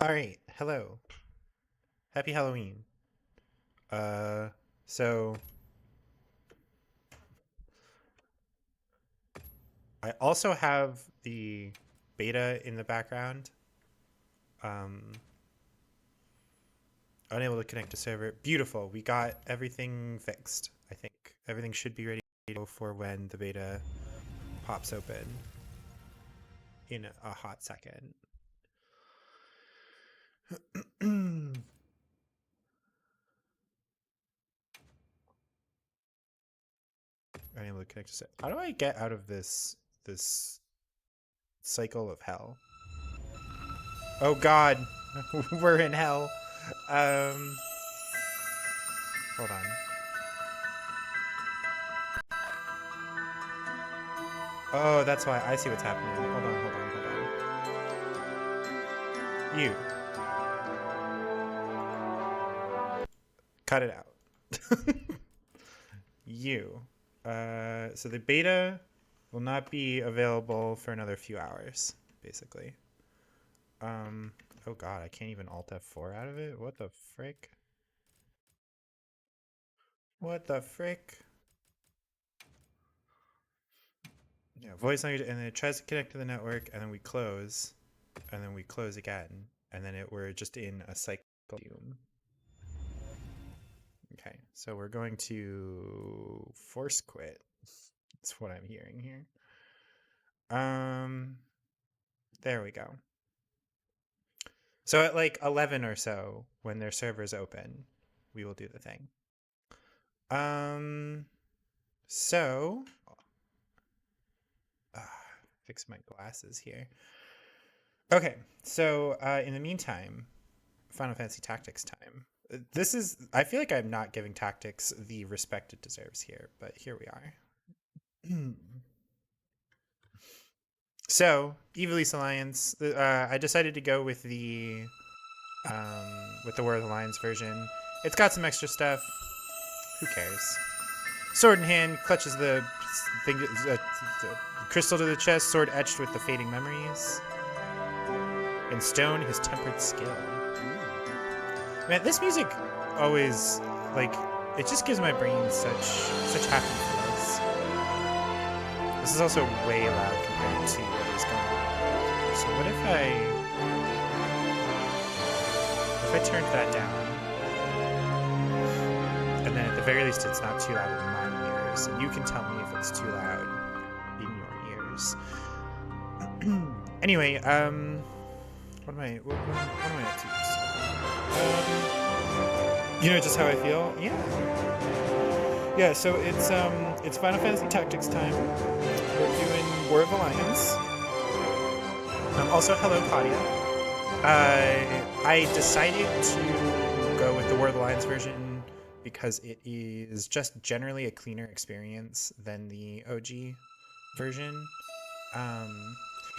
All right. Hello. Happy Halloween. Uh, so I also have the beta in the background. Um, Unable to connect to server. Beautiful. We got everything fixed. I think everything should be ready to go for when the beta pops open in a hot second. Unable to connect to server. How do I get out of this cycle of hell? Oh God, we're in hell. Um, Hold on. Oh, that's why. I see what's happening. Hold on. You. Cut it out. You. So the beta will not be available for another few hours, basically. Um, oh god, I can't even Alt F4 out of it? What the frick? What the frick? Yeah, voice language, and then it tries to connect to the network, and then we close, and then we close again, and then we're just in a cycle. Okay, so we're going to force quit. That's what I'm hearing here. Um, there we go. So at like 11 or so, when their server's open, we will do the thing. Um, so uh, fix my glasses here. Okay, so in the meantime, Final Fantasy Tactics time. This is, I feel like I'm not giving Tactics the respect it deserves here, but here we are. So, Evilise Alliance. I decided to go with the War of the Lions version. It's got some extra stuff. Who cares? Sword in hand, clutches the thing, crystal to the chest, sword etched with the fading memories. In stone, his tempered skill. Man, this music always like it just gives my brain such happy feels. This is also way loud compared to what is going on. So what if I turned that down? And then at the very least it's not too loud in my ears, and you can tell me if it's too loud in your ears. Anyway, what am I up to? You know just how I feel? Yeah, so it's Final Fantasy Tactics time. We're doing War of the Lions. Also, hello, Claudia. I decided to go with the War of the Lions version because it is just generally a cleaner experience than the OG version.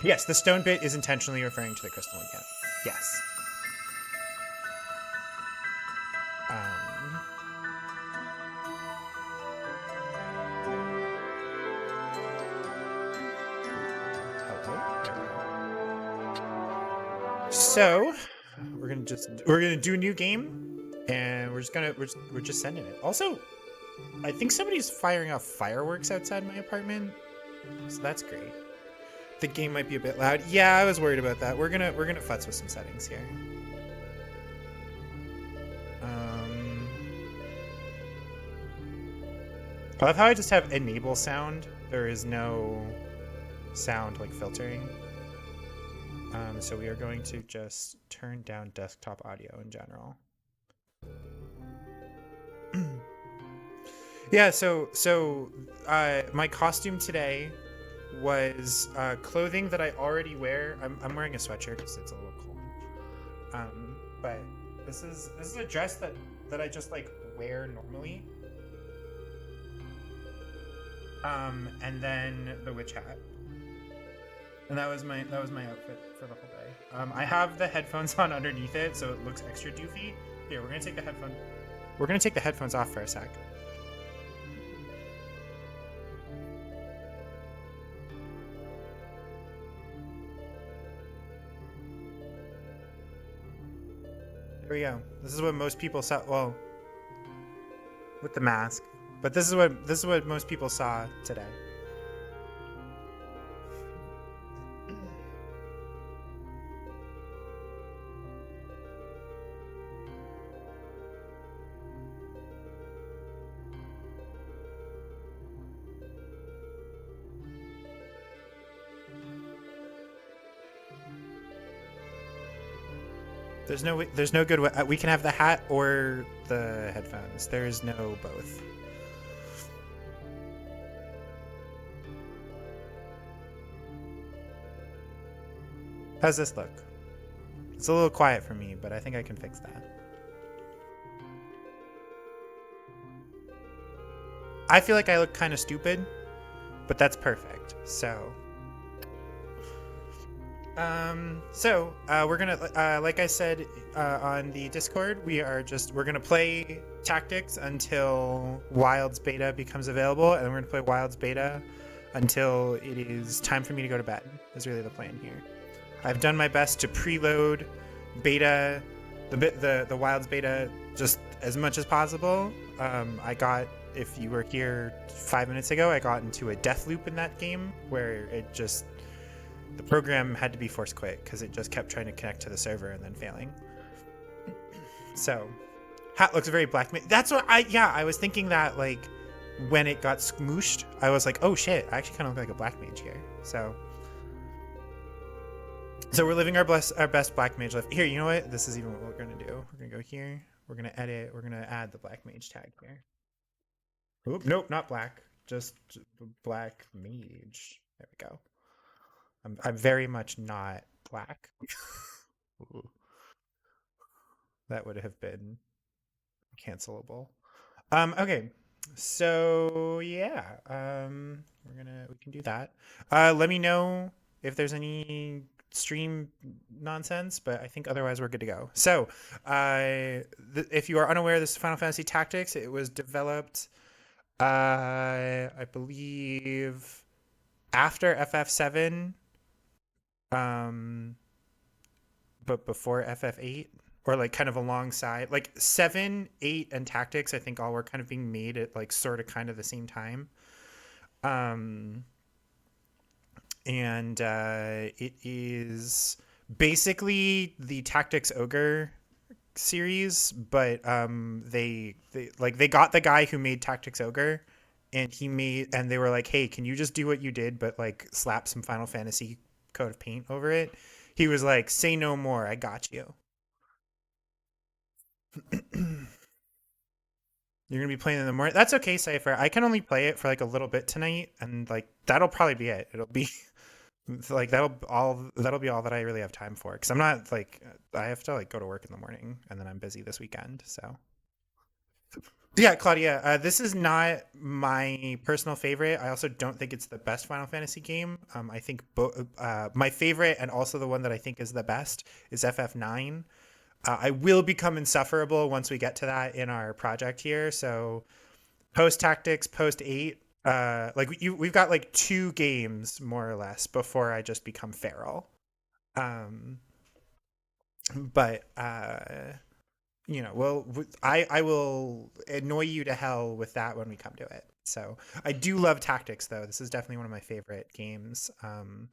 Yes, the stone bit is intentionally referring to the crystal again. Yes. So we're gonna do a new game, and we're just sending it. Also, I think somebody's firing off fireworks outside my apartment, so that's great. The game might be a bit loud. Yeah, I was worried about that. We're gonna futz with some settings here. I love how I just have enable sound. There is no sound like filtering. So we are going to just turn down desktop audio in general. Yeah, so my costume today was clothing that I already wear. I'm wearing a sweatshirt because it's a little cold. But this is a dress that I just like wear normally. And then the witch hat. And that was my outfit for the whole day. I have the headphones on underneath it, so it looks extra doofy. Here, we're gonna take the headphones off for a sec. There we go. This is what most people saw. Well, with the mask, but this is what most people saw today. There's no good way. We can have the hat or the headphones. There is no both. How's this look? It's a little quiet for me, but I think I can fix that. I feel like I look kind of stupid, but that's perfect. So we're gonna, like I said on the Discord, we're gonna play Tactics until Wilds Beta becomes available, and we're gonna play Wilds Beta until it is time for me to go to bed. Is really the plan here. I've done my best to preload beta, the Wilds Beta, just as much as possible. I got, if you were here 5 minutes ago, I got into a death loop in that game where the program had to be force quit because it just kept trying to connect to the server and then failing. So, hat looks very black. That's what I was thinking that, like, when it got smooshed, I was like, oh shit, I actually kind of look like a black mage here. So we're living our best black mage life. Here, you know what? This is even what we're going to do. We're going to go here. We're going to edit. We're going to add the black mage tag here. Oop, nope, not black. Just black mage. There we go. I'm very much not black. That would have been cancelable. Okay, so yeah, we can do that. Let me know if there's any stream nonsense, but I think otherwise we're good to go. So, if you are unaware, this is Final Fantasy Tactics. It was developed, I believe, after FF7. But before FF8, or like kind of alongside, like 7, 8, and Tactics, I think all were kind of being made at like sort of kind of the same time. And it is basically the Tactics Ogre series, but they got the guy who made Tactics Ogre, and they were like, hey, can you just do what you did, but like slap some Final Fantasy coat of paint over it? He was like, say no more, I got you. You're gonna be playing in the morning. That's okay, Cypher. I can only play it for like a little bit tonight, and like that'll probably be it. It'll be like that'll be all that I really have time for, because I'm not like, I have to like go to work in the morning, and then I'm busy this weekend. So yeah, Claudia, this is not my personal favorite. I also don't think it's the best Final Fantasy game. I think my favorite, and also the one that I think is the best, is FF9. I will become insufferable once we get to that in our project here. So post Tactics, post 8, we've got like 2 games more or less before I just become feral. But you know, well, I will annoy you to hell with that when we come to it. So I do love Tactics, though. This is definitely one of my favorite games. I'm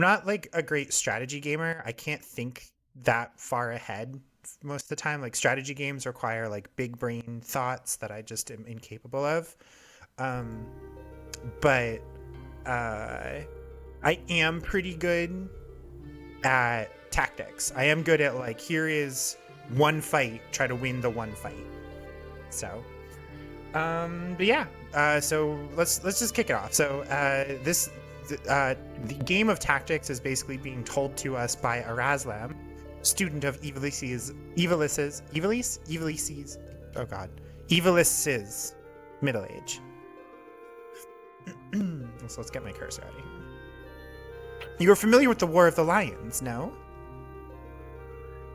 not like a great strategy gamer. I can't think that far ahead most of the time. Like, strategy games require like big brain thoughts that I just am incapable of. But I am pretty good at Tactics. I am good at like, here is one fight, try to win the one fight. So but yeah, so let's just kick it off. So the game of Tactics is basically being told to us by Eraslam, student of Ivalice's middle age. So let's get my cursor out of here. You are familiar with the War of the Lions, no?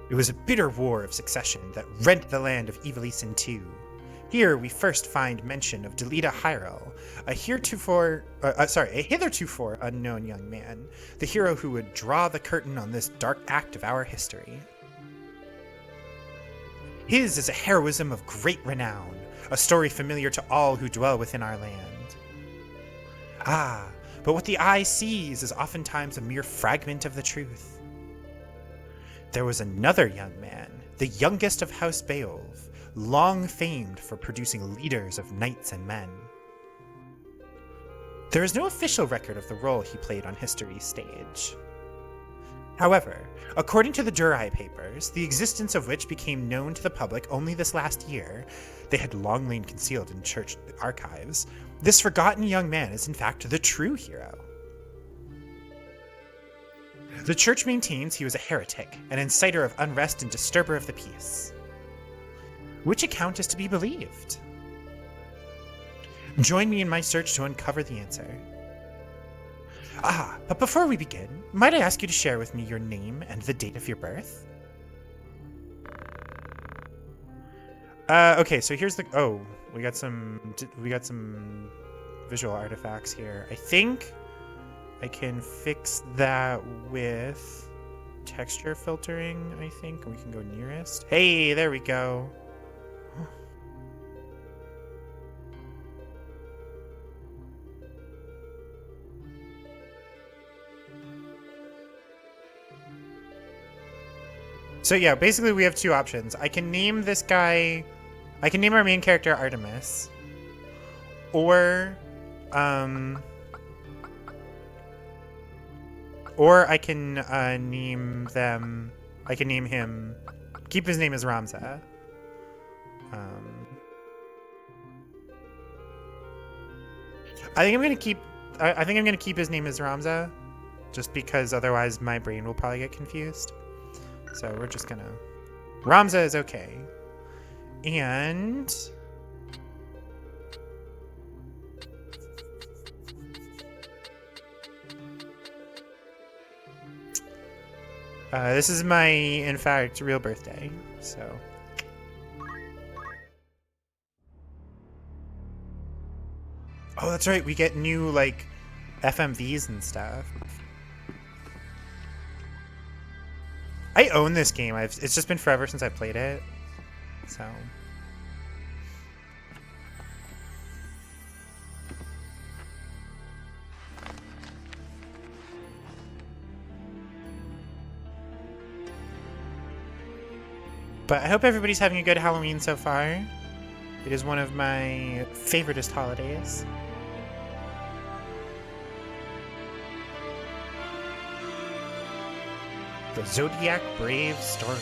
It was a bitter war of succession that rent the land of Ivalice in two. Here we first find mention of Delita Hyrule, a hitherto unknown young man, the hero who would draw the curtain on this dark act of our history. His is a heroism of great renown, a story familiar to all who dwell within our land. Ah, but what the eye sees is oftentimes a mere fragment of the truth. There was another young man, the youngest of House Beowulf, long famed for producing leaders of knights and men. There is no official record of the role he played on history's stage. However, according to the Durai Papers, the existence of which became known to the public only this last year, they had long lain concealed in church archives, this forgotten young man is in fact the true hero. The church maintains he was a heretic, an inciter of unrest and disturber of the peace. Which account is to be believed? Join me in my search to uncover the answer. Ah, but before we begin, might I ask you to share with me your name and the date of your birth? Okay, so here's the... Oh, we got some visual artifacts here. I think I can fix that with texture filtering, I think. We can go nearest. Hey, there we go. So yeah, basically we have two options. I can name this guy... I can name our main character Artemis. Or I can name them... I can name him... Keep his name as Ramza. I think I'm gonna keep... I think I'm gonna keep his name as Ramza. Just because otherwise my brain will probably get confused. So we're just gonna... Ramza is okay. And... this is my, in fact, real birthday, so... Oh, that's right, we get new, like, FMVs and stuff. I own this game. It's just been forever since I played it, so... But I hope everybody's having a good Halloween so far. It is one of my favoritist holidays. The Zodiac Brave story.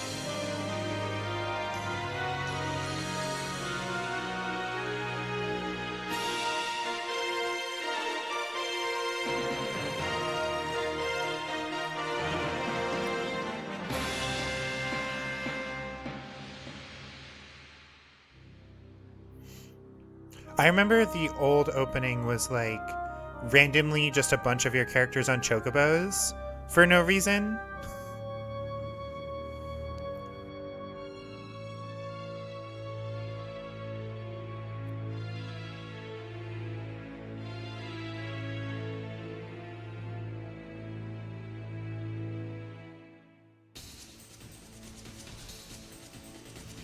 I remember the old opening was like randomly just a bunch of your characters on chocobos for no reason.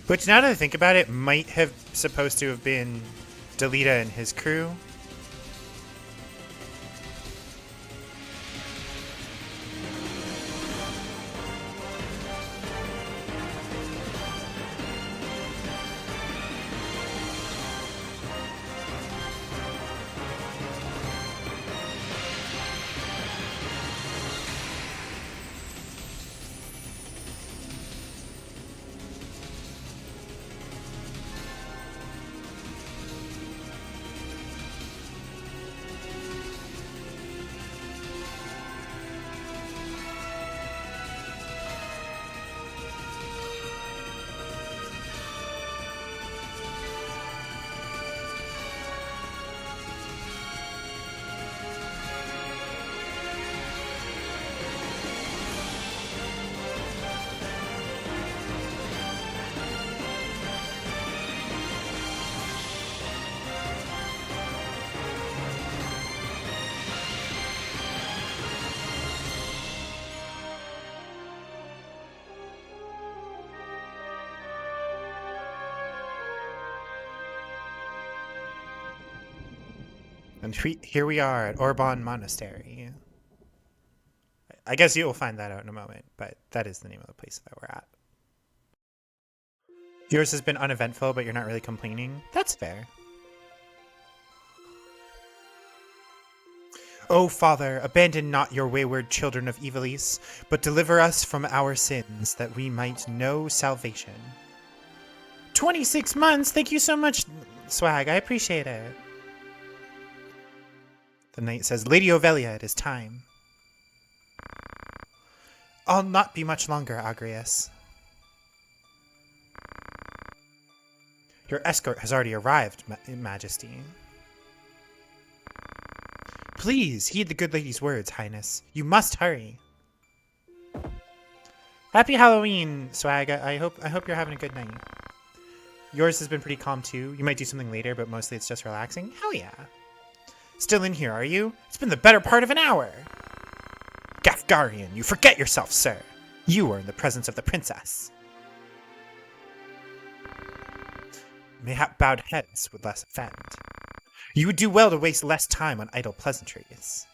Which, now that I think about it, might have supposed to have been Delita and his crew. And here we are at Orban Monastery. I guess you'll find that out in a moment, but that is the name of the place that we're at. Yours has been uneventful, but you're not really complaining. That's fair. O Father, abandon not your wayward children of Ivalice, but deliver us from our sins, that we might know salvation. 26 months! Thank you so much, Swag. I appreciate it. The knight says, Lady Ovelia, it is time. I'll not be much longer, Agrias. Your escort has already arrived, Majesty. Please, heed the good lady's words, Highness. You must hurry. Happy Halloween, Swag. I hope you're having a good night. Yours has been pretty calm too. You might do something later, but mostly it's just relaxing. Hell yeah. Still in here, are you? It's been the better part of an hour. Gafgarian, you forget yourself, sir. You are in the presence of the princess. Mayhap bowed heads would less offend. You would do well to waste less time on idle pleasantries.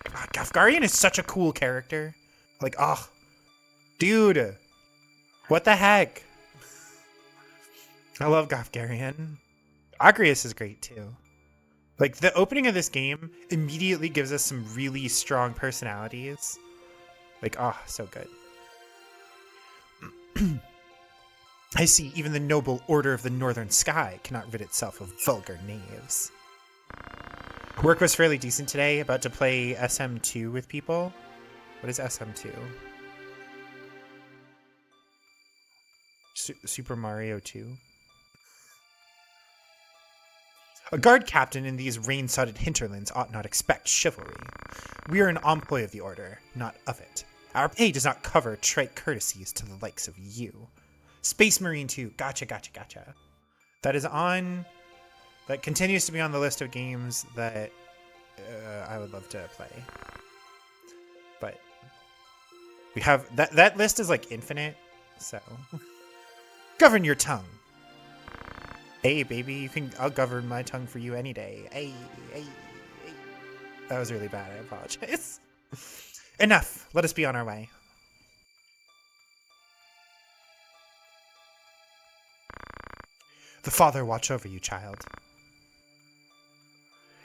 God, Gafgarian is such a cool character. Like, oh, dude, what the heck? I love Gafgarian. Agrias is great too. Like, the opening of this game immediately gives us some really strong personalities. Like, oh, so good. I see even the noble Order of the Northern Sky cannot rid itself of vulgar knaves. Work was fairly decent today, about to play SM2 with people. What is SM2? Super Mario 2? A guard captain in these rain-sodded hinterlands ought not expect chivalry. We are an employee of the Order, not of it. Our pay does not cover trite courtesies to the likes of you. Space Marine 2, gotcha. That is on... That continues to be on the list of games that I would love to play. But we have... That list is like infinite, so... Govern your tongue. Hey, baby, I'll govern my tongue for you any day. Hey. That was really bad, I apologize. Enough, let us be on our way. The Father watch over you, child.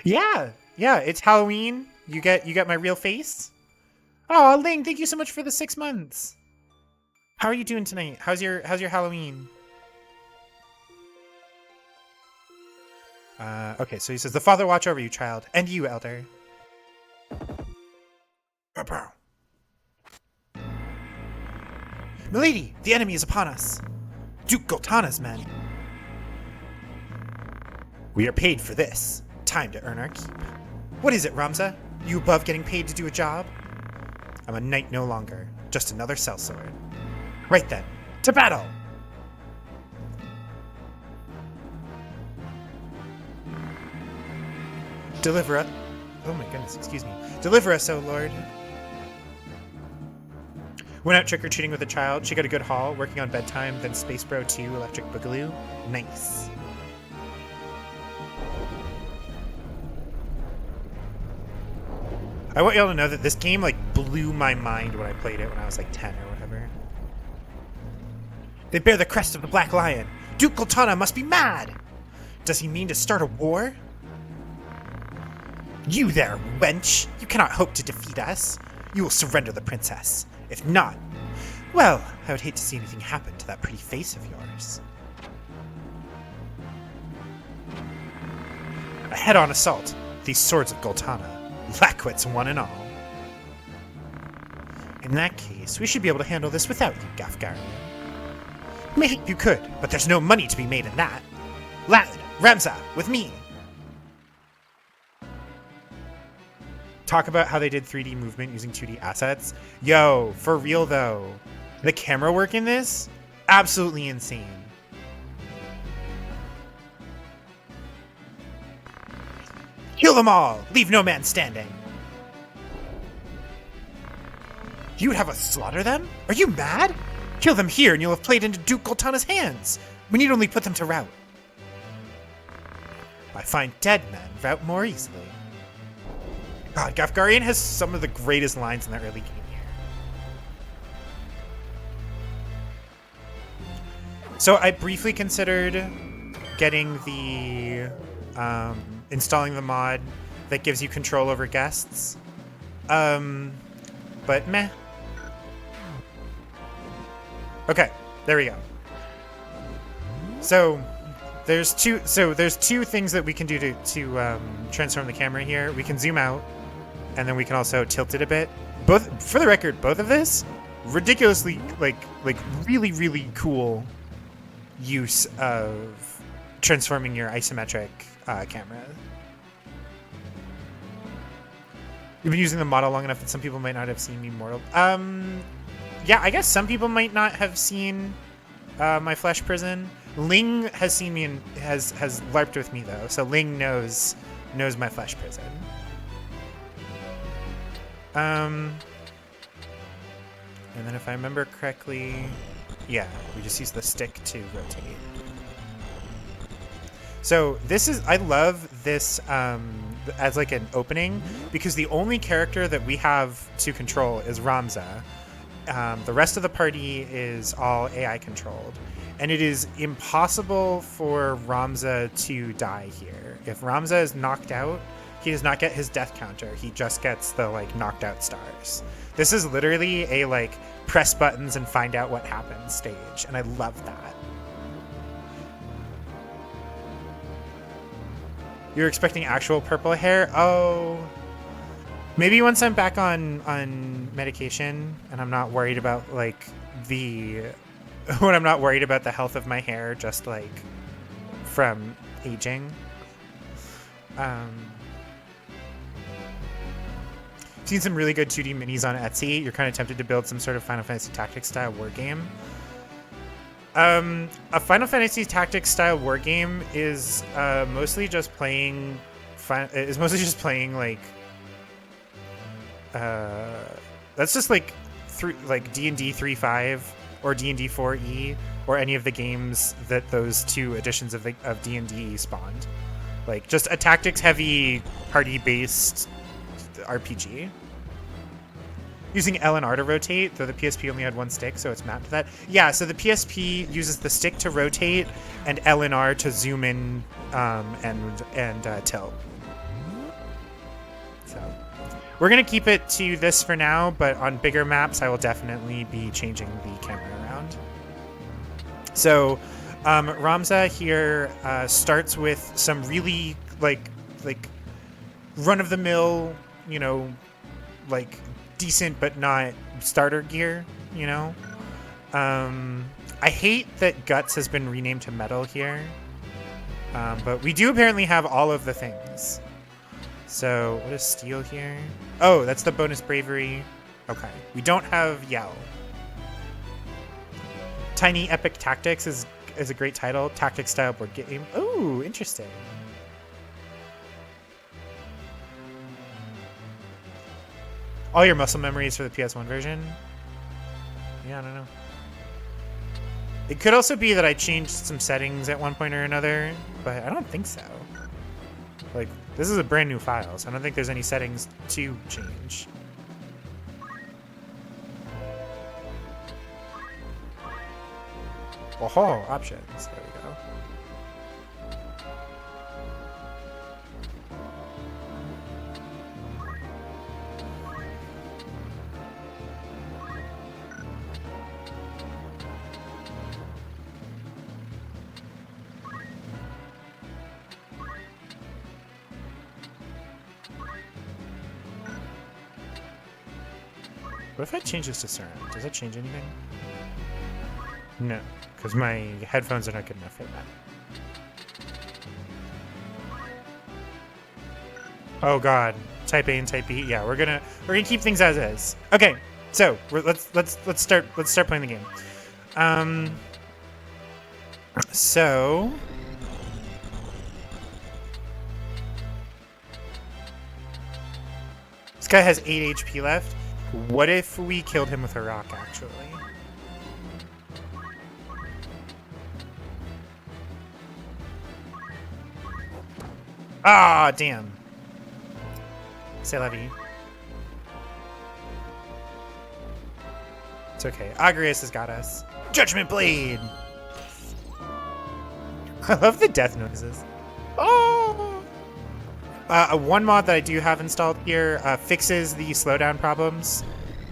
Yeah, it's Halloween. You get my real face. Oh, Ling, thank you so much for the 6 months. How are you doing tonight? How's your Halloween? Okay, so he says, the Father watch over you, child, and you, elder. Milady, the enemy is upon us. Duke Goltana's men. We are paid for this. Time to earn our keep. What is it, Ramza? You above getting paid to do a job? I'm a knight no longer, just another sellsword. Right then, to battle! Deliver us. Oh my goodness, excuse me. Deliver us, O Lord. Went out trick-or-treating with a child. She got a good haul, working on bedtime, then Space Bro 2, Electric Boogaloo. Nice. I want y'all to know that this game, like, blew my mind when I played it when I was, like, 10 or whatever. They bear the crest of the Black Lion. Duke Goltana must be mad! Does he mean to start a war? You there, wench! You cannot hope to defeat us. You will surrender the princess. If not, well, I would hate to see anything happen to that pretty face of yours. A head-on assault. These swords of Goltana. Lackwits one and all. In that case, we should be able to handle this without you, Gafgarian. Maybe you could, but there's no money to be made in that. Lad, Ramza, with me! Talk about how they did 3D movement using 2D assets. Yo, for real though. The camera work in this? Absolutely insane. Kill them all! Leave no man standing! You'd have us slaughter them? Are you mad? Kill them here and you'll have played into Duke Goltana's hands. We need only put them to rout. I find dead men route more easily. God, Gafgarian has some of the greatest lines in the early game here. So I briefly considered getting the installing the mod that gives you control over guests, but meh. Okay, there we go. So there's two things that we can do to transform the camera here. We can zoom out, and then we can also tilt it a bit. Both, for the record, both of this ridiculously like really cool use of transforming your isometric camera. You've been using the model long enough that some people might not have seen me mortal. Yeah, I guess some people might not have seen my flesh prison. Ling has seen me and has LARPed with me though, so Ling knows my flesh prison. And then if I remember correctly, yeah, we just use the stick to rotate. So this is, I love this as like an opening because the only character that we have to control is Ramza. The rest of the party is all AI controlled. And it is impossible for Ramza to die here. If Ramza is knocked out, he does not get his death counter. He just gets the like knocked out stars. This is literally a like press buttons and find out what happens stage. And I love that. You're expecting actual purple hair? Oh, maybe once I'm back on medication and I'm not worried about like when I'm not worried about the health of my hair, just like from aging. Seen some really good 2D minis on Etsy. You're kind of tempted to build some sort of Final Fantasy Tactics style war game. A Final Fantasy Tactics style war game is mostly just playing. Like that's just like D&D 3.5 or D&D 4e or any of the games that those two editions of D&D spawned. Like just a tactics heavy party based RPG. Using L and R to rotate, though the PSP only had one stick, so it's mapped to that. Yeah, so the PSP uses the stick to rotate and L and R to zoom in and tilt. So we're gonna keep it to this for now, but on bigger maps, I will definitely be changing the camera around. So Ramza here starts with some really like run-of-the-mill, you know, like decent but not starter gear, you know. I hate that Guts has been renamed to Metal here, but we do apparently have all of the things. So what is Steel here? Oh, that's the bonus bravery. Okay, we don't have Yell. Tiny Epic Tactics is a great title. Tactics style board game. Oh, interesting. All your muscle memories for the PS1 version? Yeah, I don't know. It could also be that I changed some settings at one point or another, but I don't think so. Like, this is a brand new file, so I don't think there's any settings to change. Oh, options. There we go. What if I change this to surround? Does that change anything? No, because my headphones are not good enough for that. Oh god, type A and type B. Yeah, we're gonna keep things as is. Okay, so let's start playing the game. So this guy has 8 HP left. What if we killed him with a rock, actually? Ah, damn. C'est la vie. It's okay. Agrias has got us. Judgment Blade! I love the death noises. Oh! One mod that I do have installed here fixes the slowdown problems.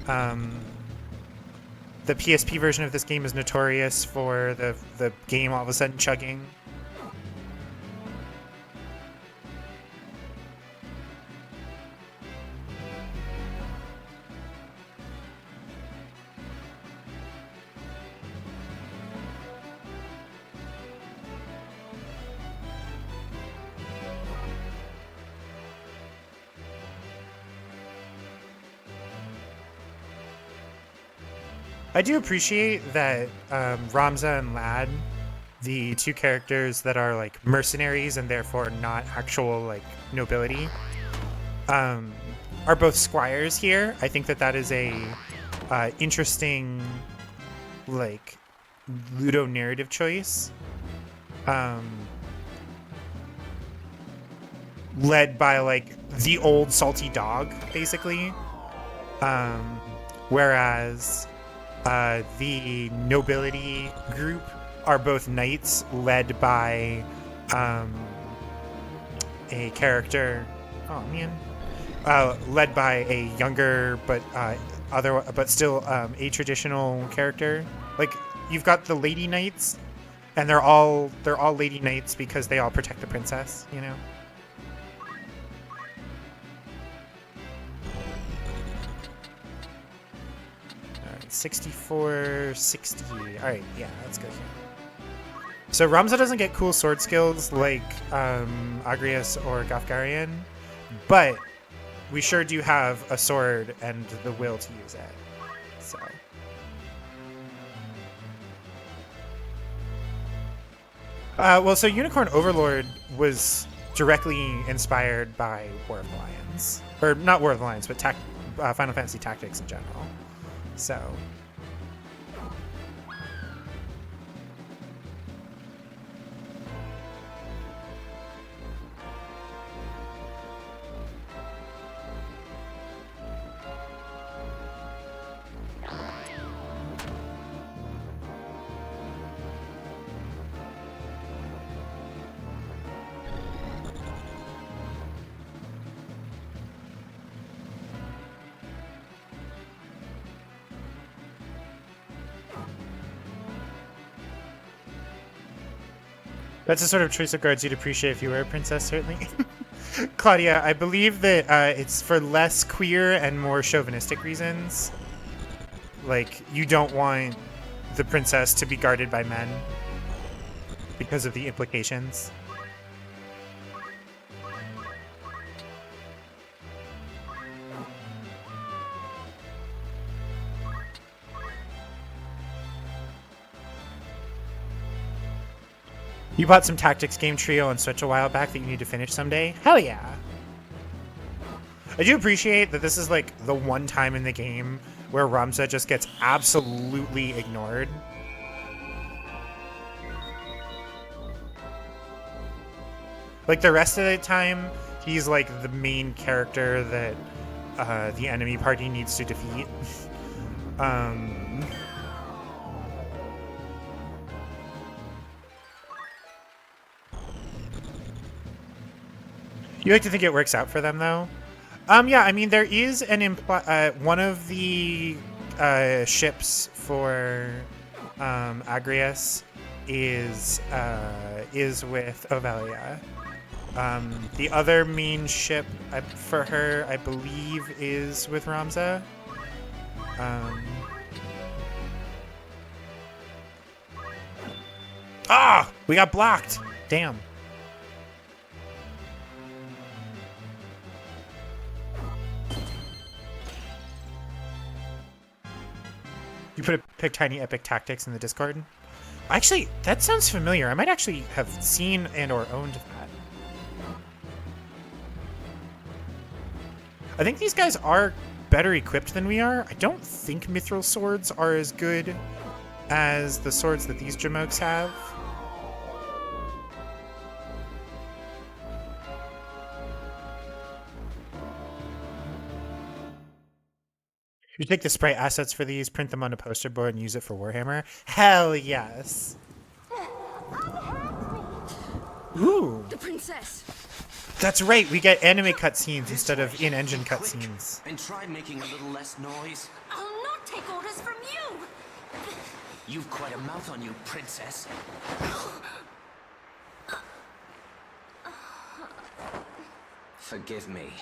The PSP version of this game is notorious for the game all of a sudden chugging. I do appreciate that Ramza and Lad, the two characters that are like mercenaries and therefore not actual like nobility, are both squires here. I think that is a interesting like ludo narrative choice, led by like the old salty dog basically, whereas the nobility group are both knights led by a character. Oh man, led by a younger but still a traditional character. Like you've got the lady knights, and they're all lady knights because they all protect the princess. You know. 64, 60. Alright, yeah, let's go here. So Ramza doesn't get cool sword skills like Agrias or Gafgarian, but we sure do have a sword and the will to use it. So. So Unicorn Overlord was directly inspired by War of the Lions. Or not War of the Lions, but Final Fantasy Tactics in general. So. That's the sort of choice of guards you'd appreciate if you were a princess, certainly. Claudia, I believe that it's for less queer and more chauvinistic reasons. Like, you don't want the princess to be guarded by men because of the implications. You bought some Tactics Game Trio on Switch a while back that you need to finish someday? Hell yeah! I do appreciate that this is like the one time in the game where Ramza just gets absolutely ignored. Like the rest of the time, he's like the main character that the enemy party needs to defeat. You like to think it works out for them, though? Yeah, I mean, there is an one of the ships for Agrias is with Ovelia. The other main ship for her, I believe, is with Ramza. We got blocked. Damn. You pick Tiny Epic Tactics in the Discord? Actually, that sounds familiar. I might actually have seen and or owned that. I think these guys are better equipped than we are. I don't think Mithril swords are as good as the swords that these Jamokes have. You take the sprite assets for these, print them on a poster board, and use it for Warhammer? Hell yes. Ooh. The princess. That's right, we get anime cutscenes instead of in-engine Quick, cutscenes. and try making a little less noise. I'll not take orders from you. You've quite a mouth on you, princess. Forgive me.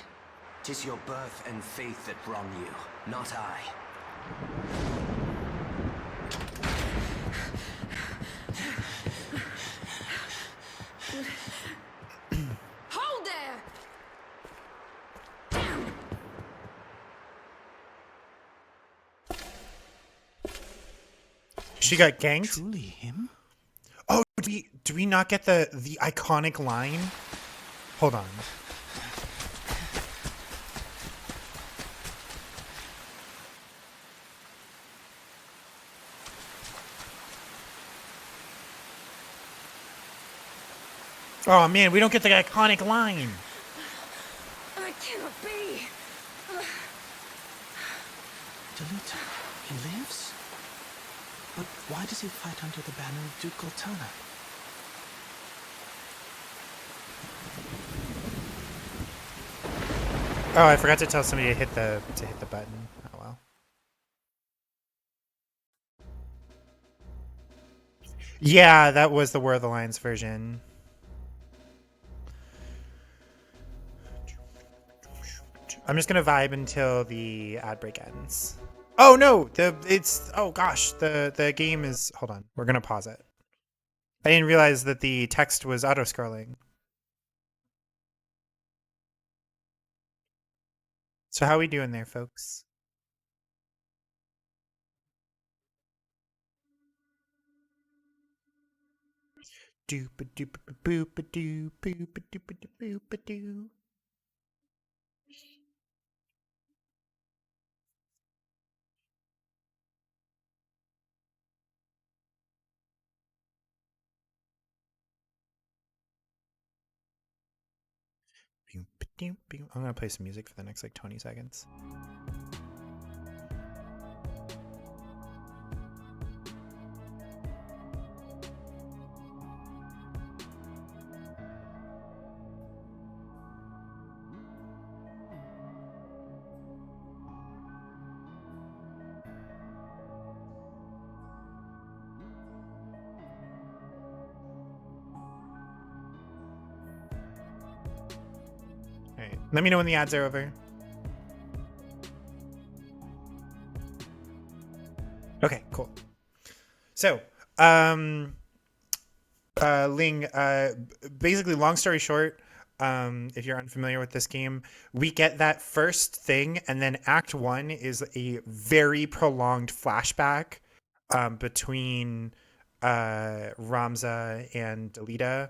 'Tis your birth and faith that wrong you, not I. Hold there. She got ganked? Truly him? Oh, do we not get the iconic line? Hold on. Oh man, we don't get the iconic line. I cannot be. Delita, he lives? But why does he fight under the banner of Duke Goltana? Oh, I forgot to tell somebody to hit the button. Oh well. Yeah, that was the War of the Lions version. I'm just gonna vibe until the ad break ends. Oh no, oh gosh, the game is, hold on, we're gonna pause it. I didn't realize that the text was auto scrolling. So how we doing there, folks? Doop a doop a boop a doo boop a doop a boop a doo. I'm gonna play some music for the next like 20 seconds. All right, let me know when the ads are over. Okay, cool. So, Ling, basically, long story short, if you're unfamiliar with this game, we get that first thing, and then Act 1 is a very prolonged flashback between Ramza and Delita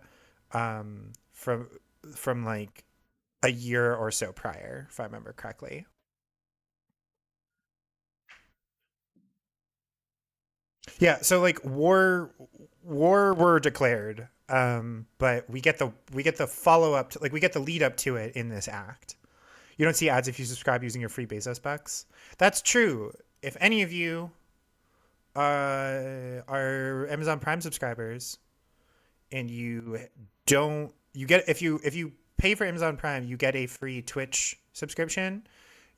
from like a year or so prior, if I remember correctly. Yeah, so like war were declared, but we get the follow up to, like we get the lead up to it in this act. You don't see ads if you subscribe using your free Bezos bucks. That's true. If any of you are Amazon Prime subscribers and you don't, you get, if you pay for Amazon Prime, you get a free Twitch subscription.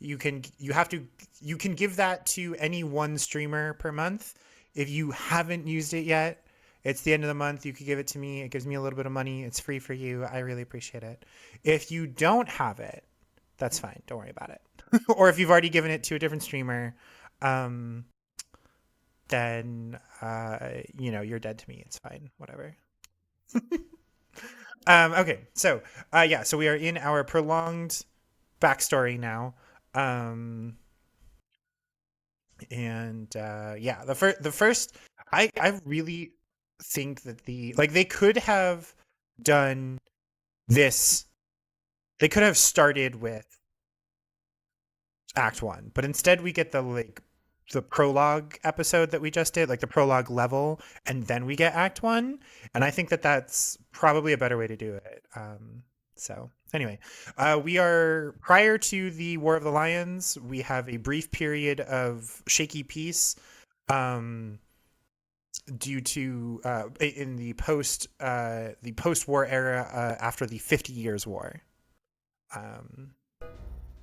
You can give that to any one streamer per month. If you haven't used it yet, it's the end of the month. You could give it to me. It gives me a little bit of money. It's free for you. I really appreciate it. If you don't have it, that's fine. Don't worry about it. Or if you've already given it to a different streamer, then you're dead to me. It's fine. Whatever. Okay. So yeah. So we are in our prolonged backstory now. And yeah, the first I really think that they could have done this. They could have started with Act 1, but instead we get the prologue episode that we just did, like the prologue level, and then we get Act 1, and I think that that's probably a better way to do it. So anyway, we are prior to the War of the Lions. We have a brief period of shaky peace, due to in the post-war era after the 50 Years' War.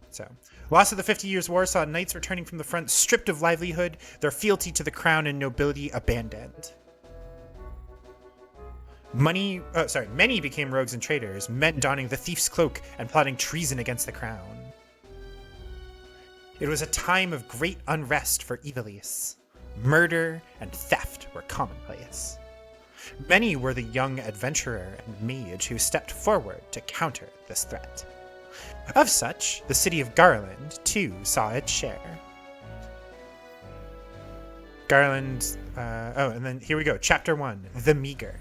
So, loss of the 50 Years' War saw knights returning from the front stripped of livelihood, their fealty to the crown and nobility abandoned. Many became rogues and traitors, men donning the thief's cloak and plotting treason against the crown. It was a time of great unrest for Ivalice. Murder and theft were commonplace. Many were the young adventurer and mage who stepped forward to counter this threat. Of such, the city of Garland, too, saw its share. Garland, and then here we go, Chapter 1, The Meager.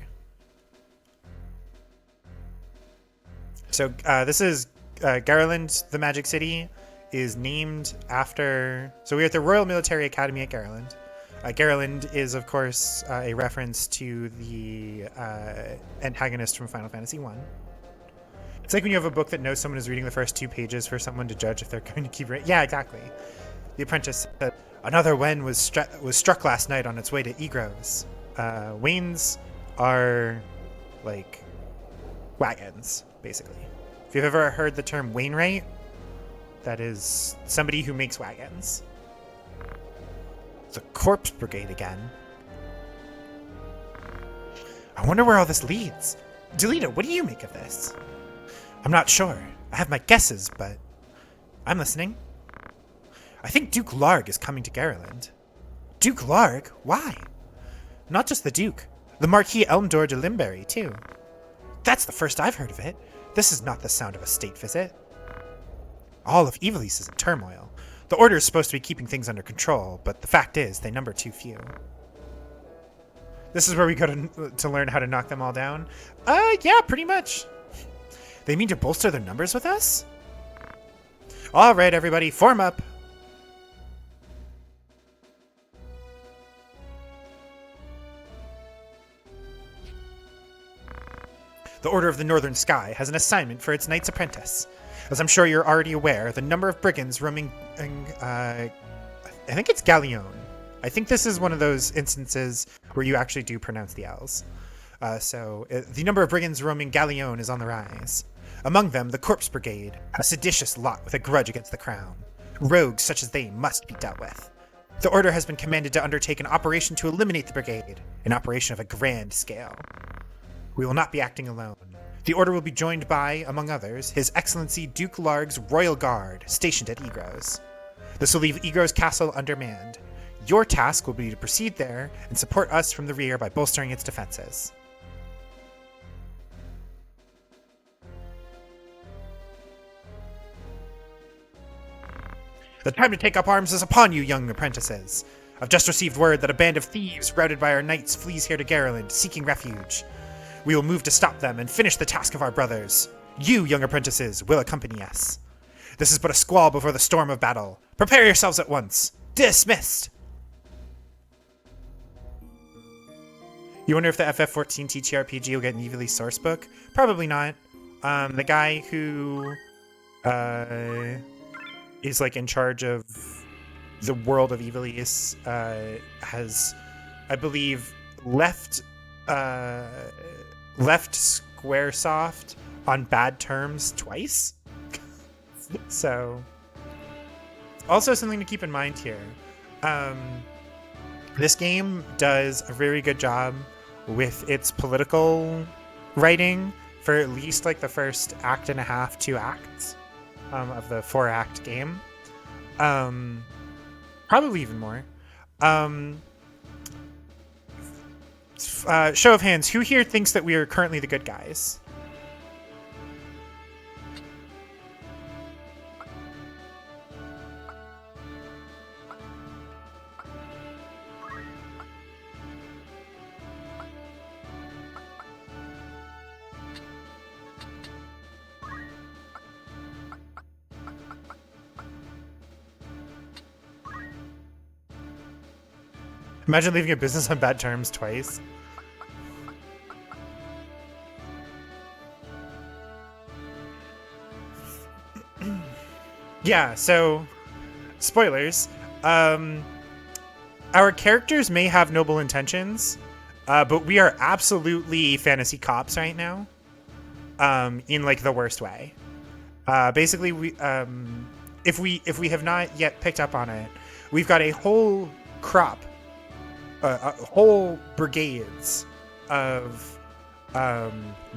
So this is Garland, the Magic City, is named after... So we're at the Royal Military Academy at Garland. Garland is, of course, a reference to the antagonist from Final Fantasy I. It's like when you have a book that knows someone is reading the first 2 pages for someone to judge if they're going to keep reading. Yeah, exactly. The Apprentice said, another Wen was struck last night on its way to Egros. Wains are like wagons, basically. If you've ever heard the term Wainwright, that is somebody who makes wagons. The Corpse Brigade again. I wonder where all this leads. Delita, what do you make of this? I'm not sure. I have my guesses, but I'm listening. I think Duke Larg is coming to Garland. Duke Larg? Why? Not just the Duke. The Marquis Elmdor de Limberry, too. That's the first I've heard of it. This is not the sound of a state visit. All of Ivalice is in turmoil. The Order is supposed to be keeping things under control, but the fact is, they number too few. This is where we go to learn how to knock them all down? Yeah, pretty much. They mean to bolster their numbers with us? All right, everybody, form up. The Order of the Northern Sky has an assignment for its Knight's Apprentice. As I'm sure you're already aware, the number of brigands roaming... I think it's Galleon. I think this is one of those instances where you actually do pronounce the L's. The number of brigands roaming Galleon is on the rise. Among them, the Corpse Brigade, a seditious lot with a grudge against the crown. Rogues such as they must be dealt with. The Order has been commanded to undertake an operation to eliminate the brigade, an operation of a grand scale. We will not be acting alone. The Order will be joined by, among others, His Excellency Duke Larg's Royal Guard, stationed at Egros. This will leave Egros Castle undermanned. Your task will be to proceed there and support us from the rear by bolstering its defenses. The time to take up arms is upon you, young apprentices. I've just received word that a band of thieves routed by our knights flees here to Garland, seeking refuge. We will move to stop them and finish the task of our brothers. You, young apprentices, will accompany us. This is but a squall before the storm of battle. Prepare yourselves at once. Dismissed! You wonder if the FF14 TTRPG will get an Ivalice source book? Probably not. The guy who is like in charge of the world of Ivalice has, I believe, left Squaresoft on bad terms twice. So, also something to keep in mind here. This game does a very good job with its political writing for at least like the first act and a half, 2 acts of the 4-act game. Probably even more. Show of hands, who here thinks that we are currently the good guys? Imagine leaving a business on bad terms twice. Yeah, so spoilers. Our characters may have noble intentions, but we are absolutely fantasy cops right now. In like the worst way. Basically, if we have not yet picked up on it, we've got a whole crop, whole brigades of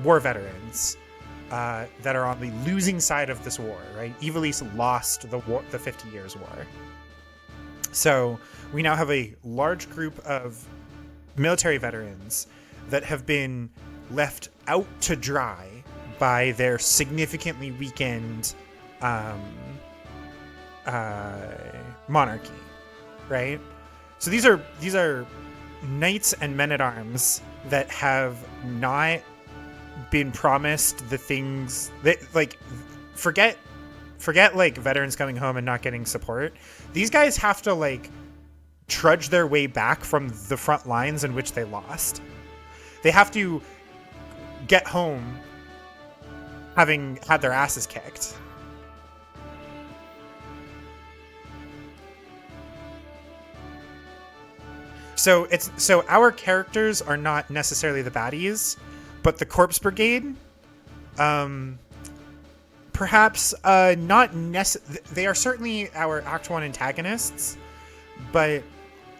war veterans that are on the losing side of this war. Right, Ivalice lost the 50 Years' War, so we now have a large group of military veterans that have been left out to dry by their significantly weakened monarchy, right? So these are knights and men-at-arms that have not been promised the things that, like, forget like veterans coming home and not getting support. These guys have to like trudge their way back from the front lines in which they lost. They have to get home having had their asses kicked. So our characters are not necessarily the baddies, but the Corpse Brigade, perhaps not they are certainly our Act 1 antagonists, but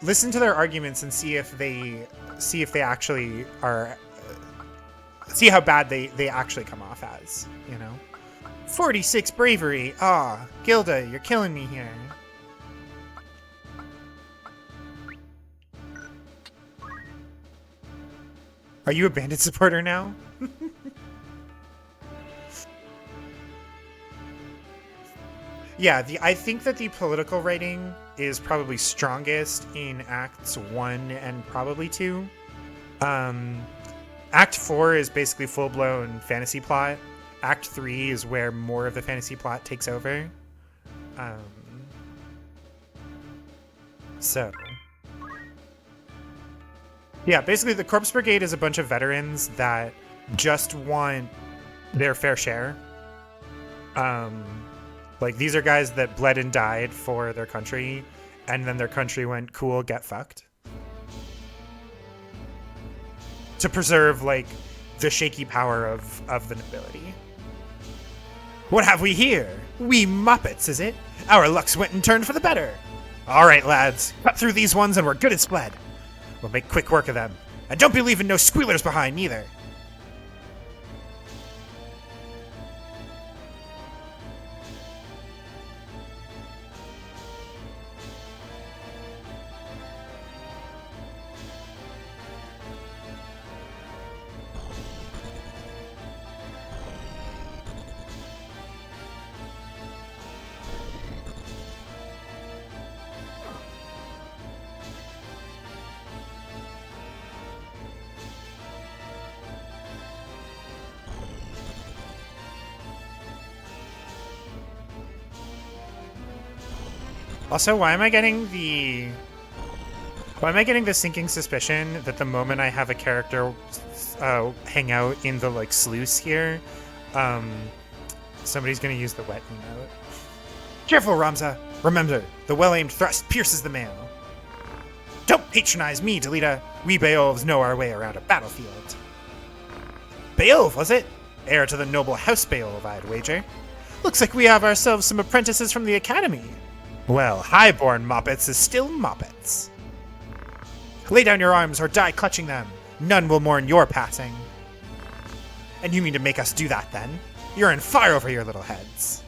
listen to their arguments and see if they actually are, see how bad they actually come off as, you know? 46 bravery. Ah, Gilda, you're killing me here. Are you a bandit supporter now? Yeah, I think that the political writing is probably strongest in Acts 1 and probably 2. Act 4 is basically full-blown fantasy plot. Act 3 is where more of the fantasy plot takes over. So... yeah, basically the Corpse Brigade is a bunch of veterans that just want their fair share. Like, these are guys that bled and died for their country, and then their country went, cool, get fucked. To preserve, like, the shaky power of the nobility. What have we here? We Muppets, is it? Our luck's went and turned for the better. All right, lads, cut through these ones and we're good as fled. We'll make quick work of them. And don't be leaving no squealers behind, neither. Also, why am I getting the sinking suspicion that the moment I have a character hang out in the, like, sluice here, somebody's gonna use the wet emote. Careful, Ramza! Remember, the well-aimed thrust pierces the mail. Don't patronize me, Delita. We Beowulfs know our way around a battlefield. Beowulf, was it? Heir to the noble House Beowulf, I'd wager. Looks like we have ourselves some apprentices from the Academy. Well, highborn Moppets is still Moppets. Lay down your arms or die clutching them. None will mourn your passing. And you mean to make us do that, then? You're in fire over your little heads.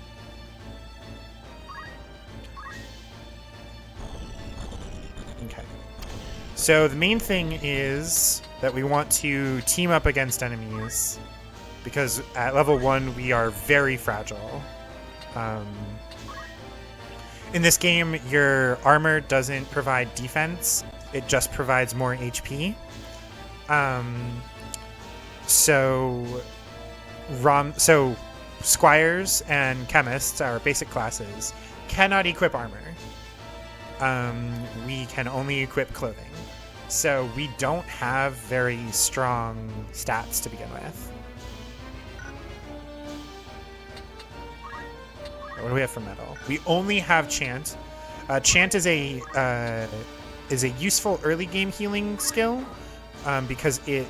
Okay. So the main thing is that we want to team up against enemies, because at level 1 we are very fragile. In this game, your armor doesn't provide defense. It just provides more HP. So squires and chemists, our basic classes, cannot equip armor. We can only equip clothing. So we don't have very strong stats to begin with. What do we have for metal? We only have Chant. Chant is a useful early game healing skill because it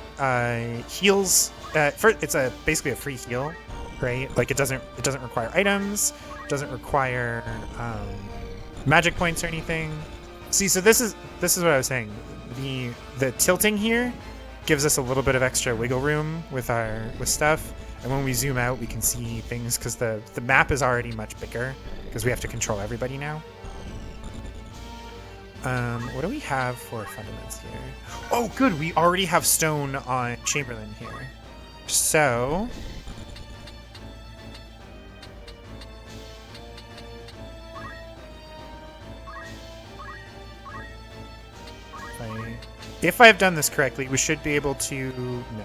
heals. It's basically a free heal, right? Like it doesn't require items, doesn't require magic points or anything. See, so this is what I was saying. The tilting here gives us a little bit of extra wiggle room with stuff, and when we zoom out, we can see things because the map is already much bigger because we have to control everybody now. What do we have for fundaments here? Oh, good. We already have stone on Chamberlain here. So if I've done this correctly, we should be able to... No.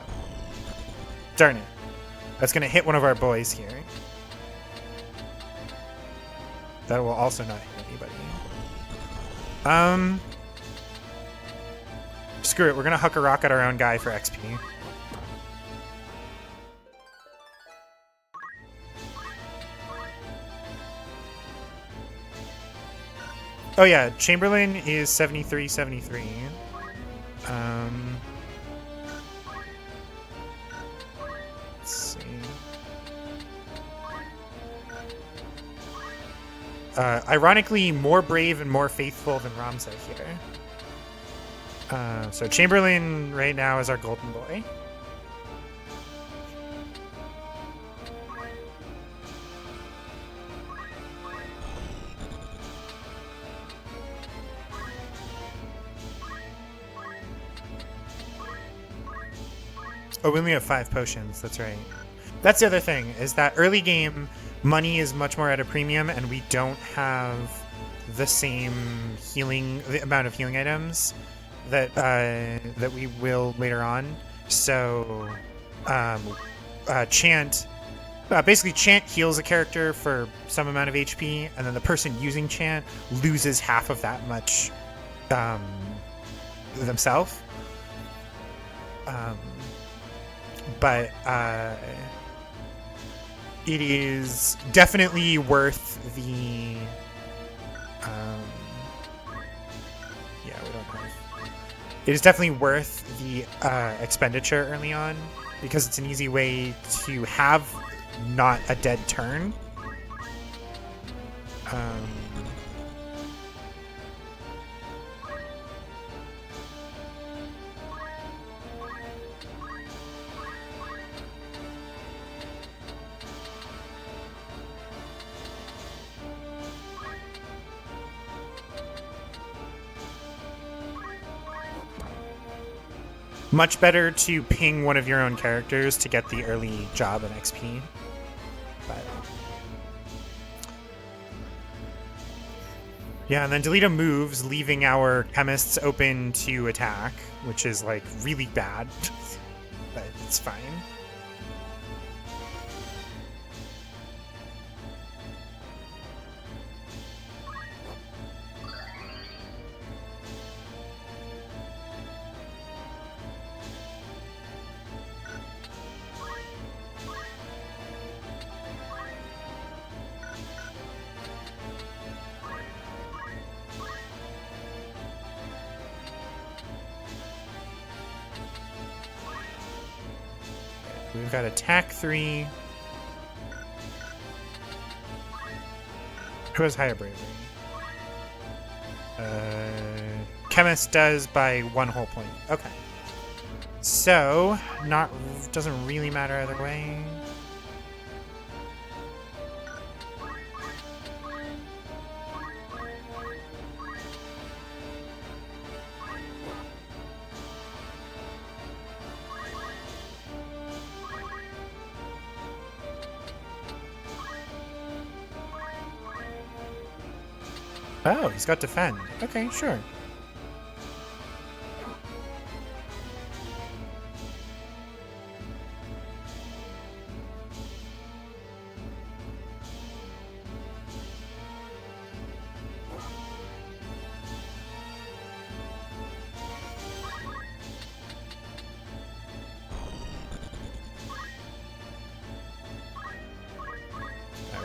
Darn it. That's going to hit one of our boys here. That will also not hit anybody. Screw it. We're going to huck a rock at our own guy for XP. Oh yeah, Chamberlain is 73. Let's see. Ironically, more brave and more faithful than Ramza here. So Chamberlain right now is our golden boy. Oh, we only have 5 potions. That's right. That's the other thing, is that early game money is much more at a premium, and we don't have the same the amount of healing items that we will later on. So, Chant, basically Chant heals a character for some amount of HP, and then the person using Chant loses half of that much themselves. But it is definitely worth the we don't have it is definitely worth the expenditure early on because it's an easy way to have not a dead turn. Much better to ping one of your own characters to get the early job and XP. But yeah, and then Delita moves, leaving our chemists open to attack, which is like really bad, but it's fine. We've got attack 3. Who has higher bravery? Chemist does by 1 whole point. Okay. So, doesn't really matter either way. Oh, he's got defend. Okay, sure.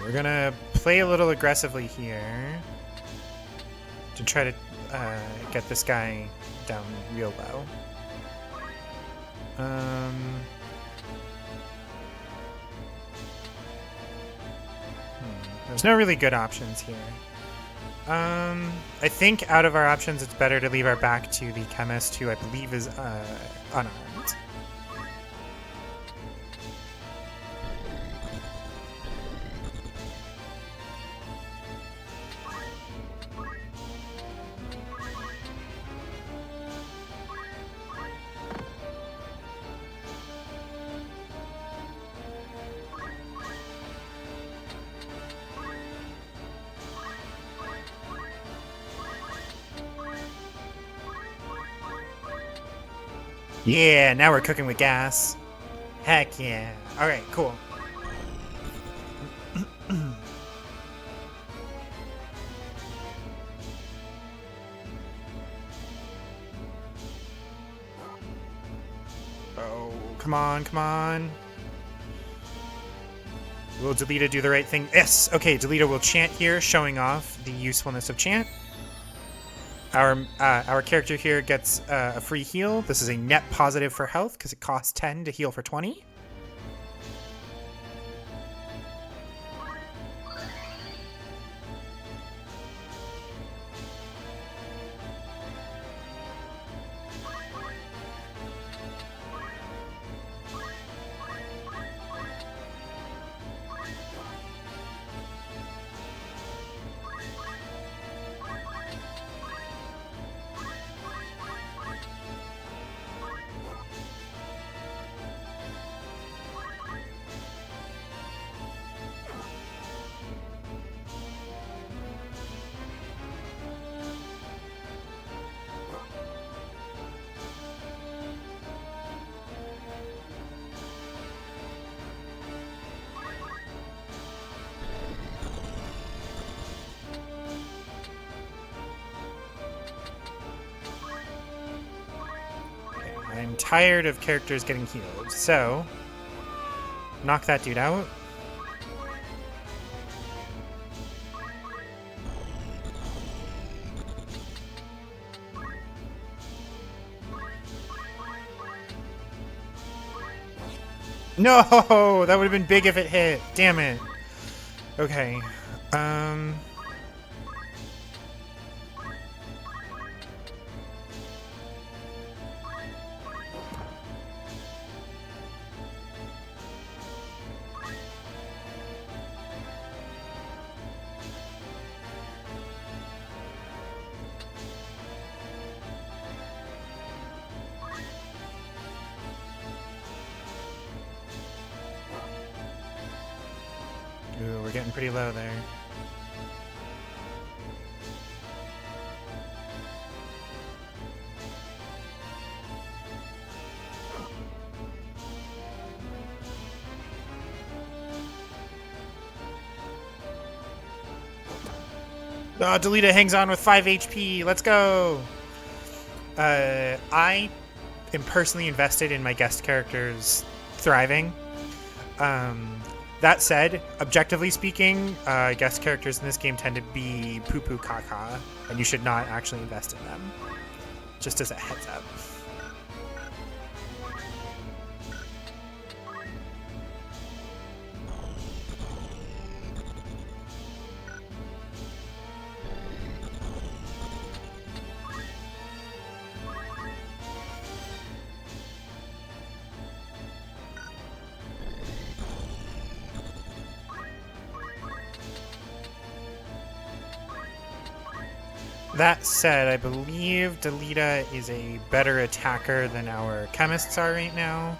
We're gonna play a little aggressively here to try to get this guy down real low. There's no really good options here. I think out of our options, it's better to leave our back to the chemist, who I believe is unarmed. Yeah, now we're cooking with gas. Heck yeah. Alright, cool. Oh, come on, come on. Will Delita do the right thing? Yes! Okay, Delita will chant here, showing off the usefulness of chant. Our character here gets a free heal. This is a net positive for health because it costs 10 to heal for 20. I'm tired of characters getting healed, so knock that dude out. No, that would have been big if it hit. Damn it. Okay. Ooh, we're getting pretty low there. Oh, Delita hangs on with 5 HP. Let's go. I am personally invested in my guest characters thriving. That said, objectively speaking, guest characters in this game tend to be poo-poo caca, and you should not actually invest in them. Just as a heads up. That said, I believe Delita is a better attacker than our chemists are right now.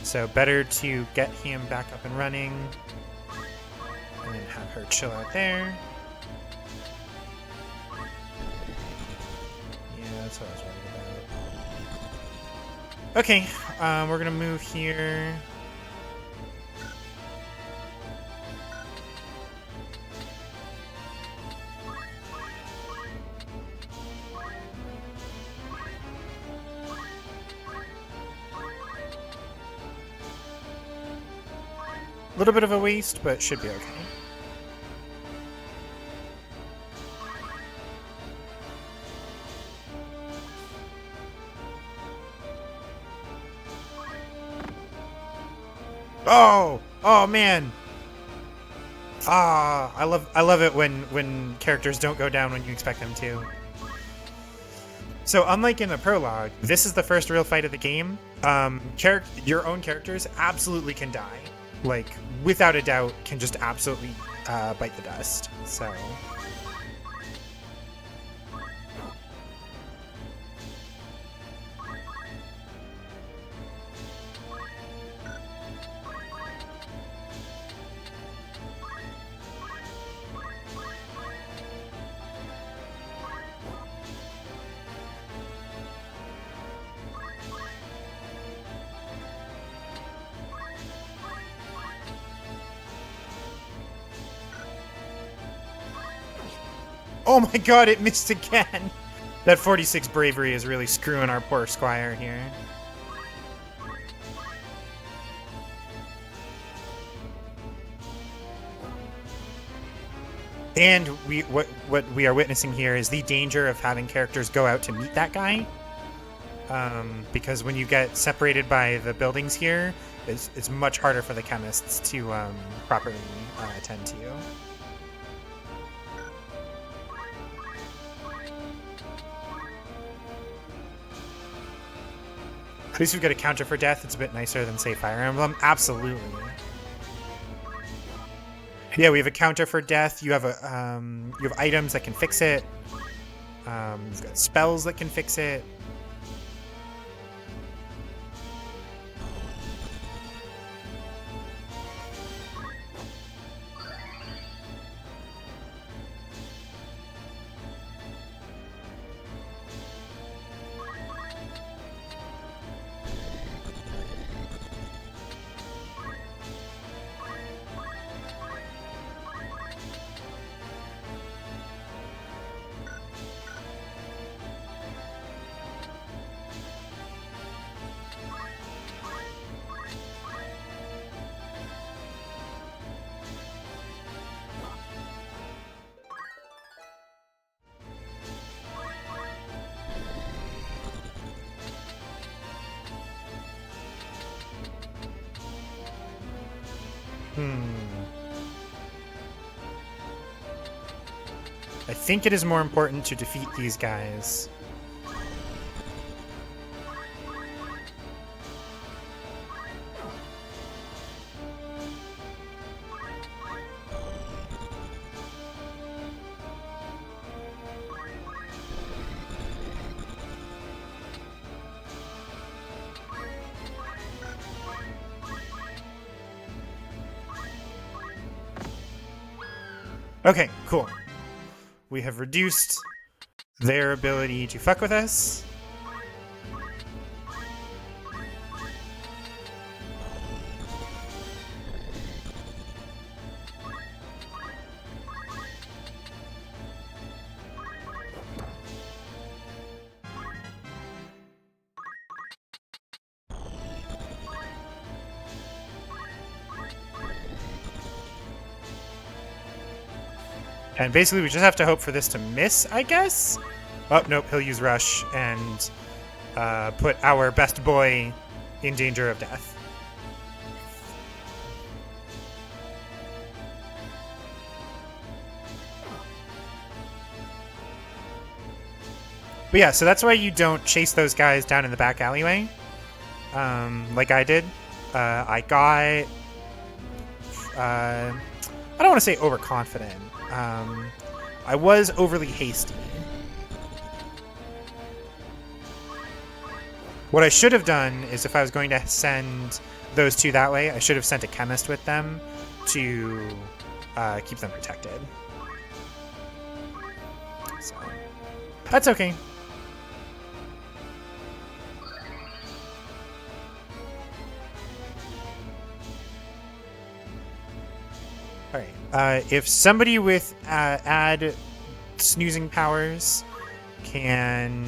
So better to get him back up and running. And then have her chill out there. Yeah, that's what I was worried about. Okay, we're gonna move here. A little bit of a waste, but should be okay. Oh man. I love it when characters don't go down when you expect them to. So unlike in the prologue, this is the first real fight of the game. Your own characters absolutely can die. Like, without a doubt, can just absolutely bite the dust. So... Oh my god, it missed again! That 46 bravery is really screwing our poor squire here. And what we are witnessing here is the danger of having characters go out to meet that guy. Because when you get separated by the buildings here, it's much harder for the chemists to properly attend to you. At least we've got a counter for death. It's a bit nicer than, say, Fire Emblem. Absolutely. Yeah, we have a counter for death. You have you have items that can fix it. You've got spells that can fix it. I think it is more important to defeat these guys. Okay, cool. We have reduced their ability to fuck with us. And basically we just have to hope for this to miss, I guess? Oh, nope, he'll use Rush and put our best boy in danger of death. But yeah, so that's why you don't chase those guys down in the back alleyway, like I did. I got... I don't want to say overconfident. I was overly hasty. What I should have done is if I was going to send those two that way, I should have sent a chemist with them to keep them protected. So, that's okay. Alright, if somebody with ad snoozing powers can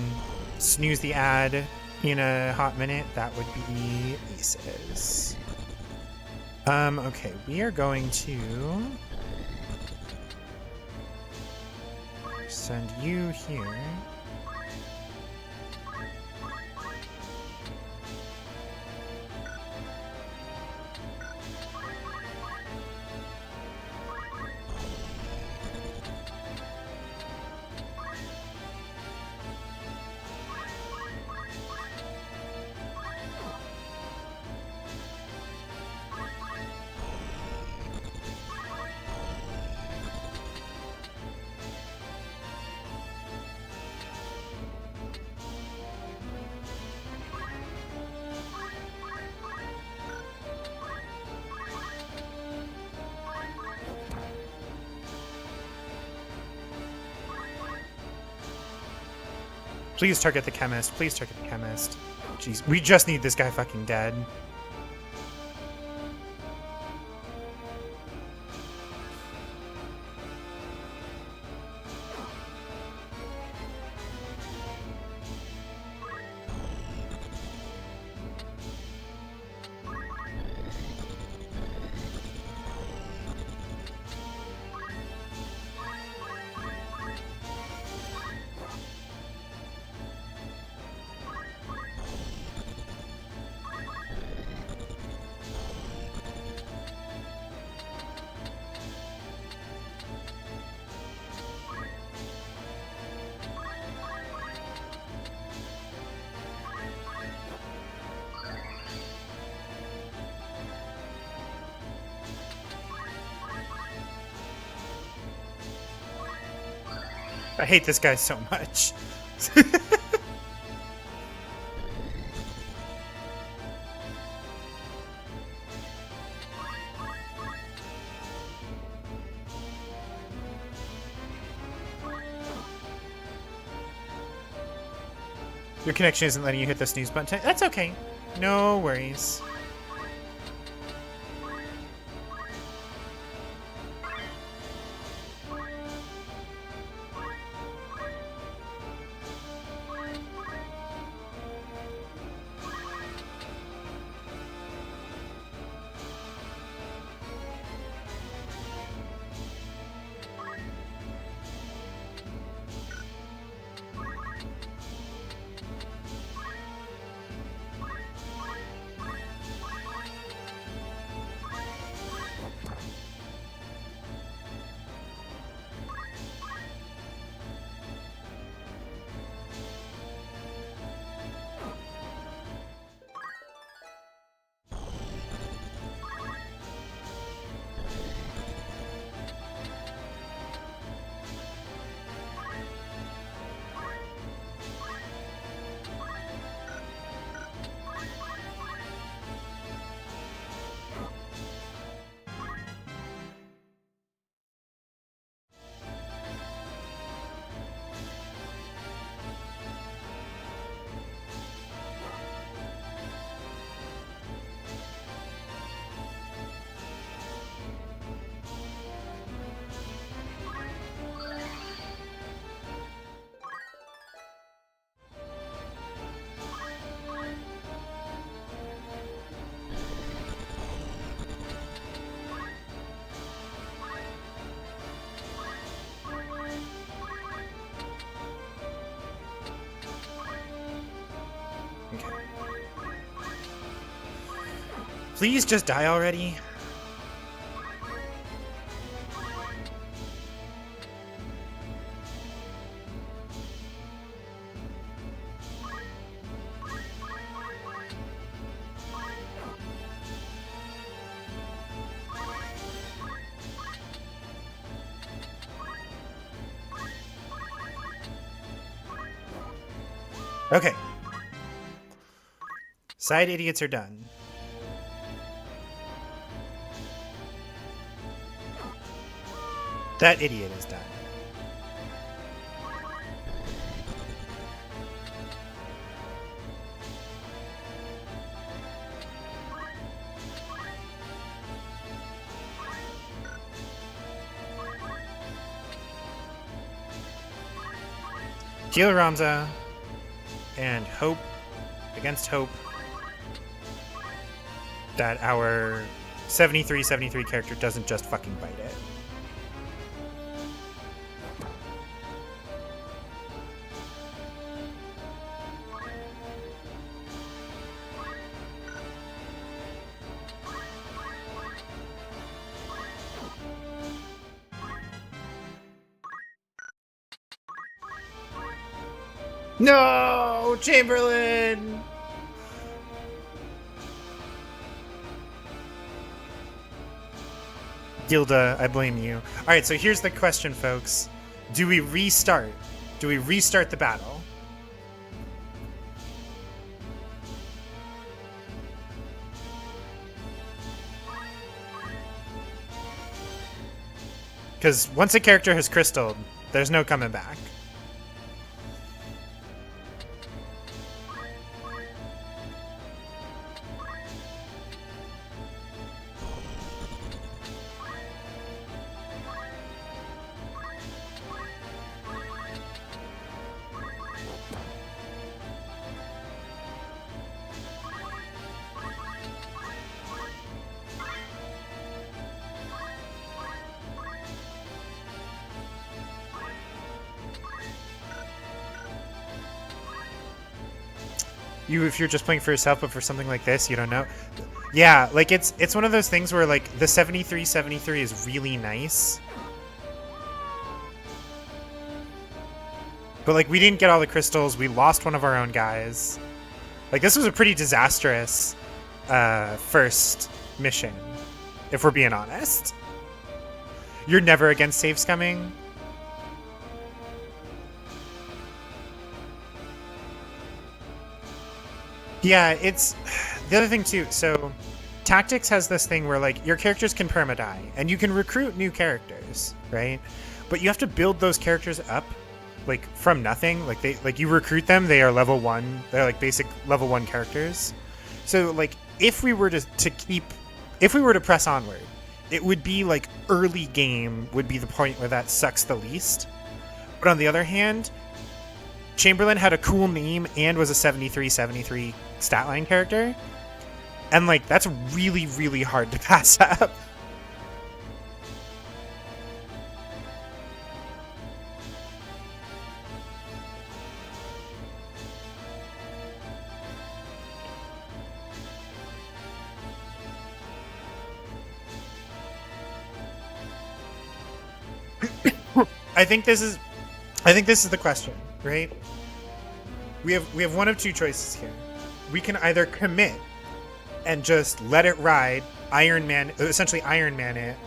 snooze the ad in a hot minute, that would be Aces. Okay, we are going to send you here. Please target the chemist. Please target the chemist. Jeez, we just need this guy fucking dead. I hate this guy so much. Your connection isn't letting you hit the snooze button. That's okay. No worries. Okay. Please just die already. Okay. Side idiots are done. That idiot is done. Heal Ramza and hope against hope that our 73 character doesn't just fucking bite it. No, Chamberlain! Gilda, I blame you. Alright, so here's the question, folks. Do we restart? Do we restart the battle? Because once a character has crystalled, there's no coming back. if you're just playing for yourself, but for something like this, you don't know. Yeah, like it's one of those things where like the 73-73 is really nice. But like we didn't get all the crystals, we lost one of our own guys. Like this was a pretty disastrous first mission, if we're being honest. You're never against save scumming? Yeah, it's the other thing too. So Tactics has this thing where like your characters can perma-die and you can recruit new characters, right? But you have to build those characters up like from nothing. Like you recruit them, they are level 1. They're like basic level 1 characters. So like if we were to press onward, it would be like early game would be the point where that sucks the least. But on the other hand, Chamberlain had a cool name and was a 73-73 stat line character. And like that's really, really hard to pass up. I think this is the question, right? We have one of two choices here. We can either commit and just let it ride, essentially Iron Man it.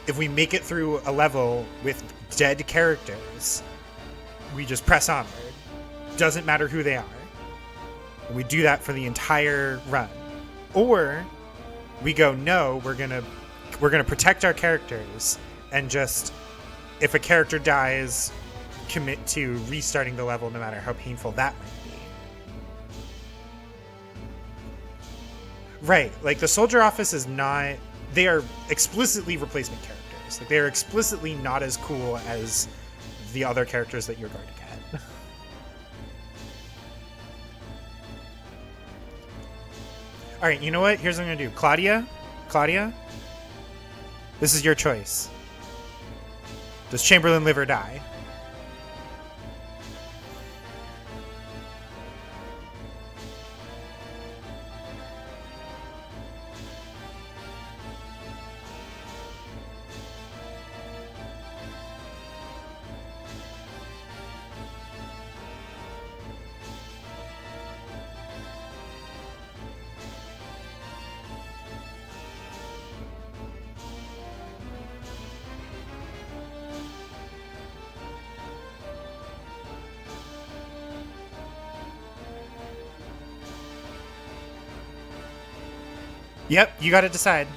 If we make it through a level with dead characters, we just press onward. Doesn't matter who they are. And we do that for the entire run. Or we go, no, we're gonna protect our characters and just, if a character dies, commit to restarting the level no matter how painful that might be. Right, like the Soldier Office is not, they are explicitly replacement characters. Like they are explicitly not as cool as the other characters that you're going to get. All right, you know what? Here's what I'm gonna do. Claudia, this is your choice. Does Chamberlain live or die? Yep, you got to decide.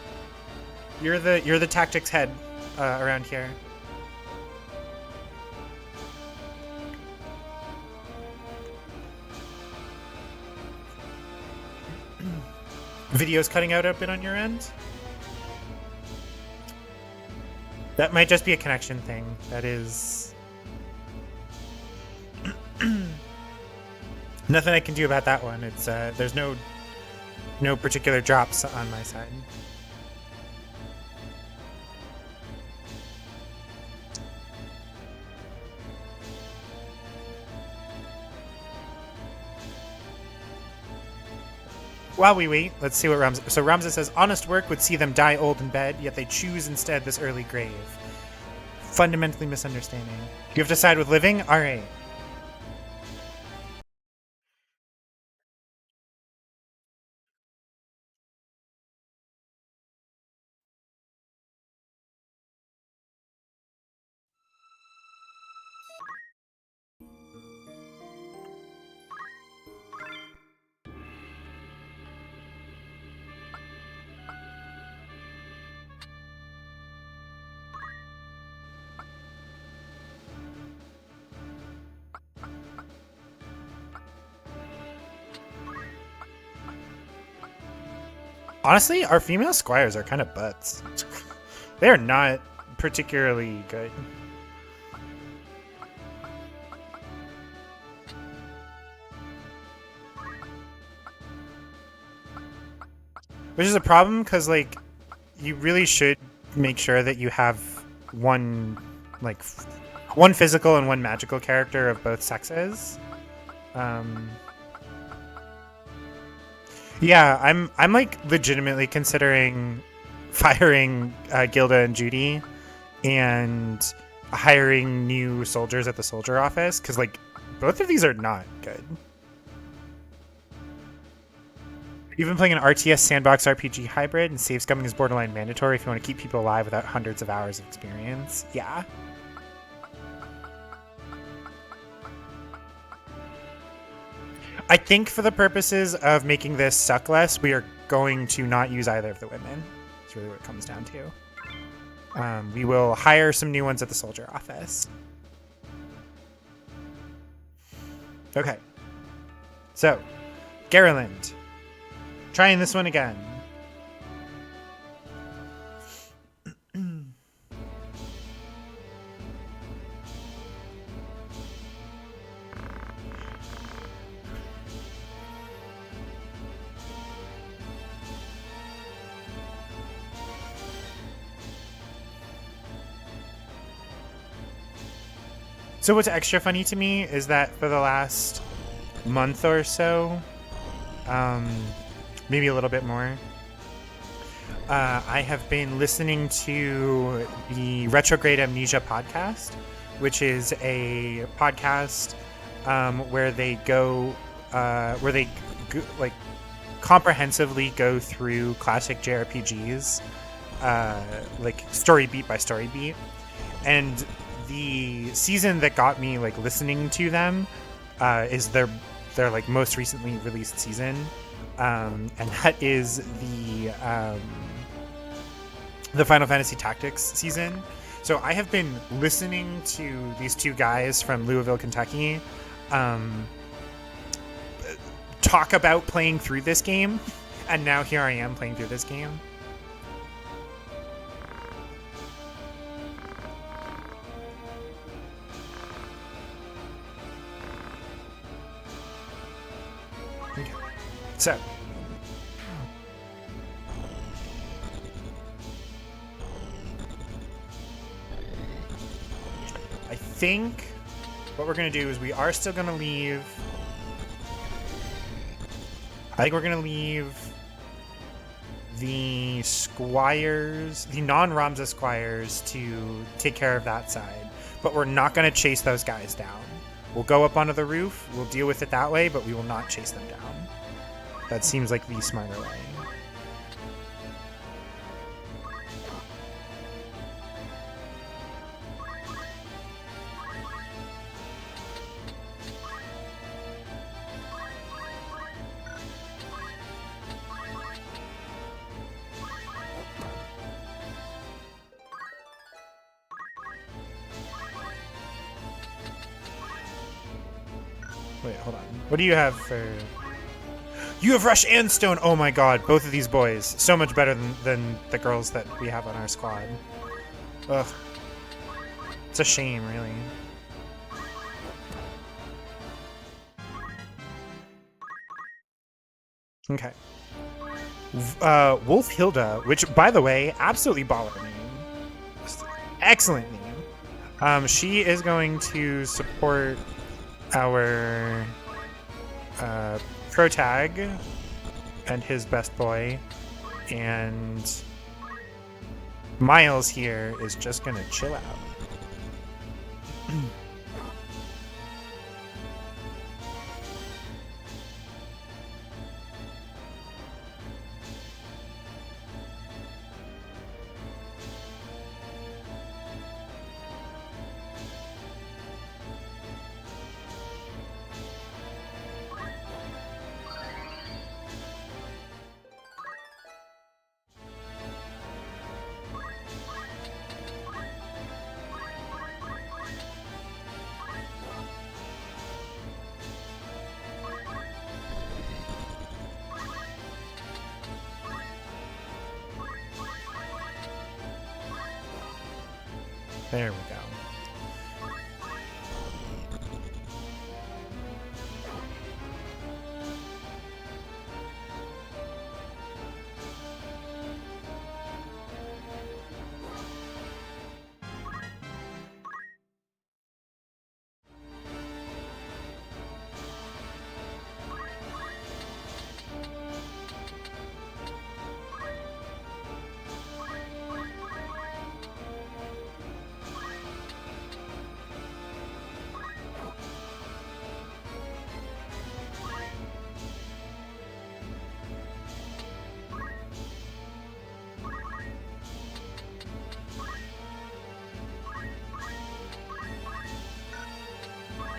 You're the tactics head around here. Video's cutting out a bit on your end. That might just be a connection thing. That is nothing I can do about that one. It's there's no particular drops on my side. While we wait, let's see what Ramza... So Ramza says, honest work would see them die old in bed, yet they choose instead this early grave. Fundamentally misunderstanding. You have to side with living? Alright. Honestly, our female squires are kind of butts. They are not particularly good. Which is a problem, because, like, you really should make sure that you have one physical and one magical character of both sexes. Yeah, I'm like legitimately considering firing Gilda and Judy and hiring new soldiers at the soldier office because like both of these are not good. You've been playing an RTS sandbox RPG hybrid, and save scumming is borderline mandatory if you want to keep people alive without hundreds of hours of experience. Yeah. I think for the purposes of making this suck less, we are going to not use either of the women. That's really what it comes down to. We will hire some new ones at the soldier office. Okay. So, Garland. Trying this one again. So what's extra funny to me is that for the last month or so, maybe a little bit more, I have been listening to the Retrograde Amnesia podcast, which is a podcast where they like comprehensively go through classic JRPGs, like story beat by story beat, and the season that got me like listening to them is their like most recently released season, and that is the Final Fantasy Tactics season. So I have been listening to these two guys from Louisville, Kentucky, talk about playing through this game, and now here I am playing through this game. Okay. So, I think what we're going to do is we are still going to leave. I think we're going to leave the squires, the non-Ramza squires, to take care of that side. But we're not going to chase those guys down. We'll go up onto the roof, we'll deal with it that way, but we will not chase them down. That seems like the smarter way. Wait, hold on. What do you have for... You have Rush and Stone! Oh my god, both of these boys. So much better than the girls that we have on our squad. Ugh. It's a shame, really. Okay. Wolf Hilda, which, by the way, absolutely baller name. Excellent name. She is going to support our protag and his best boy, and Miles here is just gonna chill out. There we go.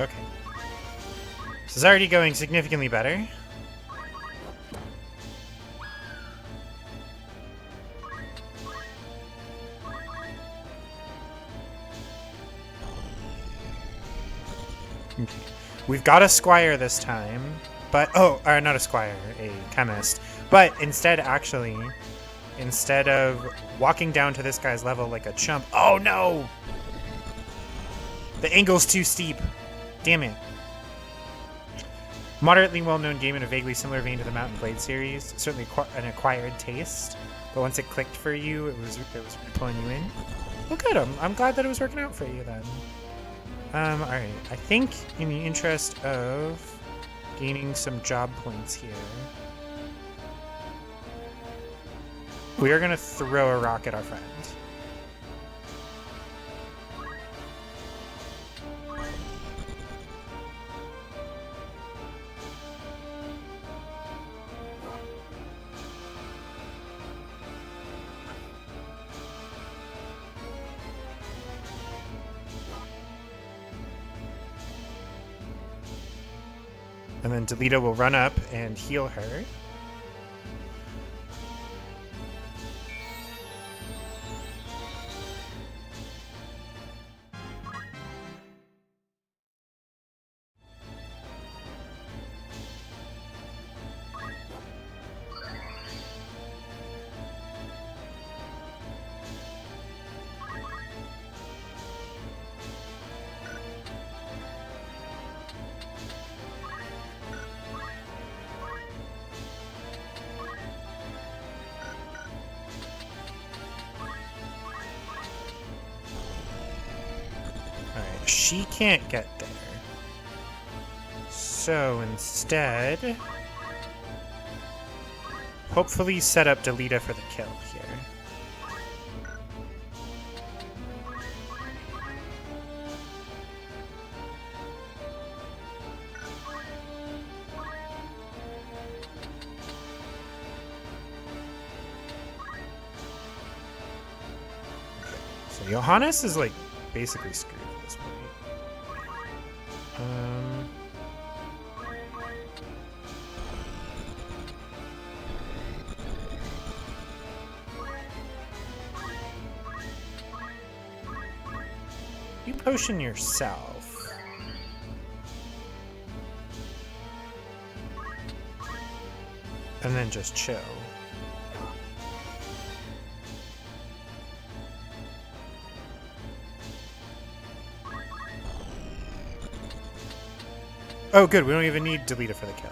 Okay. This is already going significantly better. Okay. We've got a squire this time, but or not a squire, a chemist. But instead of walking down to this guy's level like a chump, oh no! The angle's too steep. Damn it. Moderately well-known game in a vaguely similar vein to the Mountain Blade series. Certainly an acquired taste, but once it clicked for you, it was pulling you in. Well, good. I'm glad that it was working out for you then. All right. I think in the interest of gaining some job points here, we are gonna throw a rock at our friend. And then Delita will run up and heal her. She can't get there. So instead, hopefully set up Delita for the kill here. So Johannes is like basically screwed at this point. You potion yourself. And then just chill. Oh, good. We don't even need Delita for the kill.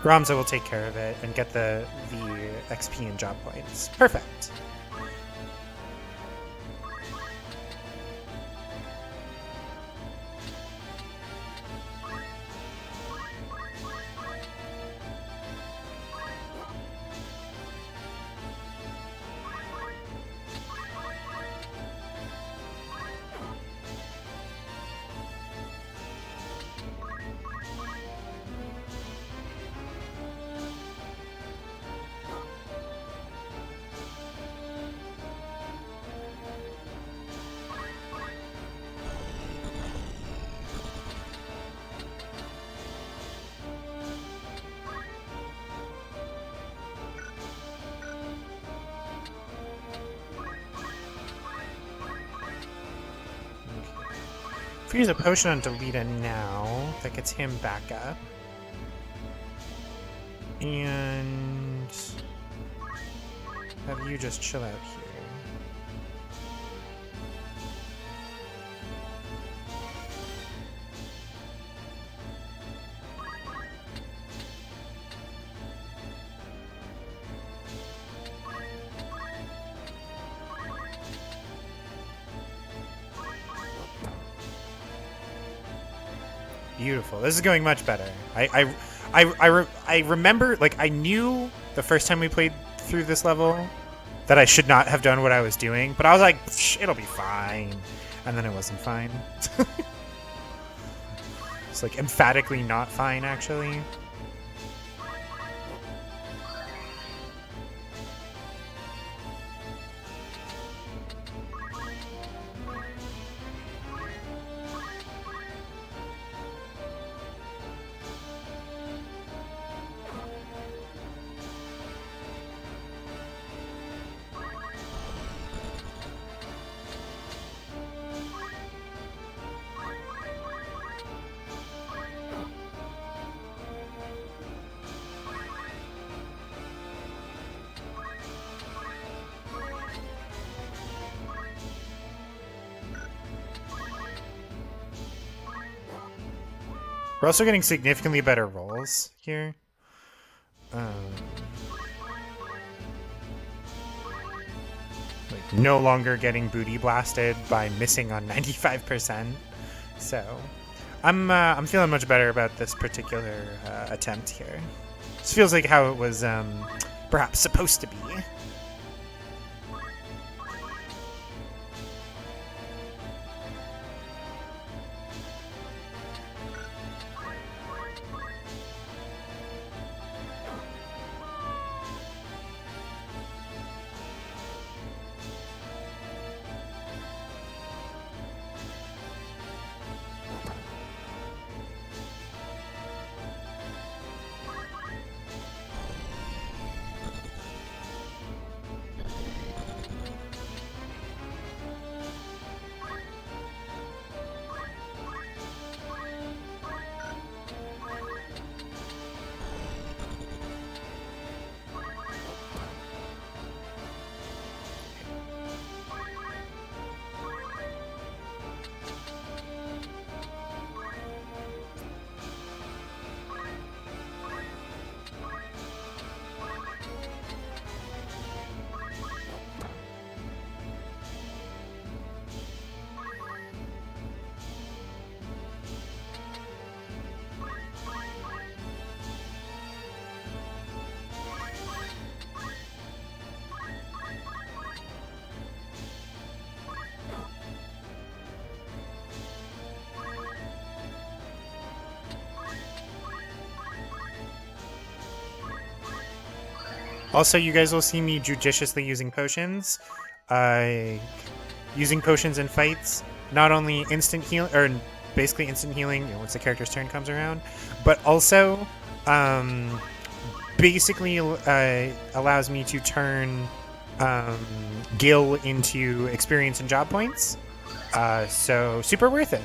Ramza will take care of it and get the XP and job points. Perfect. If we use a potion on Delita now, that gets him back up. And have you just chill out here. Beautiful. This is going much better. I remember, like, I knew the first time we played through this level that I should not have done what I was doing, but I was like, it'll be fine. And then it wasn't fine. It's like emphatically not fine, actually. We're also getting significantly better rolls here. Like no longer getting booty blasted by missing on 95%. So I'm feeling much better about this particular attempt here. This feels like how it was perhaps supposed to be. Also, you guys will see me judiciously using potions. Using potions in fights, not only instant heal or basically instant healing, you know, once the character's turn comes around, but also basically allows me to turn Gil into experience and job points. So super worth it.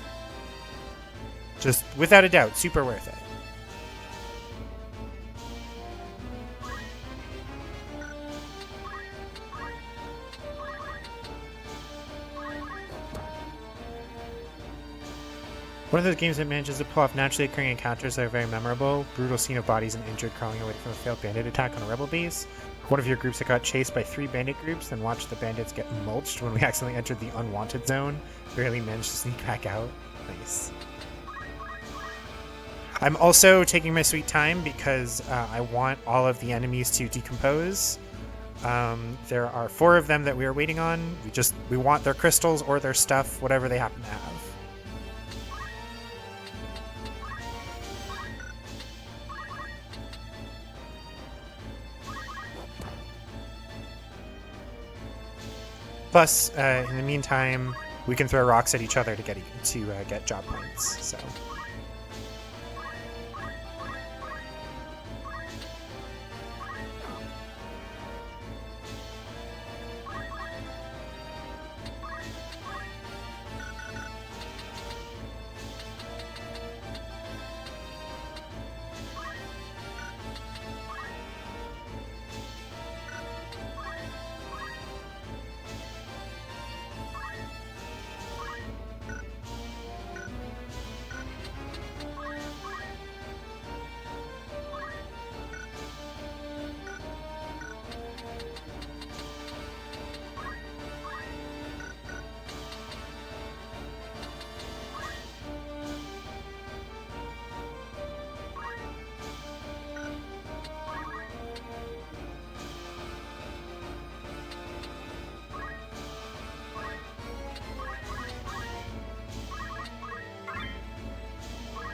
Just without a doubt, super worth it. One of those games that manages to pull off naturally occurring encounters that are very memorable. Brutal scene of bodies and injured crawling away from a failed bandit attack on a rebel base. One of your groups that got chased by 3 bandit groups, then watched the bandits get mulched when we accidentally entered the unwanted zone. Barely managed to sneak back out. Nice. I'm also taking my sweet time because I want all of the enemies to decompose. There are 4 of them that we are waiting on. We want their crystals or their stuff, whatever they happen to have. Plus, in the meantime, we can throw rocks at each other to get job points. So.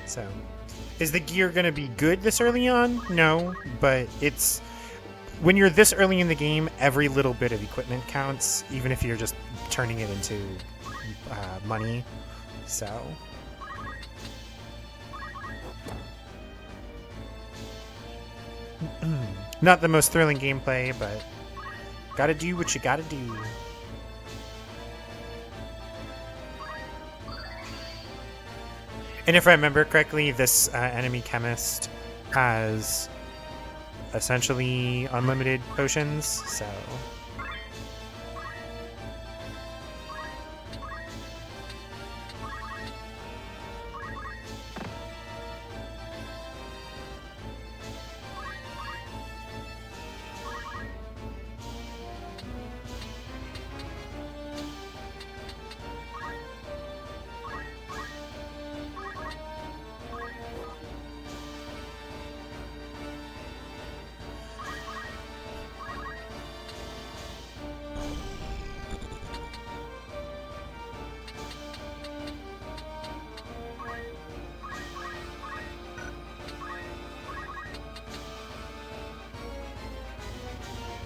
So, is the gear going to be good this early on? No, but it's... When you're this early in the game, every little bit of equipment counts, even if you're just turning it into money. So... Not the most thrilling gameplay, but gotta do what you gotta do. And if I remember correctly, this enemy chemist has essentially unlimited potions, so...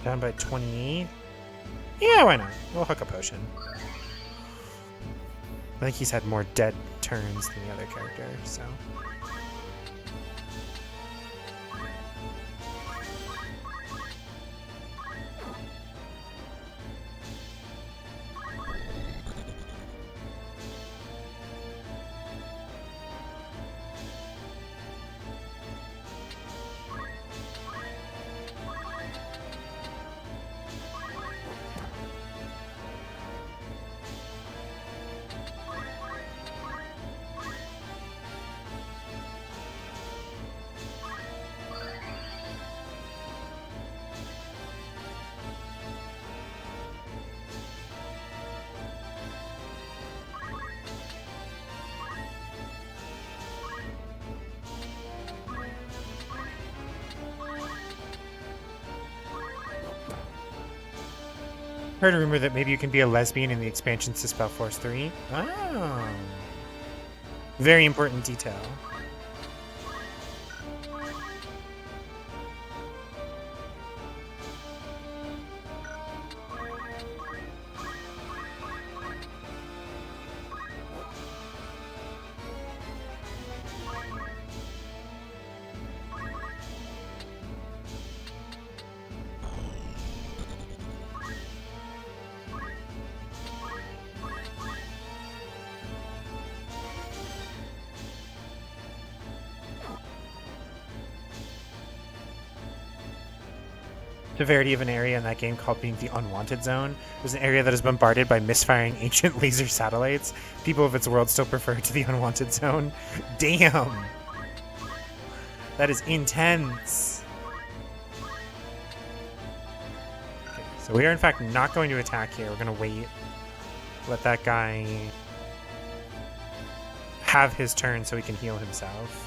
Down by 28. Yeah, why not? We'll hook a potion. I think he's had more dead turns than the other character, so. Heard a rumor that maybe you can be a lesbian in the expansion to Spellforce 3. Oh. Very important detail. Severity of an area in that game called being the Unwanted Zone. There's an area that is bombarded by misfiring ancient laser satellites. People of its world still prefer it to the Unwanted Zone. Damn! That is intense! Okay, so we are in fact not going to attack here. We're going to wait. Let that guy have his turn so he can heal himself.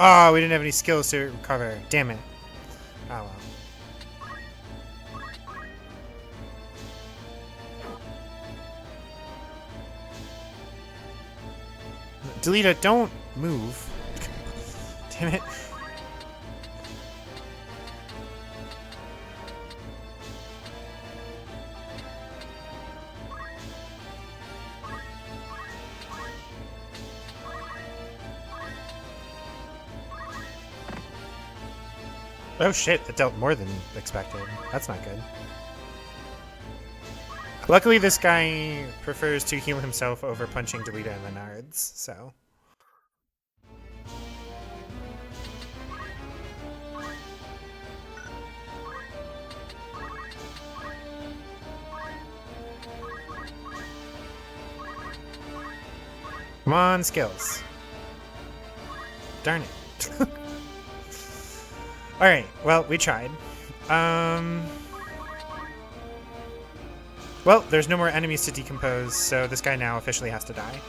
Oh, we didn't have any skills to recover. Damn it. Oh well. Delita, don't move. Damn it. Oh shit, that dealt more than expected. That's not good. Luckily, this guy prefers to heal himself over punching Delita in the nards, so. Come on, skills. Darn it. Alright, well, we tried. Well, there's no more enemies to decompose, so this guy now officially has to die.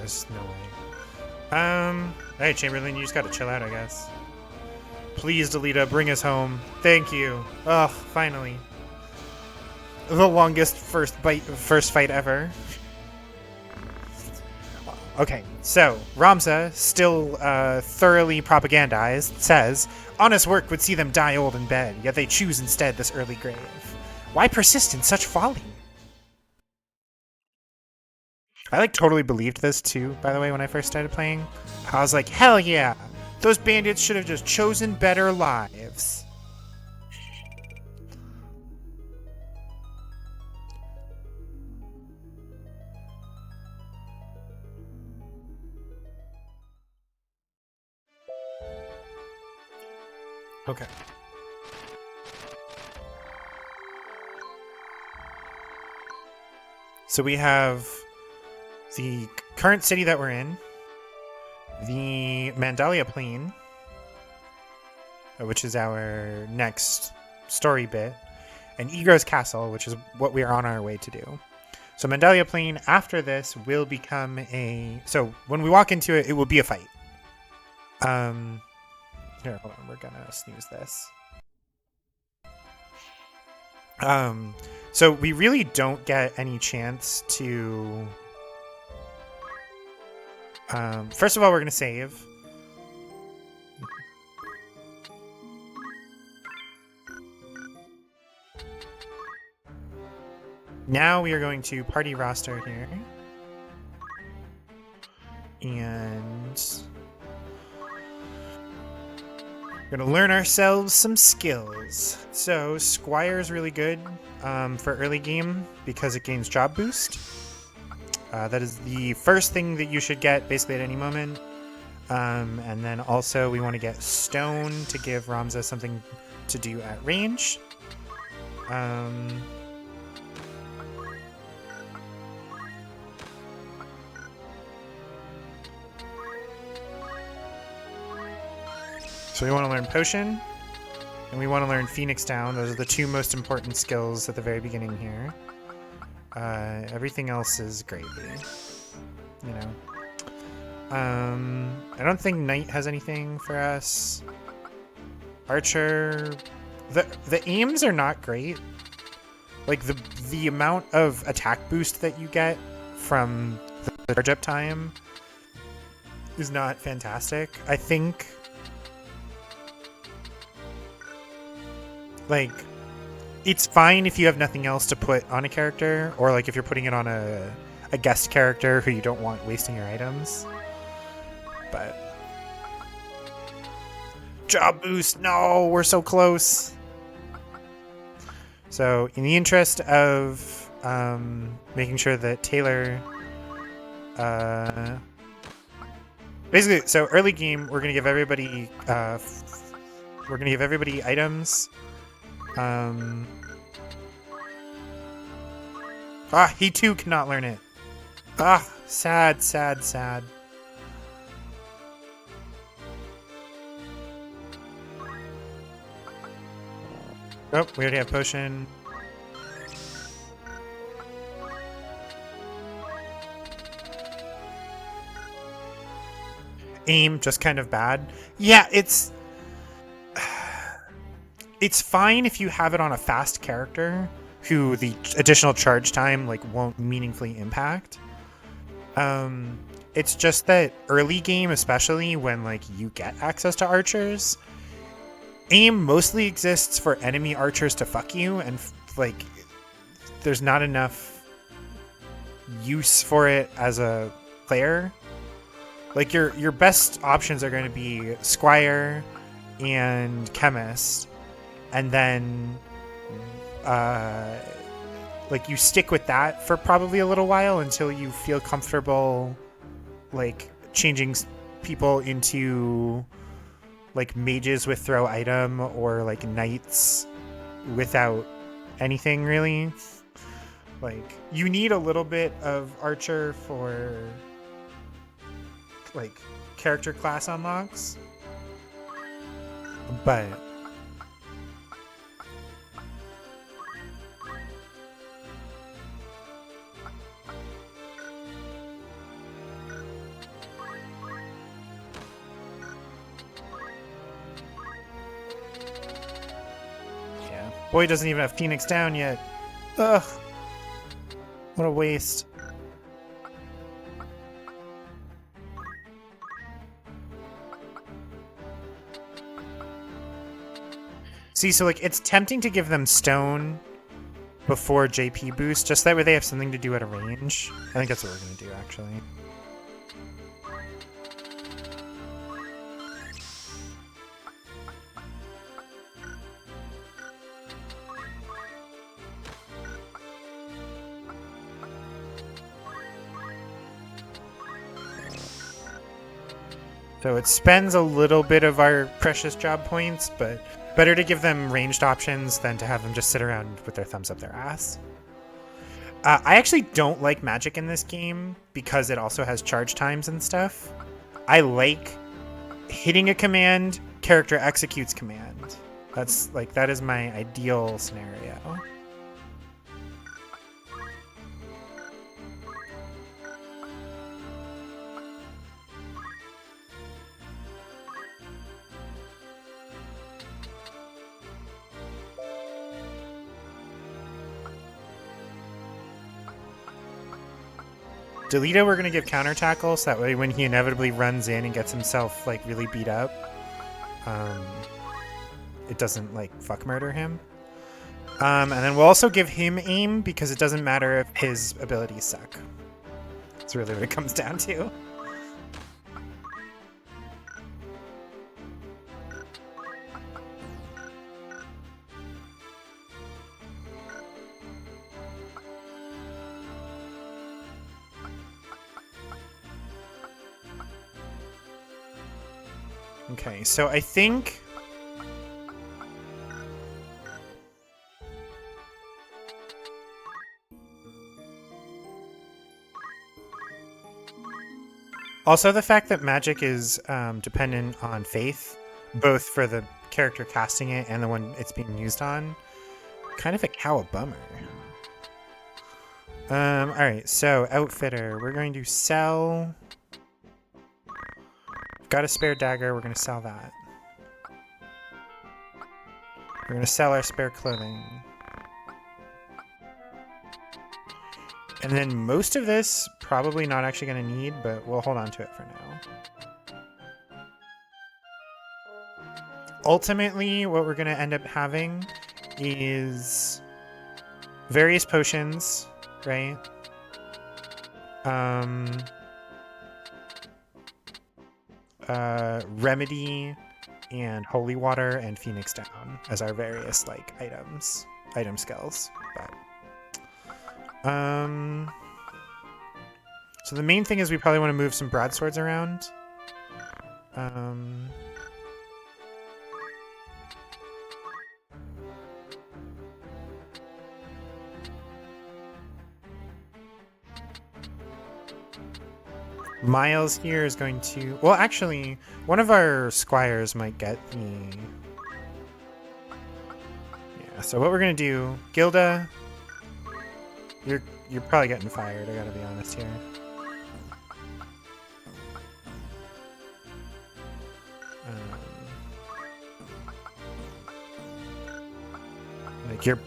there's no way. Hey, Chamberlain, you just gotta chill out, I guess. Please, Delita, bring us home. Thank you. Oh, finally. The longest first fight ever. Okay, so Ramza, still thoroughly propagandized, says, honest work would see them die old in bed, yet they choose instead this early grave. Why persist in such folly? I like totally believed this too, by the way, when I first started playing. I was like, hell yeah, those bandits should have just chosen better lives. Okay. So we have the current city that we're in, the Mandalia Plain, which is our next story bit, and Egro's Castle, which is what we are on our way to do. So Mandalia Plain, after this, will become a... So when we walk into it, it will be a fight. Here, hold on, we're gonna snooze this. So we really don't get any chance to... first of all, we're gonna save. Now we are going to party roster here. And we're gonna learn ourselves some skills. So Squire is really good for early game because it gains job boost. That is the first thing that you should get basically at any moment. And then also we want to get Stone to give Ramza something to do at range. So we want to learn Potion, and we want to learn Phoenix Down. Those are the two most important skills at the very beginning here. Everything else is gravy, you know. I don't think Knight has anything for us. Archer, the aims are not great. Like the amount of attack boost that you get from the charge up time is not fantastic. I think like it's fine if you have nothing else to put on a character, or like if you're putting it on a guest character who you don't want wasting your items. But job boost, no, we're so close. So in the interest of making sure that Taylor basically, so early game we're gonna give everybody items. He too cannot learn it. Sad, sad, sad. Oh, we already have Potion. Aim, just kind of bad. Yeah, it's fine if you have it on a fast character who the additional charge time like won't meaningfully impact. It's just that early game, especially when like you get access to archers, aim mostly exists for enemy archers to fuck you, and like there's not enough use for it as a player. Like your best options are going to be Squire and Chemist, and then like you stick with that for probably a little while until you feel comfortable like changing people into like mages with throw item, or like knights without anything really. Like you need a little bit of archer for like character class unlocks, but Boy doesn't even have Phoenix down yet. Ugh. What a waste. See, so like it's tempting to give them stone before JP boost, just that way they have something to do at a range. I think that's what we're gonna do, actually. So it spends a little bit of our precious job points, but better to give them ranged options than to have them just sit around with their thumbs up their ass. I actually don't like magic in this game because it also has charge times and stuff. I like hitting a command, character executes command. That is my ideal scenario. Delito we're going to give counter tackle, so that way when he inevitably runs in and gets himself like really beat up, it doesn't like fuck murder him. And then we'll also give him aim because it doesn't matter if his abilities suck. That's really what it comes down to. Okay, so I think also the fact that magic is dependent on faith, both for the character casting it and the one it's being used on, kind of a bummer. All right, so outfitter, we're going to sell. Got a spare dagger, we're going to sell that. We're going to sell our spare clothing. And then most of this, probably not actually going to need, but we'll hold on to it for now. Ultimately, what we're going to end up having is various potions, right? Remedy and holy water and phoenix down as our various like item skills. But so the main thing is we probably want to move some broadswords around. Miles here is going to... Well, actually, one of our squires might get the... Yeah, so what we're going to do... Gilda, you're probably getting fired, I gotta be honest here. Like,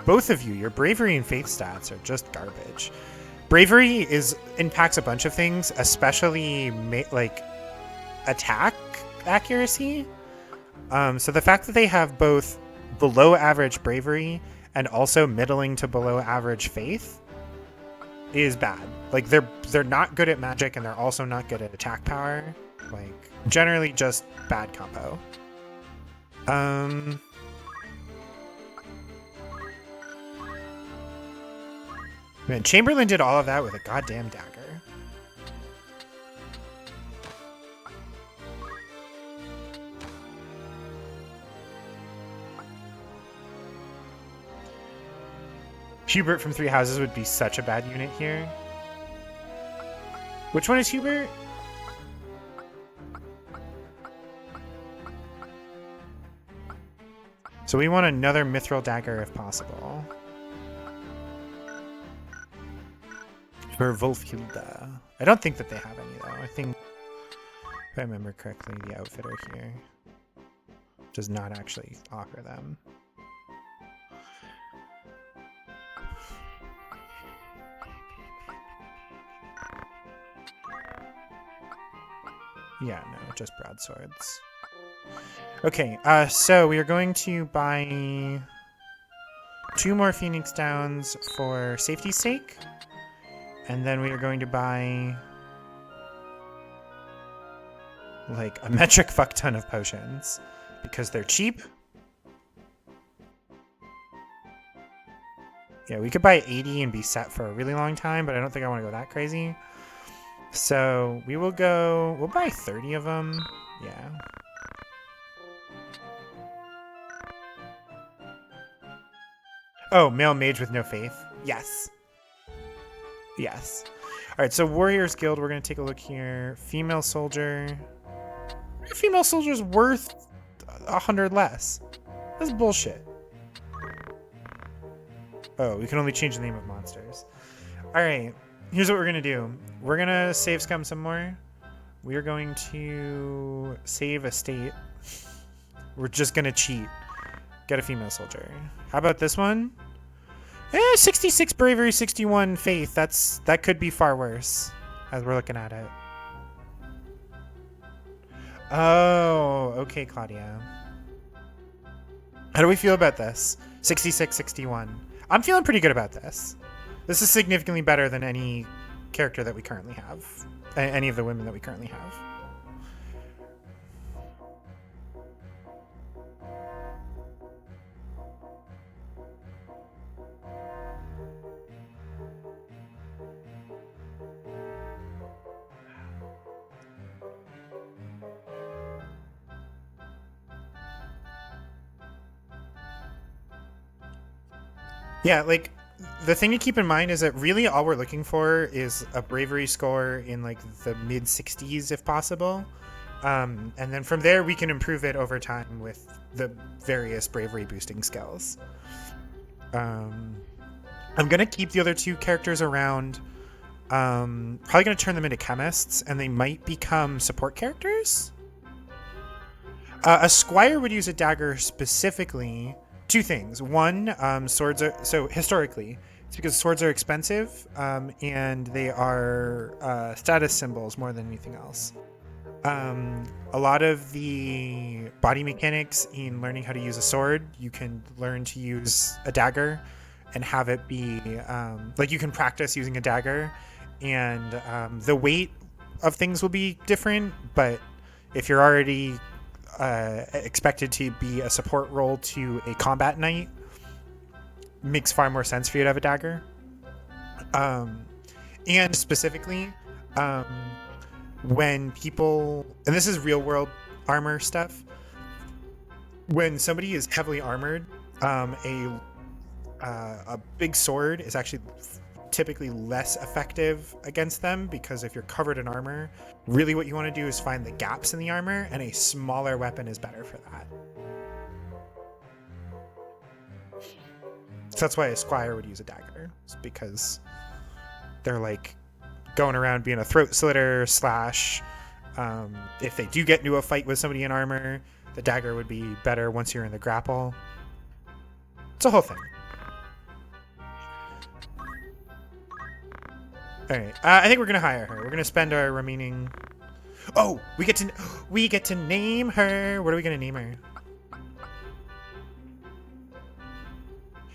both of you, your bravery and faith stats are just garbage. Bravery impacts a bunch of things, especially like attack accuracy. So the fact that they have both below average bravery and also middling to below average faith is bad. Like they're not good at magic and they're also not good at attack power. Like generally just bad combo. Man, Chamberlain did all of that with a goddamn dagger. Hubert from Three Houses would be such a bad unit here. Which one is Hubert? So we want another Mithril dagger if possible. For Wolfhilda. I don't think that they have any though. I think, if I remember correctly, the outfitter here does not actually offer them. Yeah, no, just broadswords. Okay, so we are going to buy 2 more Phoenix Downs for safety's sake. And then we are going to buy like a metric fuck ton of potions because they're cheap. Yeah, we could buy 80 and be set for a really long time, but I don't think I want to go that crazy. So we'll buy 30 of them. Yeah. Oh, male mage with no faith. Yes. Yes. All right, so Warriors Guild, we're going to take a look here. Female soldier. Female soldier's worth 100 less. That's bullshit. Oh, we can only change the name of monsters. All right, here's what we're going to do. We're going to save scum some more. We are going to save a state. We're just going to cheat. Get a female soldier. How about this one? 66 bravery, 61 faith. That could be far worse as we're looking at it. Oh, okay, Claudia. How do we feel about this? 66, 61. I'm feeling pretty good about this. This is significantly better than any character that we currently have. Any of the women that we currently have. Yeah, like, the thing to keep in mind is that really all we're looking for is a bravery score in, like, the mid-60s if possible. And then from there, we can improve it over time with the various bravery boosting skills. I'm going to keep the other 2 characters around. Probably going to turn them into chemists, and they might become support characters. A squire would use a dagger specifically. 2 things. One, swords are... So, historically, it's because swords are expensive, and they are status symbols more than anything else. A lot of the body mechanics in learning how to use a sword, you can learn to use a dagger and have it be... like, you can practice using a dagger, and the weight of things will be different, but if you're already... expected to be a support role to a combat knight, makes far more sense for you to have a dagger. And specifically, when people, and this is real world armor stuff, when somebody is heavily armored, a big sword is actually typically less effective against them, because if you're covered in armor, really what you want to do is find the gaps in the armor, and a smaller weapon is better for that. So that's why a squire would use a dagger, because they're like going around being a throat slitter slash if they do get into a fight with somebody in armor, the dagger would be better once you're in the grapple. It's a whole thing. All right, I think we're gonna hire her. We're gonna spend our remaining. Oh, we get to name her. What are we gonna name her?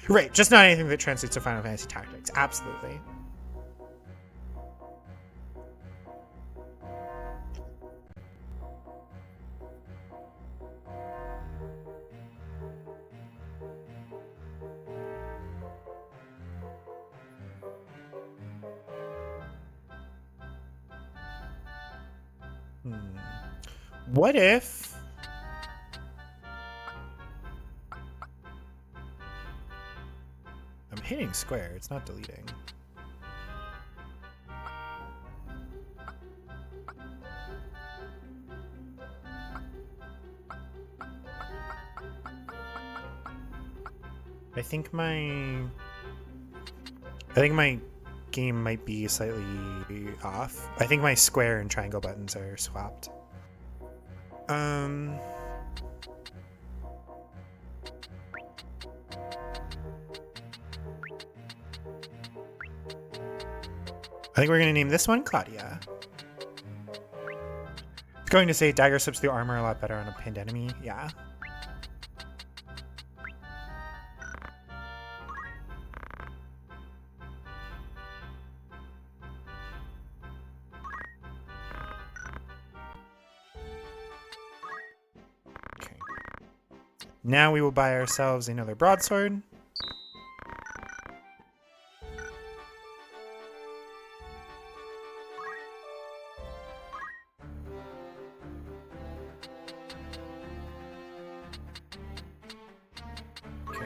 Right, just not anything that translates to Final Fantasy Tactics. Absolutely. What if... I'm hitting square, it's not deleting. I think my game might be slightly off. I think my square and triangle buttons are swapped. I think we're gonna name this one Claudia. going to say dagger slips through armor a lot better on a pinned enemy. Yeah. Okay. Now we will buy ourselves another broadsword.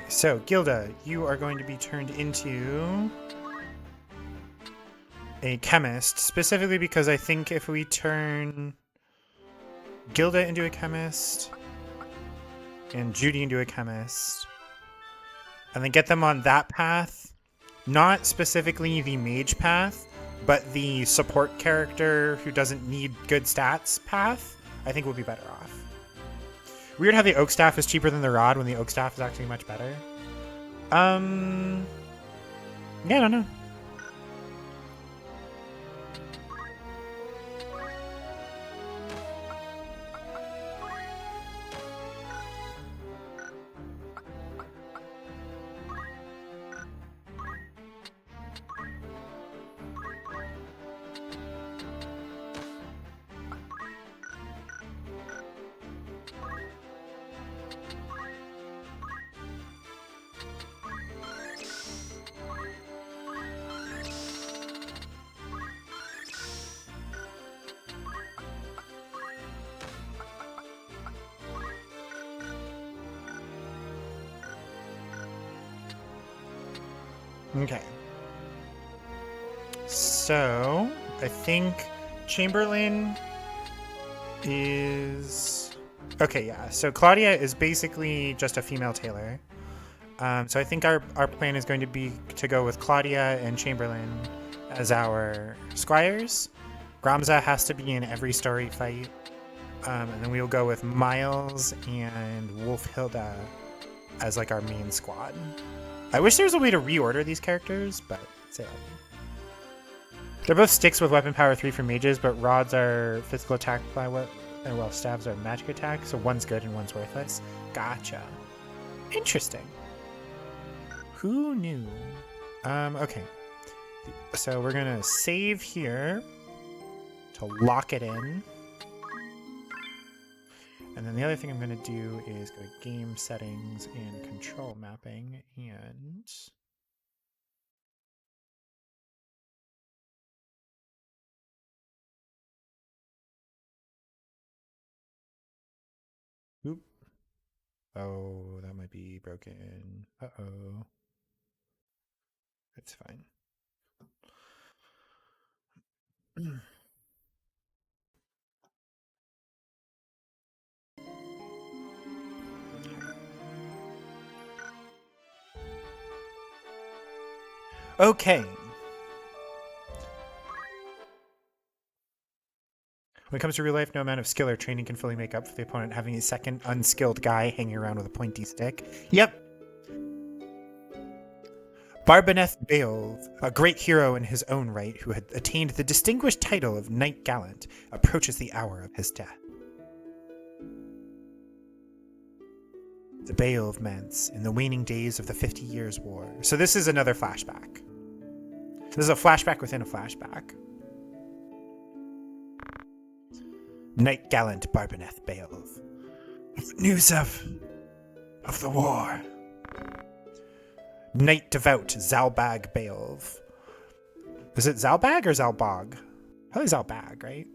So, Gilda, you are going to be turned into a chemist, specifically because I think if we turn Gilda into a chemist and Judy into a chemist, and then get them on that path, not specifically the mage path, but the support character who doesn't need good stats path, I think we'll be better off. Weird how the oak staff is cheaper than the rod when the oak staff is actually much better. Yeah, I don't know. Okay. So, I think Chamberlain is... Okay, yeah. So Claudia is basically just a female tailor. So I think our plan is going to be to go with Claudia and Chamberlain as our squires. Gramza has to be in every story fight. And then we'll go with Miles and Wolfhilda as like our main squad. I wish there was a way to reorder these characters, but say that. They're both sticks with weapon power 3 for mages, but rods are physical attack by what? And well, staves are magic attack, so one's good and one's worthless. Gotcha. Interesting. Who knew? Okay. So we're gonna save here to lock it in. And then the other thing I'm going to do is go to game settings and control mapping and oop. Oh, that might be broken. Uh-oh. It's fine. Okay. When it comes to real life, no amount of skill or training can fully make up for the opponent having a second unskilled guy hanging around with a pointy stick. Yep. Barbaneth Beowulf, a great hero in his own right who had attained the distinguished title of Knight Gallant, approaches the hour of his death. The Beowulf Mance in the waning days of the 50 Years' War. So this is another flashback. This is a flashback within a flashback. Knight Gallant Barbaneth Beowulf. News of the war. Knight Devout Zalbag Beowulf. Is it Zalbag or Zalbog? Probably Zalbag, right?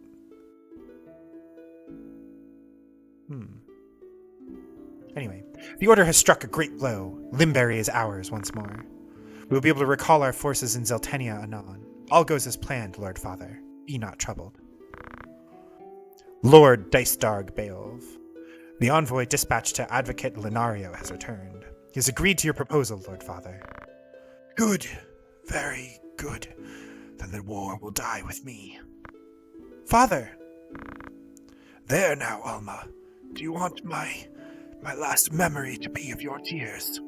Anyway, the Order has struck a great blow. Limberry is ours once more. We will be able to recall our forces in Zeltenia anon. All goes as planned, Lord Father. Be not troubled. Lord Dicedarg Beowulf. The envoy dispatched to Advocate Lenario has returned. He has agreed to your proposal, Lord Father. Good. Very good. Then the war will die with me. Father! There now, Alma. Do you want my last memory to be of your tears?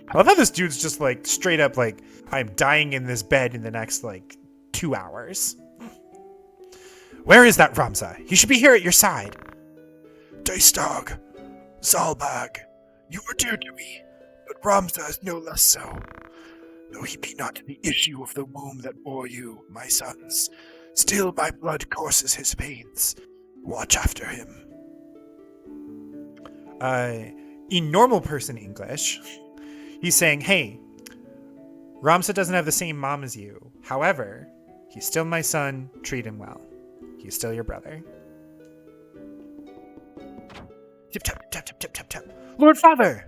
I love how this dude's just like straight up like, I'm dying in this bed in the next like 2 hours. Where is that Ramza? He should be here at your side. Daystag, Zalbag, you are dear to me, but Ramza is no less so. Though he be not the issue of the womb that bore you, my sons, still my blood courses his veins. Watch after him. In normal person English, he's saying, hey, Ramza doesn't have the same mom as you. However, he's still my son. Treat him well. He's still your brother. Tip, tap, tap, tap, tap, tap, tap. Lord Father!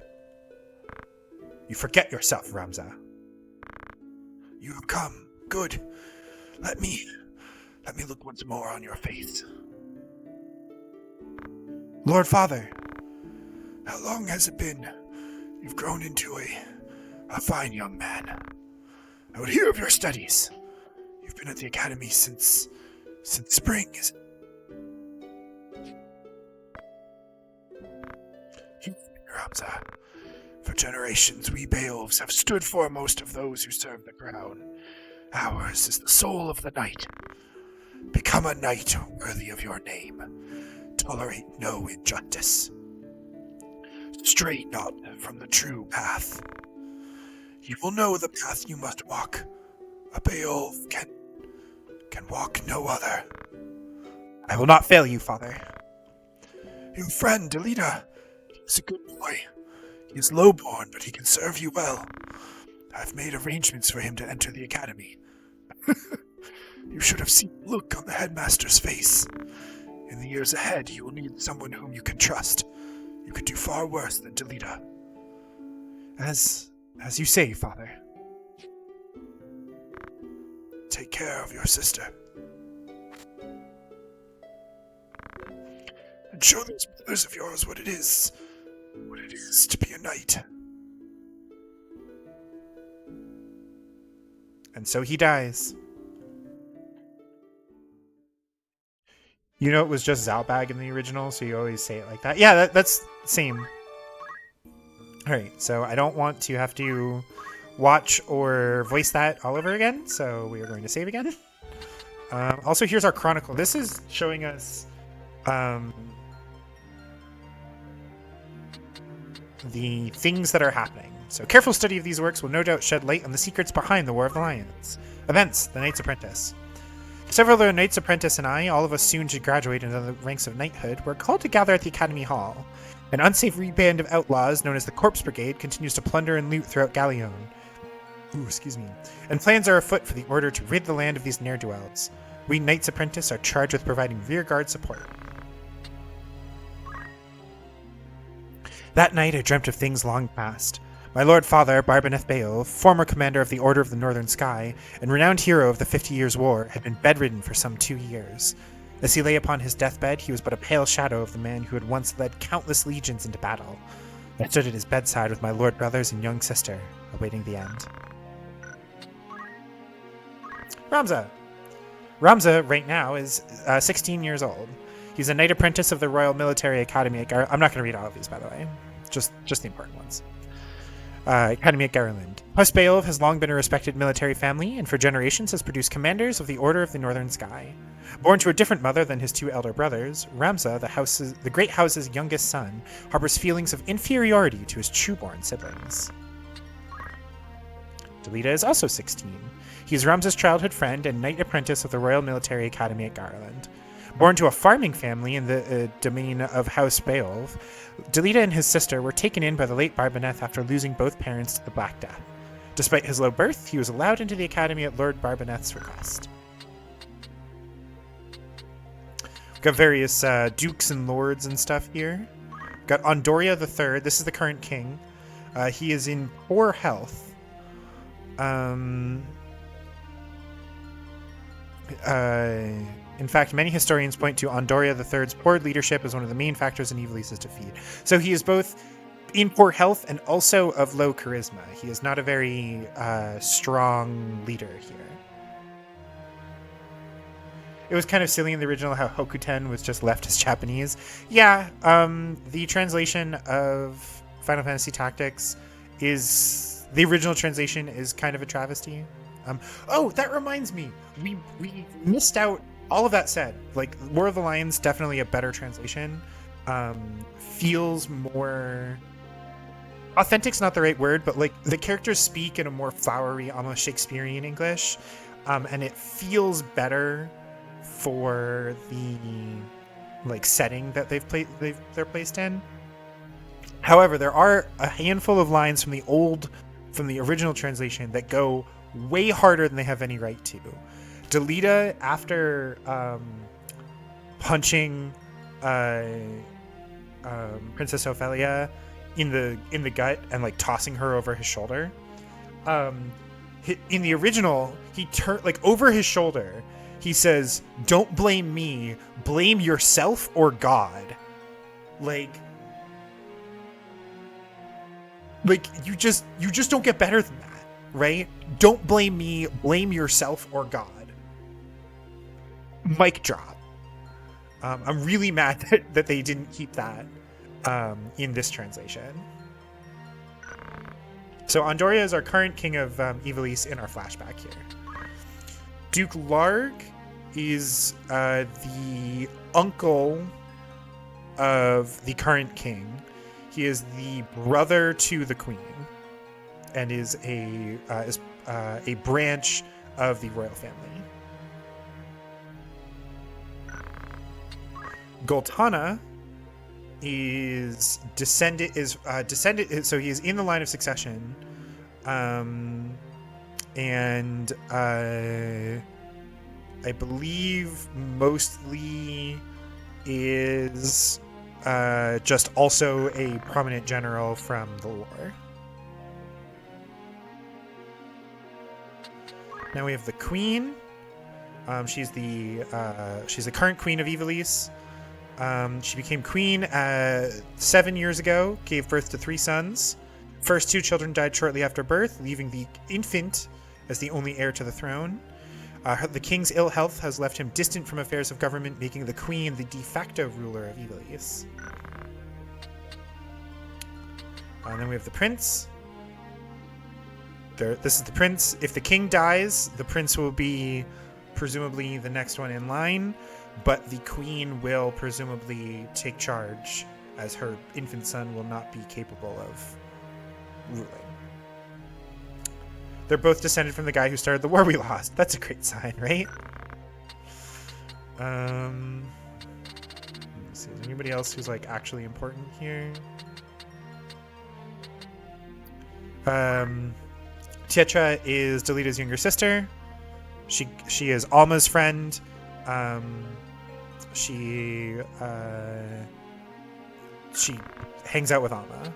You forget yourself, Ramza. You have come. Good. Let me look once more on your face. Lord Father. How long has it been? You've grown into a fine young man. I would hear of your studies. You've been at the academy since spring, is it? Ramza. For generations, we Beowulfs have stood foremost of those who serve the crown. Ours is the soul of the knight. Become a knight worthy of your name. Tolerate no injustice. Stray not from the true path. You will know the path you must walk. A Beowulf can walk no other. I will not fail you, Father. Your friend, Delita, is a good boy. He is lowborn, but he can serve you well. I've made arrangements for him to enter the academy. You should have seen the look on the headmaster's face. In the years ahead, you will need someone whom you can trust. You could do far worse than Delita. As you say, Father. Take care of your sister. And show those brothers of yours what it is to be a knight. And so he dies. You know, it was just Zalbag in the original, so you always say it like that. Yeah, that's same. Alright, so I don't want to have to watch or voice that all over again, so we are going to save again. Also, here's our chronicle. This is showing us the things that are happening. So careful study of these works will no doubt shed light on the secrets behind the War of the Lions. Events, the Knight's Apprentice. Several of the Knight's Apprentice and I, all of us soon to graduate into the ranks of knighthood, were called to gather at the Academy Hall. An unsavory band of outlaws known as the Corpse Brigade continues to plunder and loot throughout Galleon. And plans are afoot for the Order to rid the land of these ne'er-do-wells. We Knights Apprentice are charged with providing rearguard support. That night I dreamt of things long past. My Lord Father, Barbaneth Beowulf, former commander of the Order of the Northern Sky, and renowned hero of the 50 Years' War, had been bedridden for some 2 years. As he lay upon his deathbed, he was but a pale shadow of the man who had once led countless legions into battle. I stood at his bedside with my lord brothers and young sister, awaiting the end. Ramza. Ramza, right now, is 16 years old. He's a knight apprentice of the Royal Military Academy at I'm not going to read all of these, by the way. Just the important ones. Academy at Garland. House Beowulf has long been a respected military family, and for generations has produced commanders of the Order of the Northern Sky. Born to a different mother than his 2 elder brothers, Ramza, the great house's youngest son, harbors feelings of inferiority to his true-born siblings. Delita is also 16. He is Ramza's childhood friend and knight apprentice of the Royal Military Academy at Garland. Born to a farming family in the domain of House Beowulf, Delita and his sister were taken in by the late Barbaneth after losing both parents to the Black Death. Despite his low birth, he was allowed into the academy at Lord Barbaneth's request. We've got various dukes and lords and stuff here. We've got Ondoria III. This is the current king. He is in poor health. In fact, many historians point to Ondoria III's poor leadership as one of the main factors in Ivalis's defeat. So he is both in poor health and also of low charisma. He is not a very strong leader here. It was kind of silly in the original how Hokuten was just left as Japanese. Yeah, the translation of Final Fantasy Tactics is... The original translation is kind of a travesty. Oh, that reminds me. We missed out all of that said, like War of the Lions, definitely a better translation. Feels more authentic's not the right word, but like the characters speak in a more flowery, almost Shakespearean English, and it feels better for the like setting that they're placed in. However, there are a handful of lines from the original translation that go way harder than they have any right to. Delita, after punching Princess Ophelia in the gut and like tossing her over his shoulder, in the original he turned like over his shoulder. He says, "Don't blame me, blame yourself or God." Like you just don't get better than that, right? Don't blame me, blame yourself or God. Mic drop. I'm really mad that they didn't keep that in this translation. So Andoria is our current king of Ivalice in our flashback here. Duke Larg is the uncle of the current king. He is the brother to the queen, and is a branch of the royal family. Goltana is descended. So he is in the line of succession, and I believe mostly is just also a prominent general from the war. Now we have the queen. She's the current queen of Ivalice. She became queen 7 years ago, gave birth to 3 sons. First 2 children died shortly after birth, leaving the infant as the only heir to the throne. The king's ill health has left him distant from affairs of government, making the queen the de facto ruler of Ivalice. And then we have the prince. This is the prince. If the king dies, the prince will be presumably the next one in line, but the queen will presumably take charge, as her infant son will not be capable of ruling. They're both descended from the guy who started the war we lost. That's a great sign, right? Let's see, is there anybody else who's like actually important here? Tietra is Delita's younger sister. She is Alma's friend. She hangs out with Alma.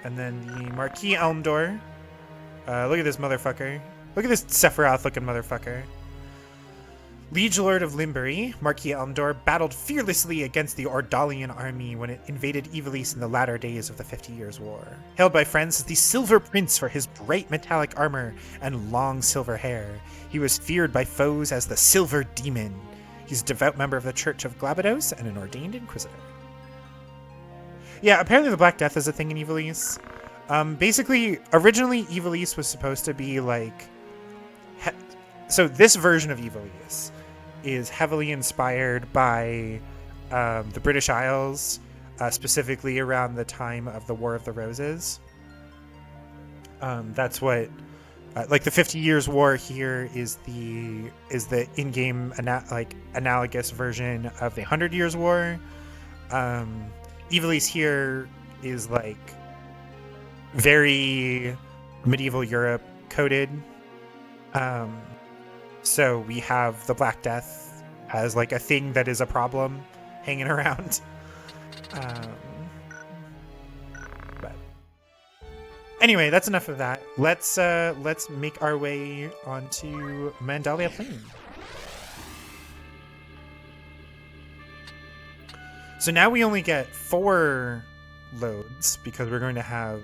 And then the Marquis Elmdor. Look at this motherfucker. Look at this Sephiroth-looking motherfucker. Liege Lord of Limbury, Marquis Elmdor battled fearlessly against the Ordalian army when it invaded Ivalice in the latter days of the 50 Years' War. Hailed by friends as the Silver Prince for his bright metallic armor and long silver hair, he was feared by foes as the Silver Demon. He's a devout member of the Church of Glabados and an ordained inquisitor. Yeah, apparently the Black Death is a thing in Ivalice. Basically, originally Ivalice was supposed to be like... So this version of Ivalice is heavily inspired by the British Isles, specifically around the time of the War of the Roses. That's what... like the 50 Years' War here is the in-game analogous version of the 100 Years' War. Ivalice here is like very medieval Europe coded. So we have the Black Death as like a thing that is a problem hanging around. But anyway, that's enough of that. Let's make our way onto Mandalia Plain. So now we only get 4 loads because we're going to have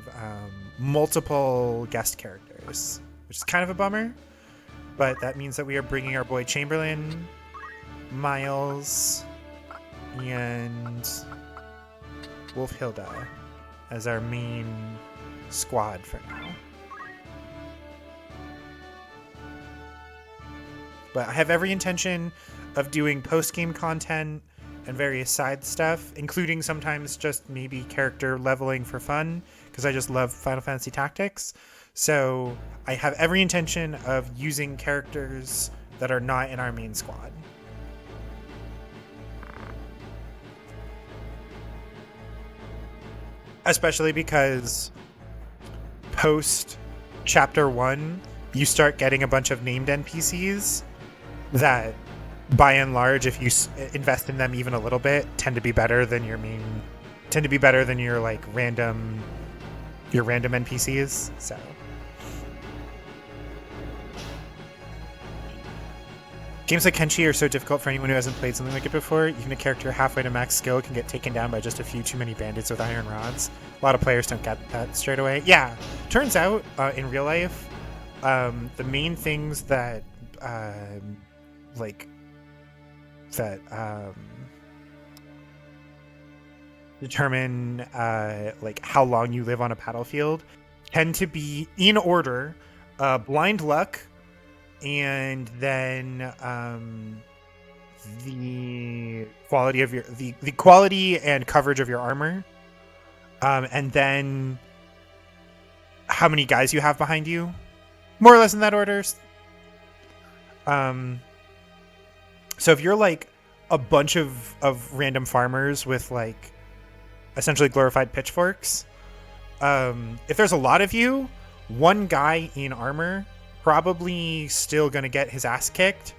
multiple guest characters, which is kind of a bummer. But that means that we are bringing our boy Chamberlain, Miles, and Wolfhilda as our main squad for now. But I have every intention of doing post-game content and various side stuff, including sometimes just maybe character leveling for fun, because I just love Final Fantasy Tactics. So I have every intention of using characters that are not in our main squad. Especially because post Chapter 1, you start getting a bunch of named NPCs that, by and large, if you invest in them even a little bit, tend to be better than your like random NPCs. So games like Kenshi are so difficult for anyone who hasn't played something like it before. Even a character halfway to max skill can get taken down by just a few too many bandits with iron rods. A lot of players don't get that straight away. Yeah, turns out in real life, the main things that determine like how long you live on a battlefield tend to be in order: blind luck, and then the quality of the quality and coverage of your armor, and then how many guys you have behind you, more or less in that order. So if you're like a bunch of random farmers with like essentially glorified pitchforks, if there's a lot of you, one guy in armor probably still going to get his ass kicked,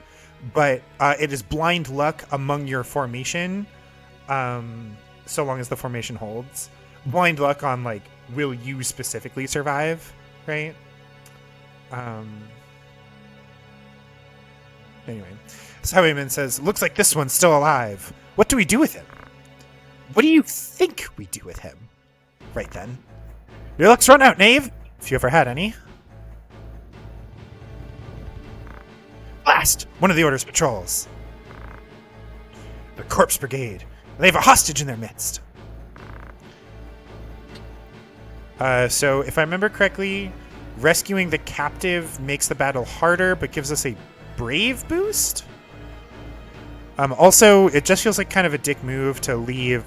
but it is blind luck among your formation, so long as the formation holds. Blind luck on like, will you specifically survive, right? Anyway, this highwayman says, looks like this one's still alive. What do we do with him? What do you think we do with him? Right then. Your luck's run out, knave, if you ever had any. Blast! One of the Order's patrols. The Corpse Brigade. They have a hostage in their midst. So, if I remember correctly, rescuing the captive makes the battle harder, but gives us a brave boost? Also, it just feels like kind of a dick move to leave...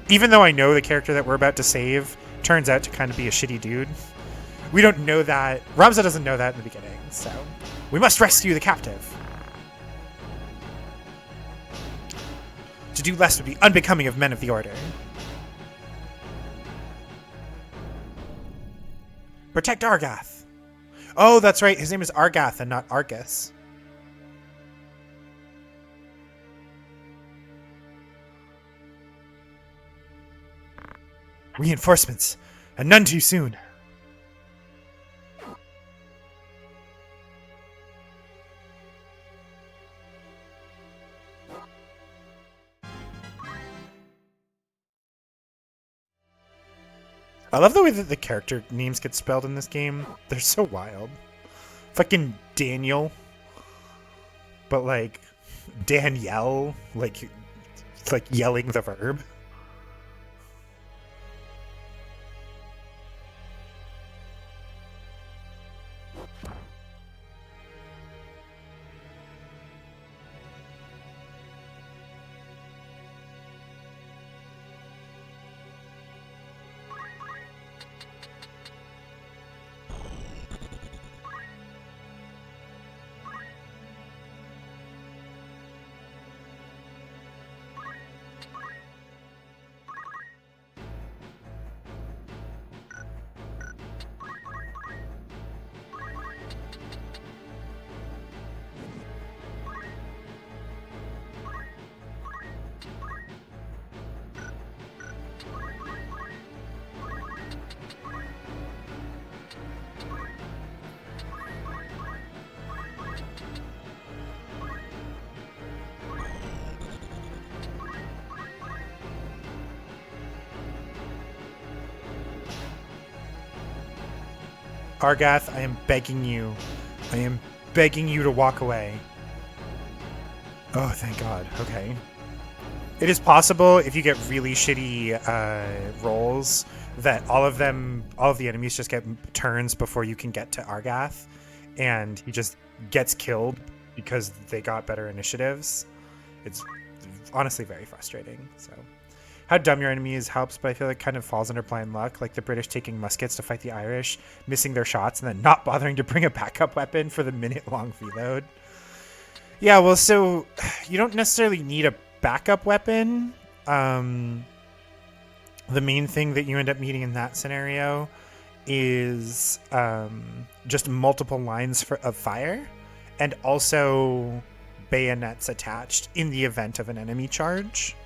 Even though I know the character that we're about to save turns out to kind of be a shitty dude, we don't know that. Ramza doesn't know that in the beginning, so... We must rescue the captive. To do less would be unbecoming of men of the Order. Protect Argath. Oh, that's right. His name is Argath and not Argus. Reinforcements, and none too soon. I love the way that the character names get spelled in this game. They're so wild. Fucking Daniel. But like Danielle, like yelling the verb. Argath, I am begging you. I am begging you to walk away. Oh, thank God. Okay. It is possible if you get really shitty rolls that all of the enemies just get turns before you can get to Argath, and he just gets killed because they got better initiatives. It's honestly very frustrating. So, how dumb your enemy is helps, but I feel like kind of falls under blind luck, like the British taking muskets to fight the Irish, missing their shots, and then not bothering to bring a backup weapon for the minute-long reload. Yeah, well, so you don't necessarily need a backup weapon. The main thing that you end up needing in that scenario is just multiple lines of fire, and also bayonets attached in the event of an enemy charge.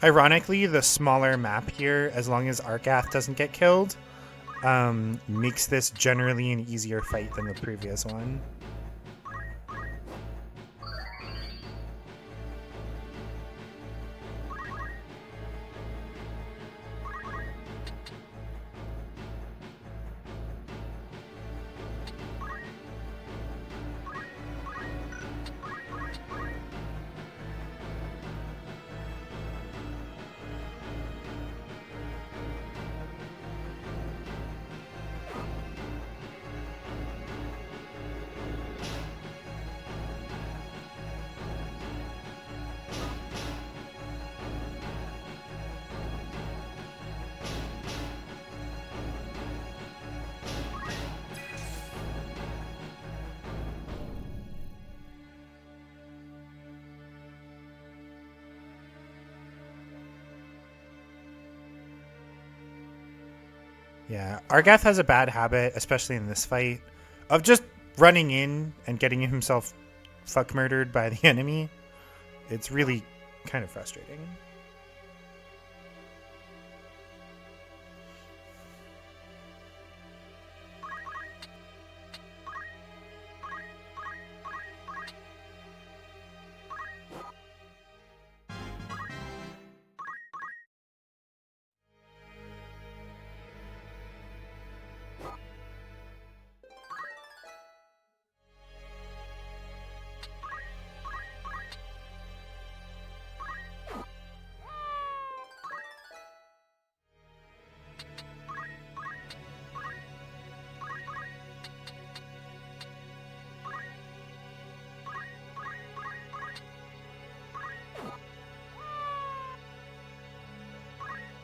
Ironically, the smaller map here, as long as Argath doesn't get killed, makes this generally an easier fight than the previous one. Yeah, Argath has a bad habit, especially in this fight, of just running in and getting himself fuck murdered by the enemy. It's really kind of frustrating.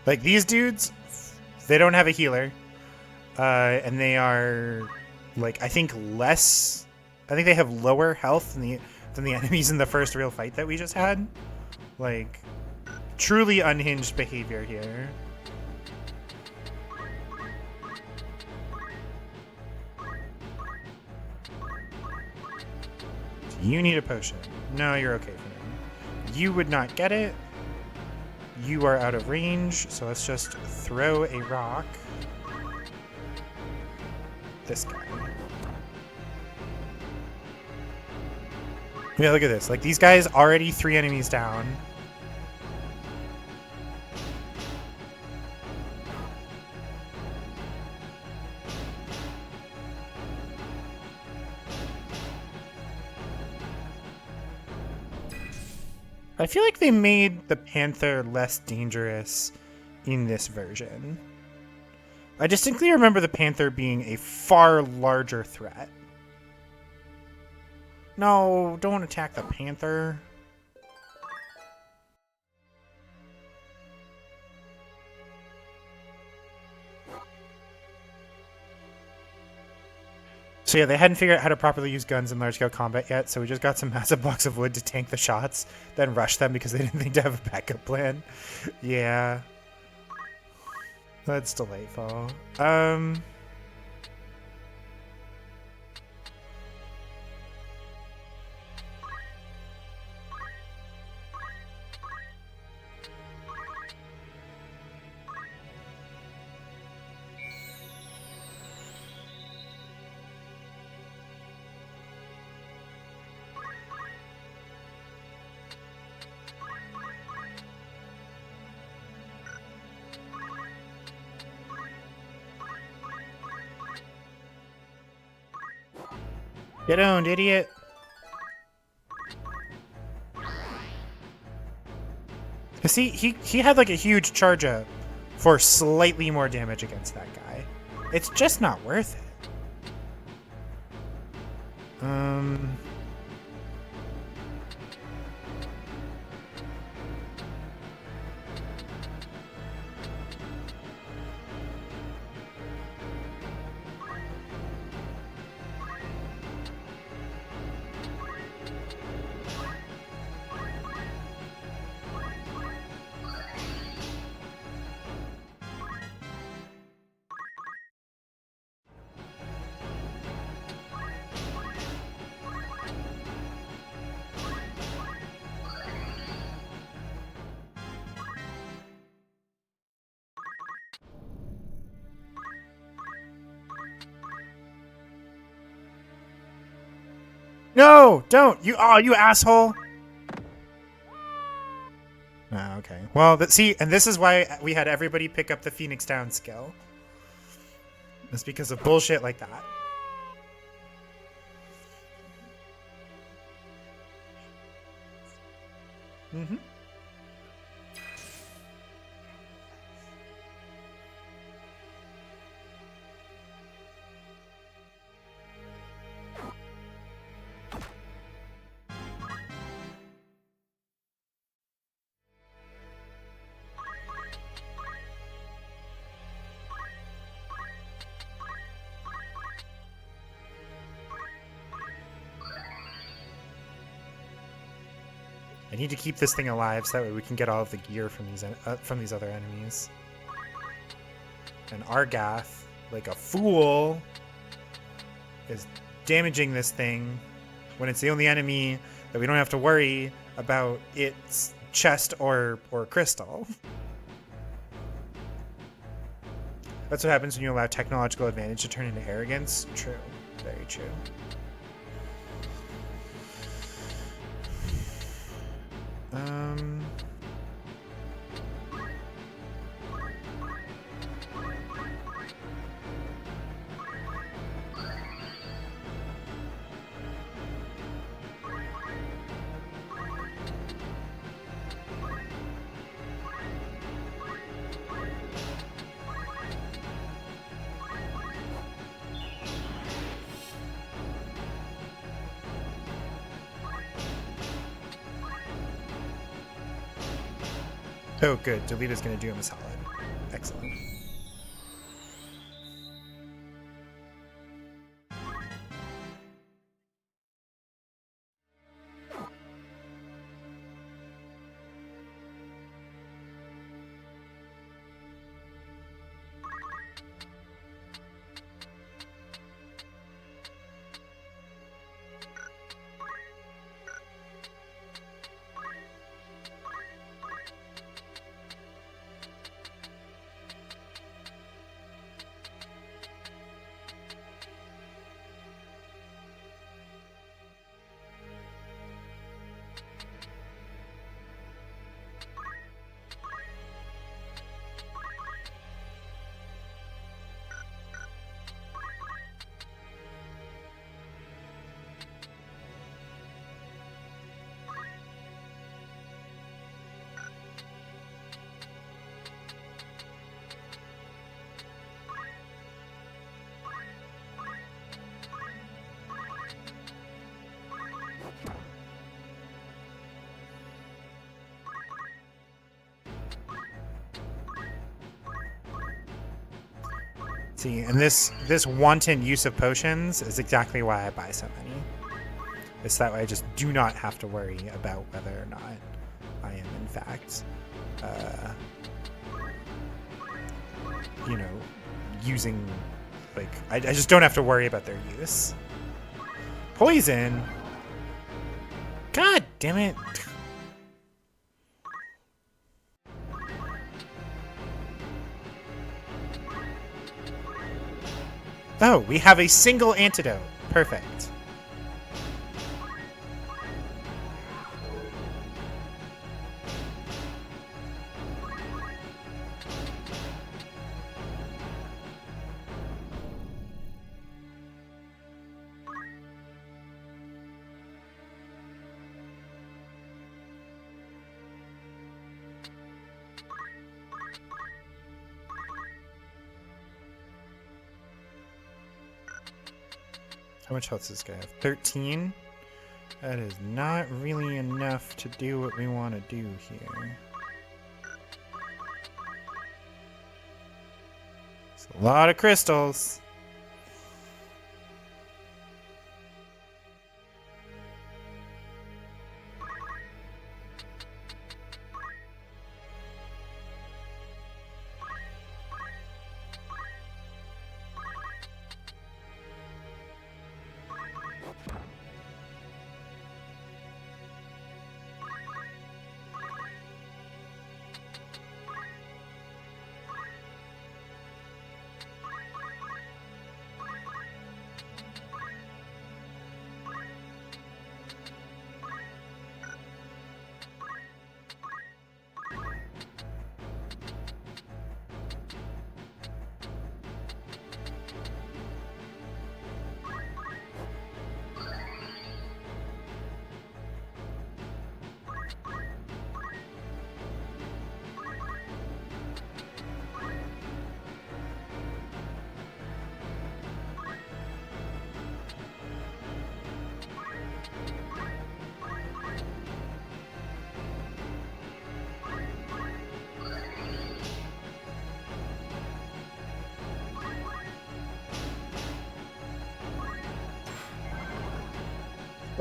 Like, these dudes, they don't have a healer. And they are, like, I think they have lower health than the enemies in the first real fight that we just had. Like, truly unhinged behavior here. You need a potion. No, you're okay for now. You would not get it. You are out of range, so let's just throw a rock. This guy. Yeah, look at this. Like, these guys already 3 enemies down. I feel like they made the Panther less dangerous in this version. I distinctly remember the Panther being a far larger threat. No, don't attack the Panther. So yeah, they hadn't figured out how to properly use guns in large-scale combat yet, so we just got some massive blocks of wood to tank the shots, then rush them because they didn't think to have a backup plan. Yeah. That's delightful. Get owned, idiot. See, he had like a huge charge up for slightly more damage against that guy. It's just not worth it. No, don't. You asshole. Oh, okay. Well, see, and this is why we had everybody pick up the Phoenix Down skill. It's because of bullshit like that. Mm-hmm. I need to keep this thing alive so that way we can get all of the gear from these other enemies. And Argath, like a fool, is damaging this thing when it's the only enemy that we don't have to worry about its chest or crystal. That's what happens when you allow technological advantage to turn into arrogance. True. Very true. Oh, good. Delita's going to do him a solid. Excellent. See, and this wanton use of potions is exactly why I buy so many. It's that way I just do not have to worry about whether or not I am in fact, you know, using, like, I just don't have to worry about their use. Poison? God damn it. Oh, we have a single antidote. Perfect. How much health does this guy have? 13? That is not really enough to do what we want to do here. It's a lot of crystals.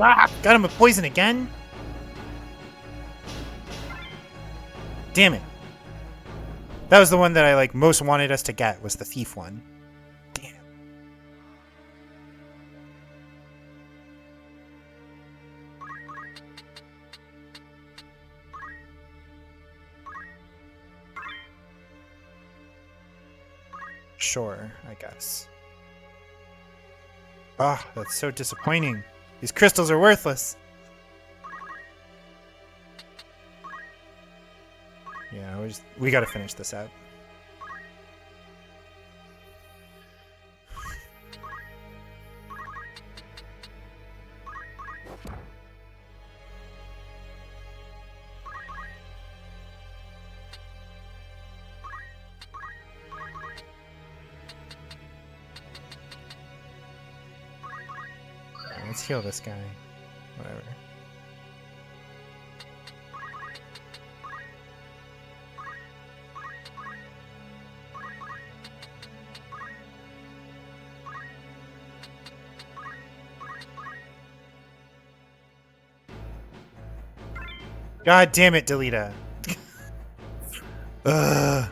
Ah, got him with poison again? Damn it. That was the one that I like most wanted us to get, was the thief one. Damn. Sure, I guess. Ah, that's so disappointing. These crystals are worthless. Yeah, we gotta finish this out. Let's heal this guy. Whatever. God damn it, Delita. Ugh.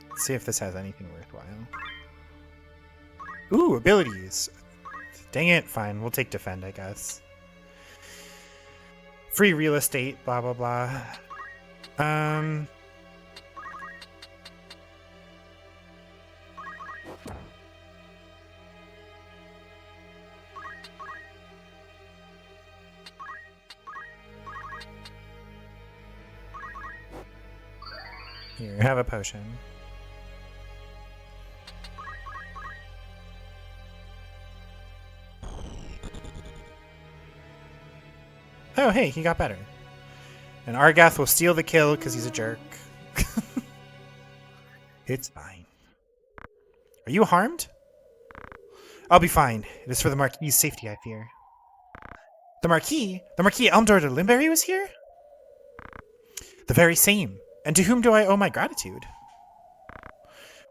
Let's see if this has anything worthwhile. Ooh, abilities. Dang it, fine. We'll take defend, I guess. Free real estate, blah, blah, blah. Here, have a potion. Oh, hey, he got better. And Argath will steal the kill because he's a jerk. It's fine. Are you harmed? I'll be fine. It is for the Marquis's safety, I fear. The Marquis? The Marquis Elmdor de Limberry was here? The very same. And to whom do I owe my gratitude?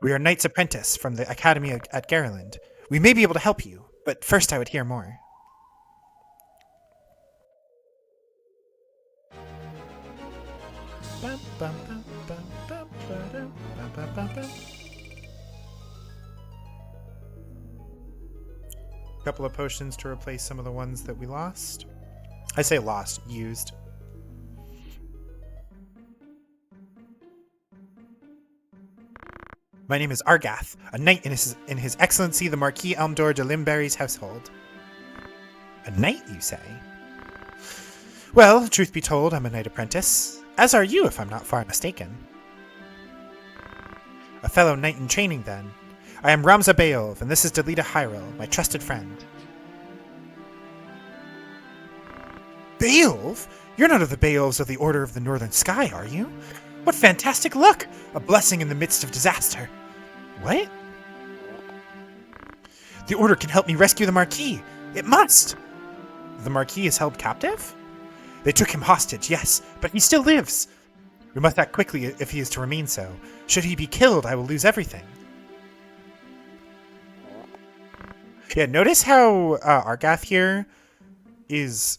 We are Knights Apprentice from the Academy at Garland. We may be able to help you, but first I would hear more. Bum, bum, bum, bum, bum, ba-dum, bum, bum, bum, bum. Couple of potions to replace some of the ones that we lost. I say lost, used. My name is Argath, a knight in his Excellency the Marquis Elmdor de Limberry's household. A knight, you say? Well, truth be told, I'm a knight apprentice. As are you, if I'm not far mistaken. A fellow knight in training, then. I am Ramza Beov, and this is Delita Hyrule, my trusted friend. Beov? You're none of the Beovs of the Order of the Northern Sky, are you? What fantastic luck! A blessing in the midst of disaster. What? The Order can help me rescue the Marquis. It must! The Marquis is held captive? They took him hostage, yes, but he still lives. We must act quickly if he is to remain so. Should he be killed, I will lose everything. Yeah, notice how Argath here is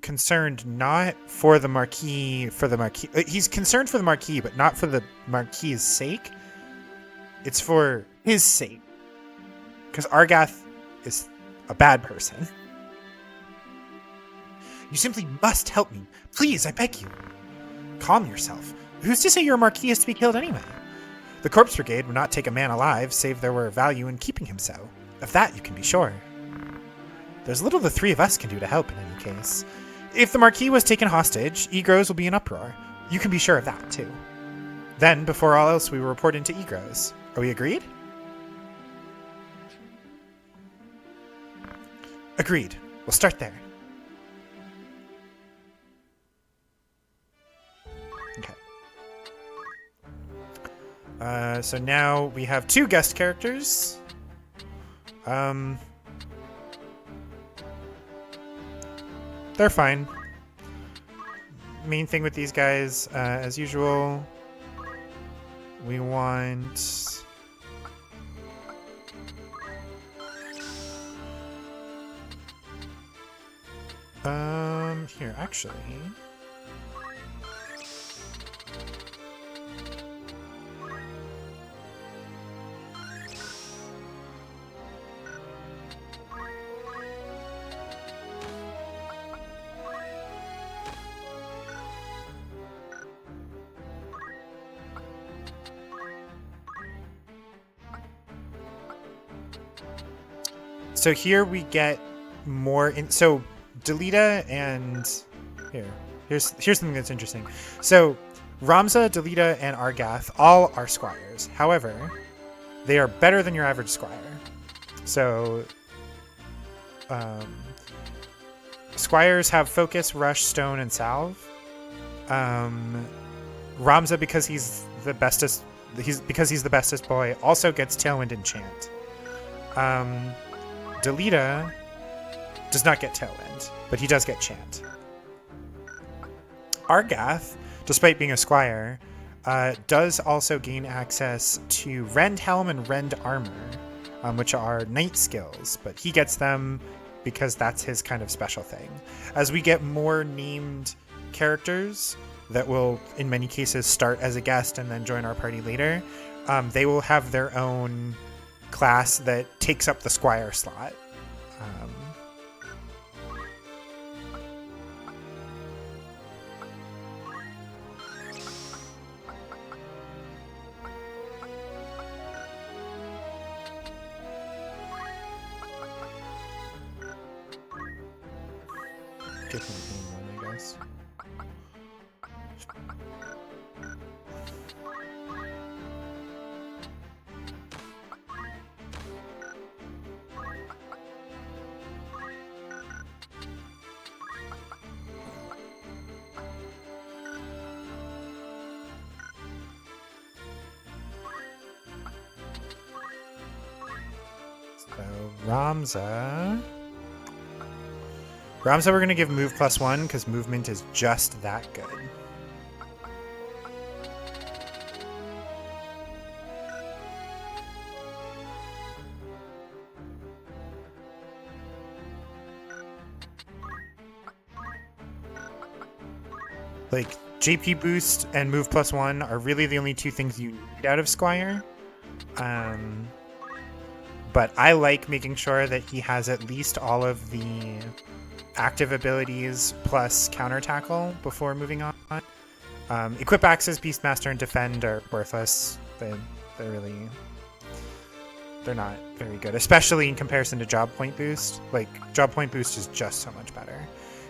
concerned not for the Marquis, he's concerned for the Marquis, but not for the Marquis' sake. It's for his sake. Because Argath is a bad person. You simply must help me. Please, I beg you. Calm yourself. Who's to say your Marquis is to be killed anyway? The Corpse Brigade would not take a man alive, save there were value in keeping him so. Of that you can be sure. There's little the three of us can do to help in any case. If the Marquis was taken hostage, Egros will be in uproar. You can be sure of that, too. Then, before all else, we will report into Egros. Are we agreed? Agreed. We'll start there. Okay. So now we have 2 guest characters. They're fine. Main thing with these guys, as usual, we want... Here, actually... So here we get more in. So Delita and here's something that's interesting. So Ramza, Delita, and Argath all are squires. However, they are better than your average squire. So squires have focus, rush, stone, and salve. Ramza, because he's the bestest boy, also gets Tailwind and Chant. Delita does not get Tailwind, but he does get Chant. Argath, despite being a squire, does also gain access to Rend Helm and Rend Armor, which are knight skills, but he gets them because that's his kind of special thing. As we get more named characters that will, in many cases, start as a guest and then join our party later, they will have their own class that takes up the squire slot. Get him one, I guess. So Ramza, we're going to give move +1 because movement is just that good. Like, JP boost and move +1 are really the only two things you need out of Squire. But I like making sure that he has at least all of the active abilities plus counter tackle before moving on. Equip Axes, Beastmaster, and Defend are worthless. They're not very good, especially in comparison to Job Point Boost. Like, Job Point Boost is just so much better.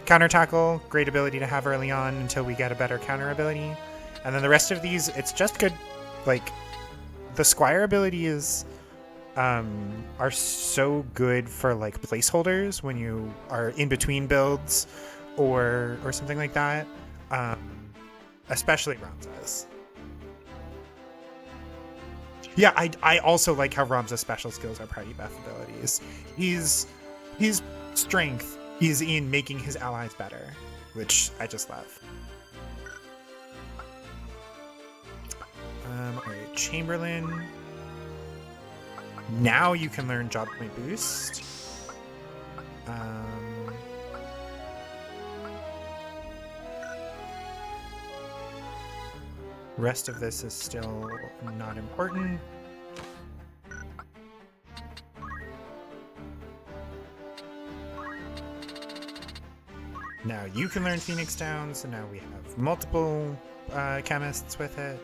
Counter Tackle, great ability to have early on until we get a better counter ability. And then the rest of these, it's just good. Like, the Squire abilities are so good for, like, placeholders when you are in between builds or something like that. Especially Ramza's. Yeah, I also like how Ramza's special skills are party buff abilities. His strength is in making his allies better, which I just love. Alright, Chamberlain. Now you can learn Job Point Boost. Rest of this is still not important. Now you can learn Phoenix Down, so now we have multiple chemists with it.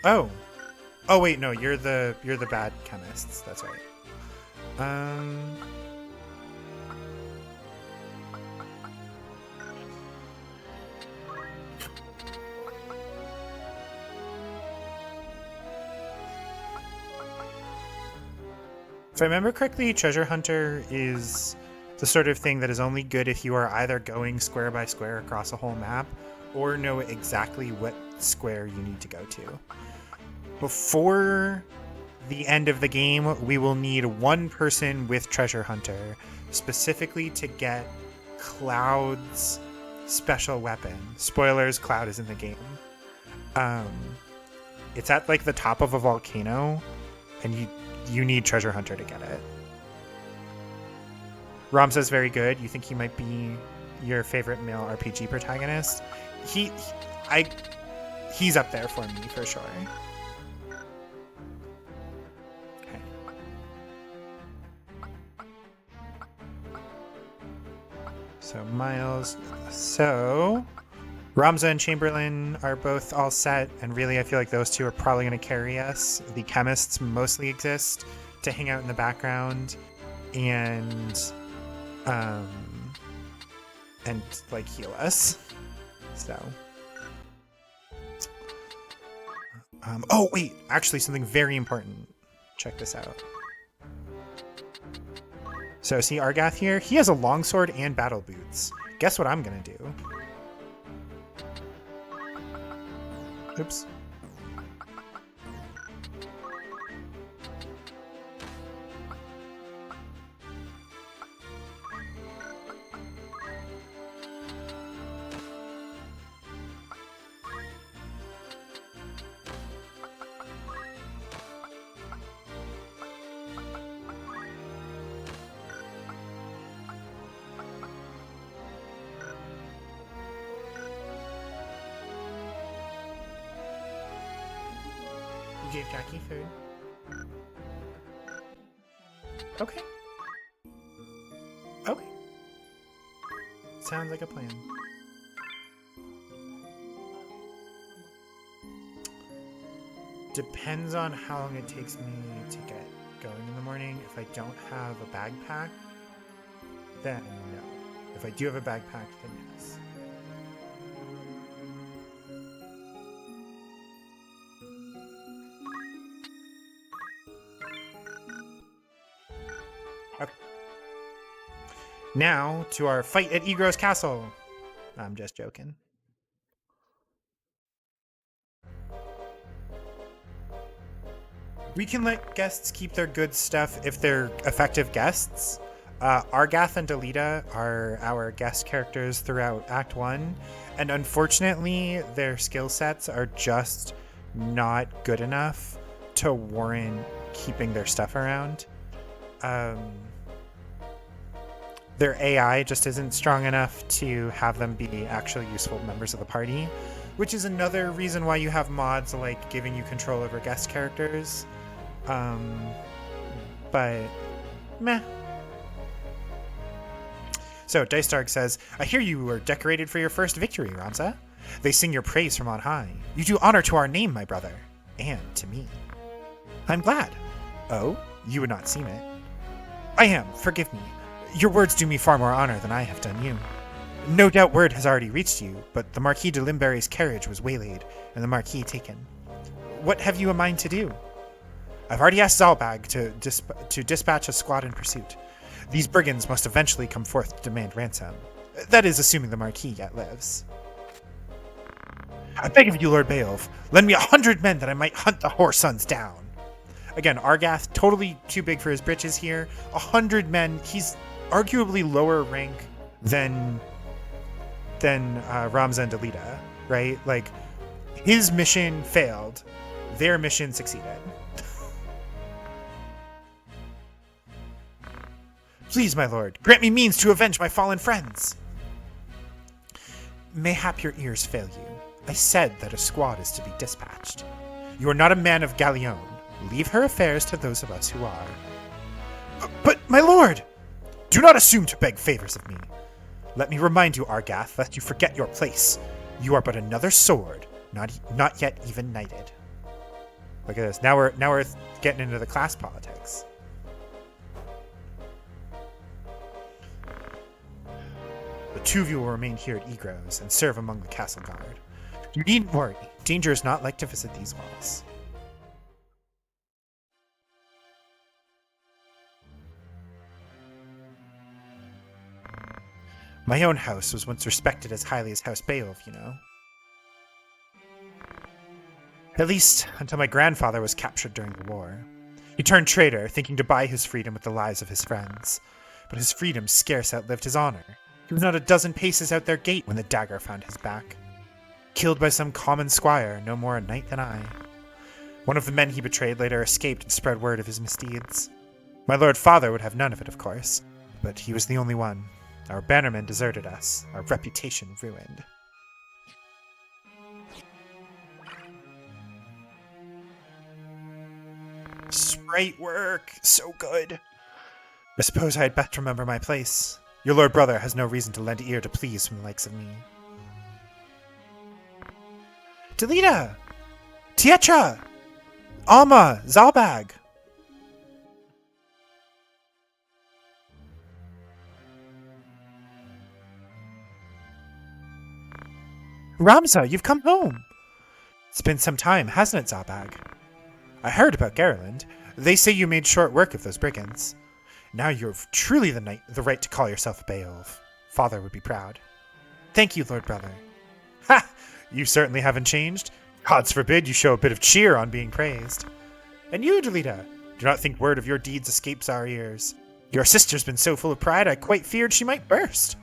Oh wait, no, you're the bad chemists. That's right. If I remember correctly, Treasure Hunter is the sort of thing that is only good if you are either going square by square across a whole map or know exactly what square you need to go to. Before the end of the game, we will need one person with Treasure Hunter, specifically to get Cloud's special weapon. Spoilers, Cloud is in the game. It's at like the top of a volcano, and you need Treasure Hunter to get it. Ramza's very good. You think he might be your favorite male RPG protagonist? He's up there for me for sure. Okay. So Miles. So Ramza and Chamberlain are both all set, and really I feel like those two are probably going to carry us. The chemists mostly exist to hang out in the background and like heal us. So oh wait, actually something very important. Check this out. So see Argath here? He has a longsword and battle boots. Guess what I'm gonna do? Oops. You gave Jackie food. Okay. Okay. Sounds like a plan. Depends on how long it takes me to get going in the morning. If I don't have a backpack, then no. If I do have a backpack, then yes. Okay. Now to our fight at Egros Castle. I'm just joking. We can let guests keep their good stuff if they're effective guests. Argath and Delita are our guest characters throughout Act 1, and unfortunately their skill sets are just not good enough to warrant keeping their stuff around. their AI just isn't strong enough to have them be actually useful members of the party, which is another reason why you have mods like giving you control over guest characters. But meh. So Dice Dark says, I hear you were decorated for your first victory, Ramza. They sing your praise from on high. You do honor to our name, my brother, and to me. I'm glad. Oh, you would not seem it. I am, forgive me. Your words do me far more honor than I have done you. No doubt word has already reached you, but the Marquis de Limberry's carriage was waylaid, and the Marquis taken. What have you a mind to do? I've already asked Zalbag to dispatch a squad in pursuit. These brigands must eventually come forth to demand ransom. That is, assuming the Marquis yet lives. I beg of you, Lord Beowulf, lend me 100 men that I might hunt the whoresons down. Again, Argath, totally too big for his britches here. 100 men, he's arguably lower rank than Ramza and Delita, right? Like, his mission failed. Their mission succeeded. Please, my lord, grant me means to avenge my fallen friends. Mayhap your ears fail you. I said that a squad is to be dispatched. You are not a man of Galleon. Leave her affairs to those of us who are. But, my lord! Do not assume to beg favors of me. Let me remind you, Argath, lest you forget your place. You are but another sword, not yet even knighted. Look at this. Now we're getting into the class politics. The two of you will remain here at Egros and serve among the castle guard. You needn't worry. Danger is not like to visit these walls. My own house was once respected as highly as House Beowulf, you know. At least, until my grandfather was captured during the war. He turned traitor, thinking to buy his freedom with the lives of his friends. But his freedom scarce outlived his honor. He was not a dozen paces out their gate when the dagger found his back. Killed by some common squire, no more a knight than I. One of the men he betrayed later escaped and spread word of his misdeeds. My lord father would have none of it, of course, but he was the only one. Our bannermen deserted us, our reputation ruined. Sprite work, so good. I suppose I had best remember my place. Your lord brother has no reason to lend ear to pleas from the likes of me. Delita! Tietcha! Alma! Zalbag! Ramza, you've come home! It's been some time, hasn't it, Zalbag? I heard about Garland. They say you made short work of those brigands. Now you've truly the right to call yourself a Beowulf. Father would be proud. Thank you, Lord Brother. Ha! You certainly haven't changed. Gods forbid you show a bit of cheer on being praised. And you, Delita, do not think word of your deeds escapes our ears. Your sister's been so full of pride I quite feared she might burst.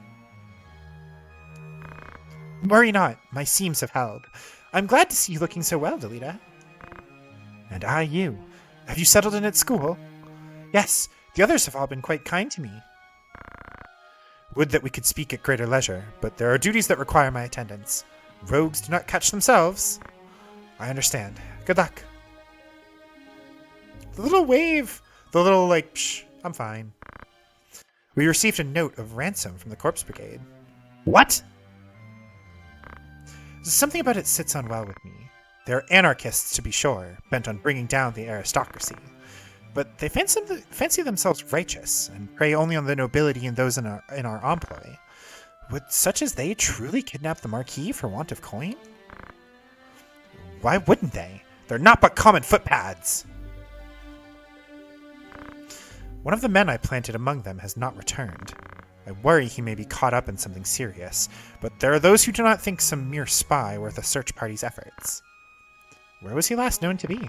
Worry not, my seams have held. I'm glad to see you looking so well, Delita. And I you. Have you settled in at school? Yes, the others have all been quite kind to me. Would that we could speak at greater leisure, but there are duties that require my attendance. Rogues do not catch themselves. I understand. Good luck. The little wave. The little, like, psh, I'm fine. We received a note of ransom from the Corpse Brigade. What? Something about it sits unwell with me. They're anarchists, to be sure, bent on bringing down the aristocracy. But they fancy themselves righteous, and prey only on the nobility and those in our employ. Would such as they truly kidnap the Marquis for want of coin? Why wouldn't they? They're not but common footpads! One of the men I planted among them has not returned. I worry he may be caught up in something serious, but there are those who do not think some mere spy worth a search party's efforts. Where was he last known to be?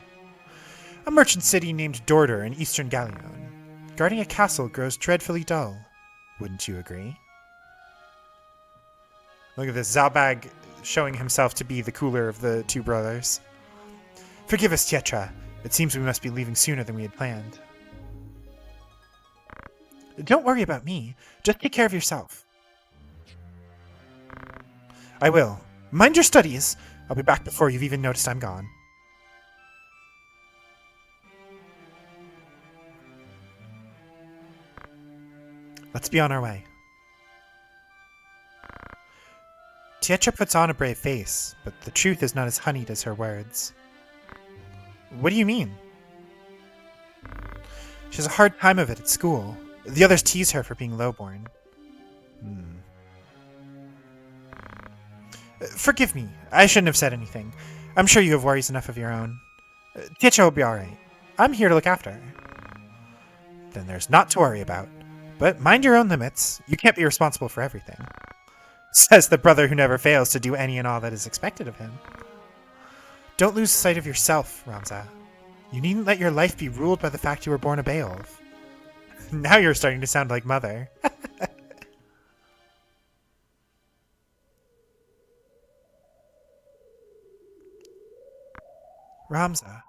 A merchant city named Dorder in eastern Galleon. Guarding a castle grows dreadfully dull. Wouldn't you agree? Look at this, Zalbag showing himself to be the cooler of the two brothers. Forgive us, Tietcha. It seems we must be leaving sooner than we had planned. Don't worry about me. Just take care of yourself. I will. Mind your studies. I'll be back before you've even noticed I'm gone. Let's be on our way. Tietra puts on a brave face, but the truth is not as honeyed as her words. What do you mean? She has a hard time of it at school. The others tease her for being lowborn. Forgive me. I shouldn't have said anything. I'm sure you have worries enough of your own. Tietra will be alright. I'm here to look after her. Then there's naught to worry about. But mind your own limits. You can't be responsible for everything. Says the brother who never fails to do any and all that is expected of him. Don't lose sight of yourself, Ramza. You needn't let your life be ruled by the fact you were born a Beowulf. Now you're starting to sound like Mother. Ramza.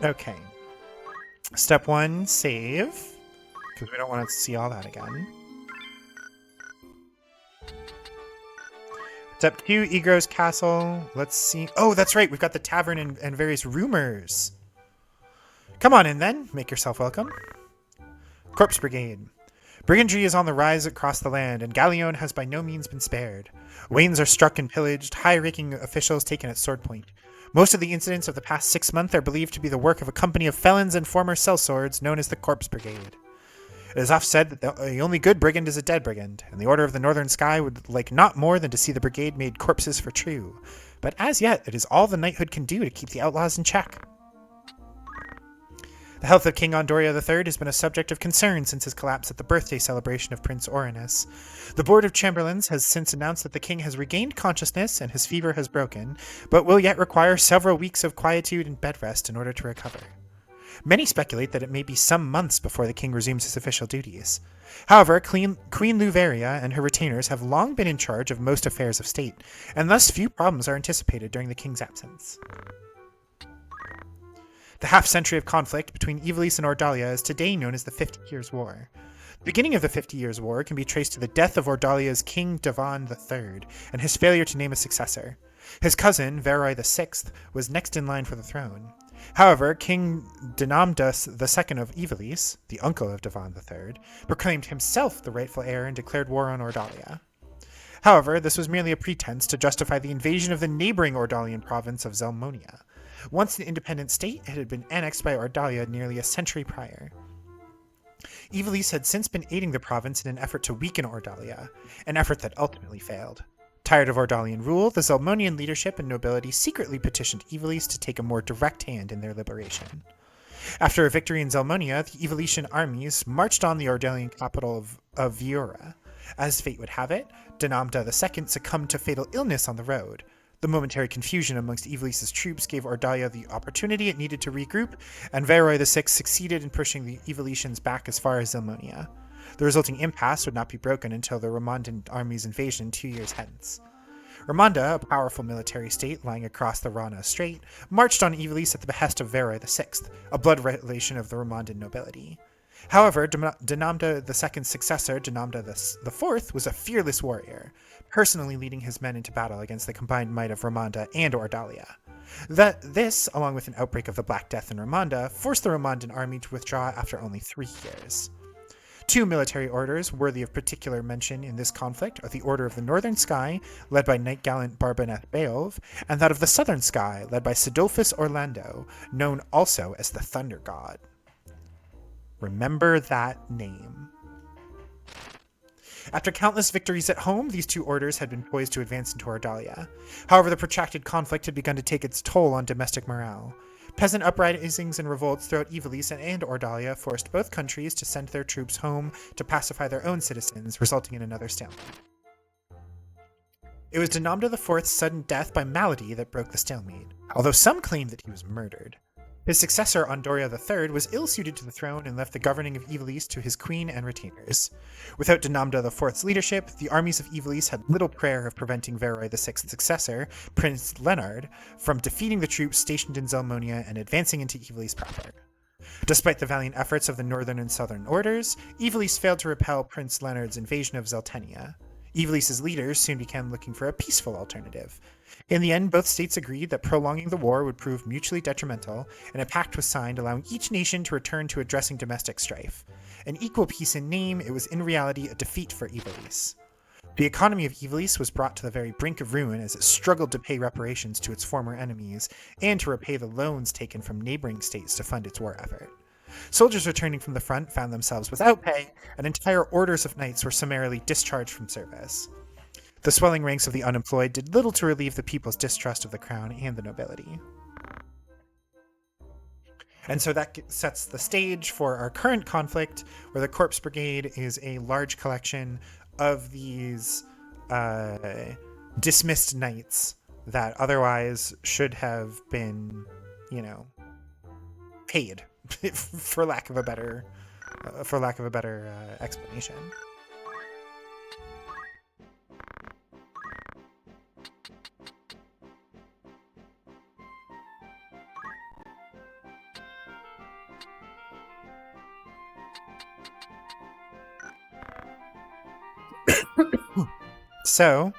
Okay. Step 1, save. Because we don't want to see all that again. Step 2, Egro's castle. Let's see. Oh, that's right. We've got the tavern and various rumors. Come on in then. Make yourself welcome. Corpse Brigade. Brigandry is on the rise across the land, and Galleon has by no means been spared. Wains are struck and pillaged, high-ranking officials taken at sword point. Most of the incidents of the past 6 months are believed to be the work of a company of felons and former sellswords known as the Corpse Brigade. It is oft said that the only good brigand is a dead brigand, and the Order of the Northern Sky would like not more than to see the brigade made corpses for true. But as yet, it is all the knighthood can do to keep the outlaws in check. The health of King Ondoria III has been a subject of concern since his collapse at the birthday celebration of Prince Orinus. The Board of Chamberlains has since announced that the king has regained consciousness and his fever has broken, but will yet require several weeks of quietude and bed rest in order to recover. Many speculate that it may be some months before the king resumes his official duties. However, Queen Luveria and her retainers have long been in charge of most affairs of state, and thus few problems are anticipated during the king's absence. The half-century of conflict between Ivalice and Ordalia is today known as the 50 Years' War. The beginning of the 50 Years' War can be traced to the death of Ordalia's King Devan III and his failure to name a successor. His cousin, Veroi VI, was next in line for the throne. However, King Dinamdas II of Ivalice, the uncle of Devan III, proclaimed himself the rightful heir and declared war on Ordalia. However, this was merely a pretense to justify the invasion of the neighboring Ordalian province of Zelmonia. Once an independent state, it had been annexed by Ordalia nearly a century prior. Ivalice had since been aiding the province in an effort to weaken Ordalia, an effort that ultimately failed. Tired of Ordalian rule, the Zelmonian leadership and nobility secretly petitioned Ivalice to take a more direct hand in their liberation. After a victory in Zelmonia, the Ivalician armies marched on the Ordalian capital of Viura. As fate would have it, Dinamda II succumbed to fatal illness on the road. The momentary confusion amongst Ivalice's troops gave Ordalia the opportunity it needed to regroup, and Veroi VI succeeded in pushing the Ivalicians back as far as Zelmonia. The resulting impasse would not be broken until the Romandan army's invasion 2 years hence. Romanda, a powerful military state lying across the Rana Strait, marched on Ivalice at the behest of Veroi VI, a blood relation of the Romandan nobility. However, Dinamda II's successor, Dinamda IV, was a fearless warrior, personally leading his men into battle against the combined might of Romanda and Ordalia. This, along with an outbreak of the Black Death in Romanda, forced the Romandan army to withdraw after only 3 years. 2 military orders worthy of particular mention in this conflict are the Order of the Northern Sky, led by Knight Gallant Barbaneth Beowulf, and that of the Southern Sky, led by Sidolphus Orlando, known also as the Thunder God. Remember that name. After countless victories at home, these 2 orders had been poised to advance into Ordalia. However, the protracted conflict had begun to take its toll on domestic morale. Peasant uprisings and revolts throughout Ivalice and Ordalia forced both countries to send their troops home to pacify their own citizens, resulting in another stalemate. It was Dinamda IV's sudden death by malady that broke the stalemate, although some claim that he was murdered. His successor, Ondoria III, was ill-suited to the throne and left the governing of Ivalice to his queen and retainers. Without Dinamda IV's leadership, the armies of Ivalice had little prayer of preventing Veroy VI's successor, Prince Leonard, from defeating the troops stationed in Zelmonia and advancing into Ivalice proper. Despite the valiant efforts of the northern and southern orders, Ivalice failed to repel Prince Leonard's invasion of Zeltenia. Ivalice's leaders soon began looking for a peaceful alternative. In the end, both states agreed that prolonging the war would prove mutually detrimental, and a pact was signed allowing each nation to return to addressing domestic strife. An equal peace in name, it was in reality a defeat for Ivalice. The economy of Ivalice was brought to the very brink of ruin as it struggled to pay reparations to its former enemies and to repay the loans taken from neighboring states to fund its war effort. Soldiers returning from the front found themselves without pay, and entire orders of knights were summarily discharged from service. The swelling ranks of the unemployed did little to relieve the people's distrust of the crown and the nobility. And so that sets the stage for our current conflict, where the Corpse Brigade is a large collection of these dismissed knights that otherwise should have been, paid, for lack of a better explanation. So,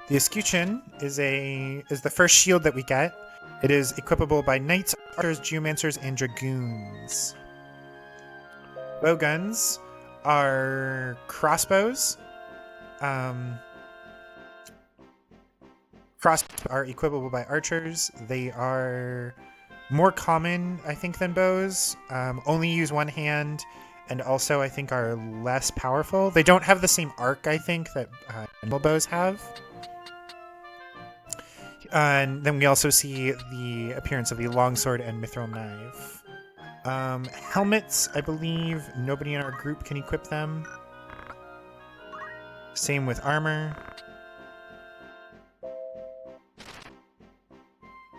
the escutcheon is the first shield that we get. It is equipable by knights, archers, geomancers, and dragoons. Bowguns are crossbows. Crossbows are equipable by archers. They are more common, I think, than bows. Only use one hand, and also I think are less powerful. They don't have the same arc, I think, that normal bows have. And then we also see the appearance of the longsword and mithril knife. Helmets, I believe nobody in our group can equip them. Same with armor.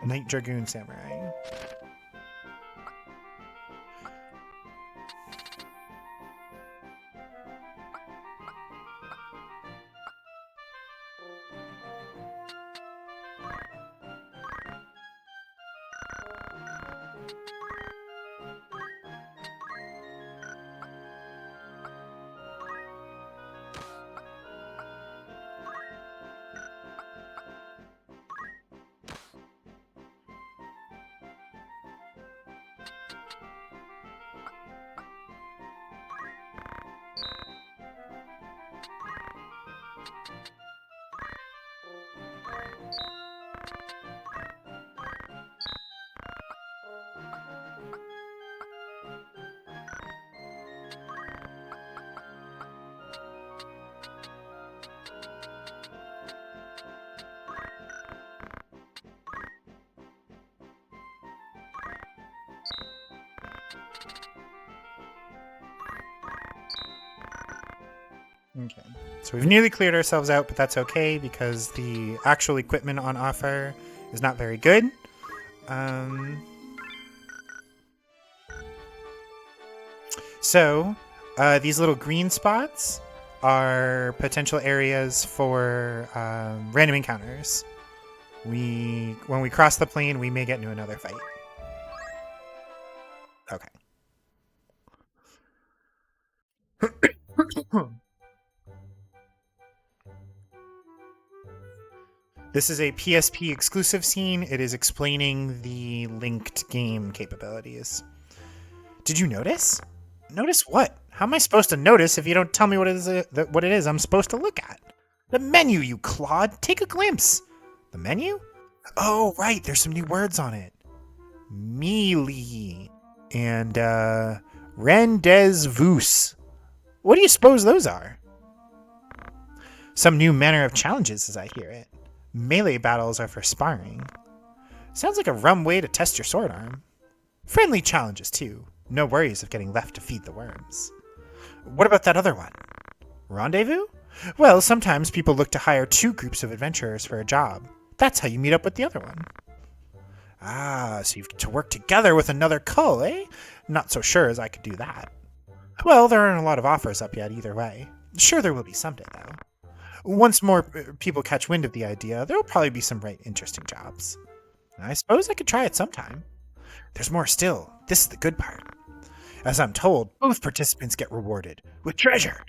Knight Dragoon Samurai. Okay, so we've nearly cleared ourselves out, but that's okay because the actual equipment on offer is not very good. So these little green spots are potential areas for random encounters. When we cross the plane, we may get into another fight. Okay. This is a PSP exclusive scene. It is explaining the linked game capabilities. Did you notice? Notice what? How am I supposed to notice if you don't tell me what it is I'm supposed to look at? The menu, you clod! Take a glimpse! The menu? Oh, right, there's some new words on it. Melee and rendezvous. What do you suppose those are? Some new manner of challenges as I hear it. Melee battles are for sparring. Sounds like a rum way to test your sword arm. Friendly challenges too. No worries of getting left to feed the worms. What about that other one? Rendezvous? Well, sometimes people look to hire two groups of adventurers for a job. That's how you meet up with the other one. Ah, so you've to work together with another cull, eh? Not so sure as I could do that. Well, there aren't a lot of offers up yet either way. Sure there will be someday, though. Once more people catch wind of the idea, there'll probably be some right interesting jobs. I suppose I could try it sometime. There's more still. This is the good part. As I'm told, both participants get rewarded with treasure.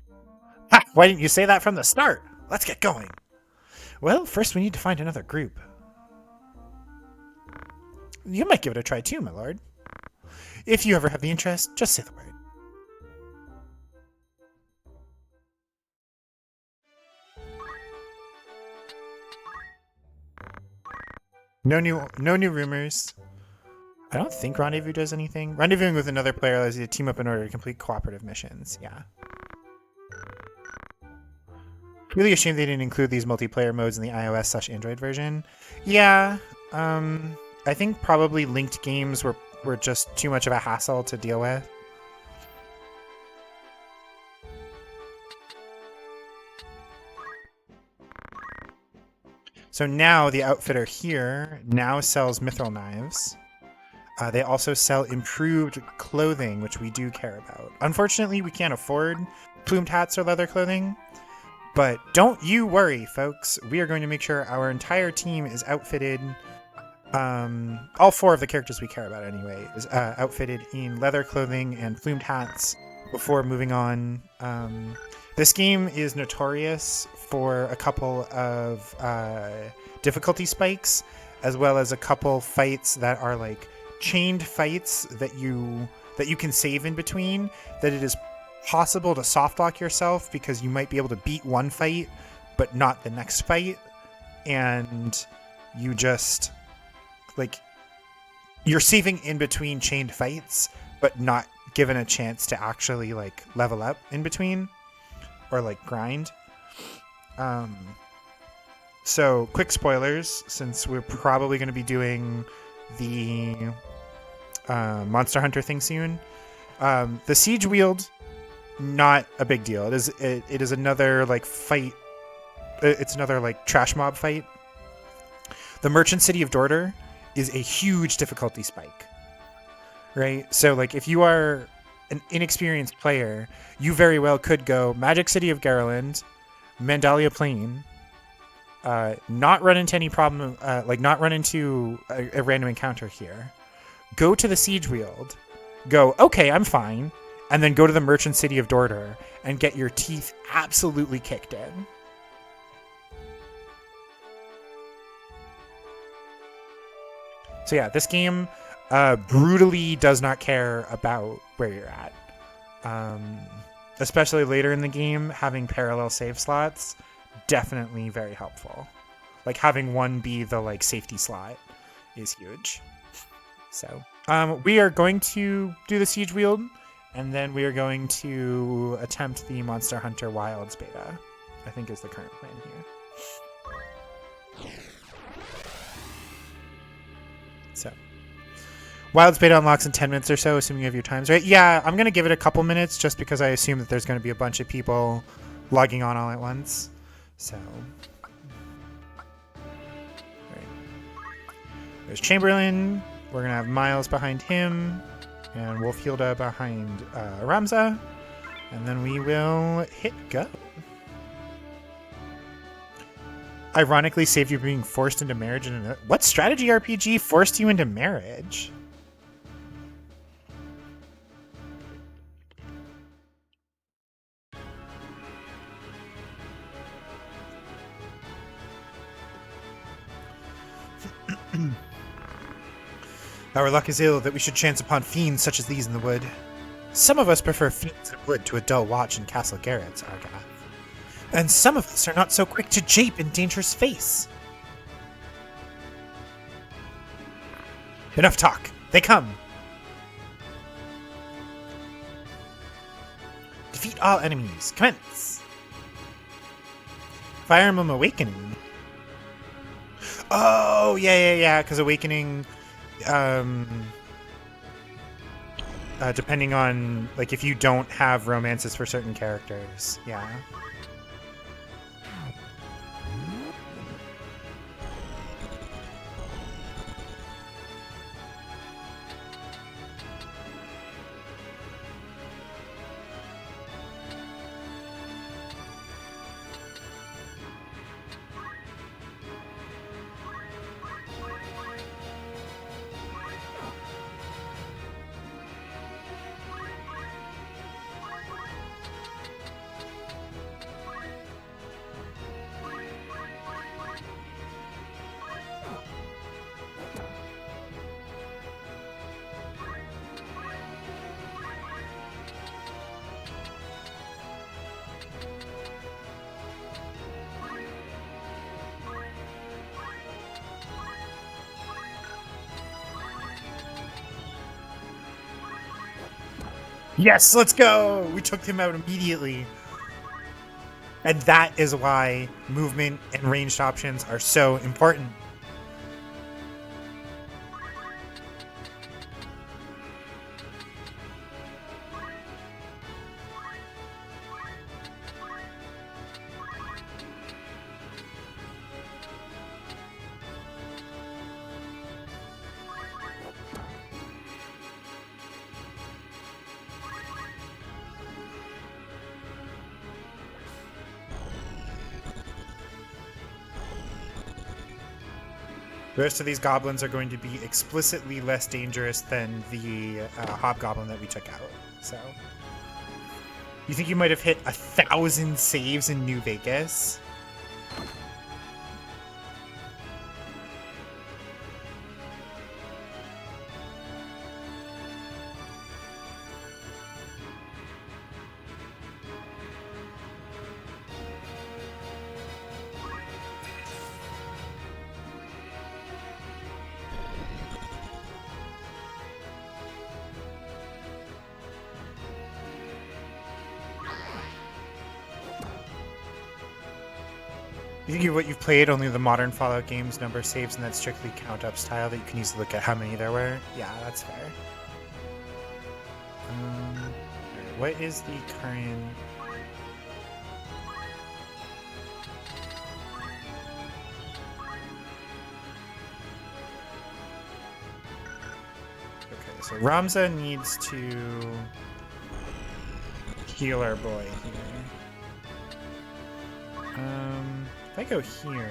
Ha! Why didn't you say that from the start? Let's get going. Well, first we need to find another group. You might give it a try too, my lord. If you ever have the interest, just say the word. No new rumors. I don't think Rendezvous does anything. Rendezvousing with another player allows you to team up in order to complete cooperative missions. Yeah. Really a shame they didn't include these multiplayer modes in the iOS/Android version. Yeah. I think probably linked games were just too much of a hassle to deal with. So now the outfitter here now sells mithril knives. They also sell improved clothing, which we do care about. Unfortunately, we can't afford plumed hats or leather clothing, but don't you worry, folks. We are going to make sure our entire team is outfitted. All 4 of the characters we care about anyway is outfitted in leather clothing and plumed hats before moving on. This game is notorious for a couple of difficulty spikes, as well as a couple fights that are like chained fights that you can save in between, that it is possible to soft lock yourself because you might be able to beat one fight but not the next fight, and you just like you're saving in between chained fights but not given a chance to actually like level up in between or like grind. So quick spoilers, since we're probably going to be doing the Monster Hunter thing soon. The Siege Wield, not a big deal. It is another like fight. It's another like trash mob fight. The Merchant City of Dorter is a huge difficulty spike, right? So like if you are an inexperienced player, you very well could go Magic City of Garland, Mandalia Plain, not run into any problem, not run into a random encounter here. Go to the Siege Wield, go, okay, I'm fine, and then go to the Merchant City of Dorter and get your teeth absolutely kicked in. So yeah, this game brutally does not care about where you're at. Especially later in the game, having parallel save slots, definitely very helpful. Like having one be the like safety slot is huge. So we are going to do the Siege Wield, and then we are going to attempt the Monster Hunter Wilds beta, I think is the current plan here. So Wilds beta unlocks in 10 minutes or so, assuming you have your times right. Yeah, I'm going to give it a couple minutes just because I assume that there's going to be a bunch of people logging on all at once. So right. There's Chamberlain. We're going to have Miles behind him and Wolfhilda behind Ramza. And then we will hit go. Ironically, saved you from being forced into marriage. What strategy RPG forced you into marriage? Our luck is ill that we should chance upon fiends such as these in the wood. Some of us prefer fiends in wood to a dull watch in Castle Garrett's, Argath. And some of us are not so quick to jape in dangerous face. Enough talk. They come. Defeat all enemies. Commence. Fire Emblem Awakening. Oh, yeah, because Awakening, depending on, like, if you don't have romances for certain characters, yeah. Yes, let's go! We took him out immediately. And that is why movement and ranged options are so important. The rest of these goblins are going to be explicitly less dangerous than the hobgoblin that we took out. So, you think you might have hit 1,000 saves in New Vegas? You think what you've played, only the modern Fallout games number saves in that strictly count up style that you can easily look at how many there were? Yeah, that's fair. Alright, what is the current... Okay, so Ramza needs to heal our boy here. If I go here...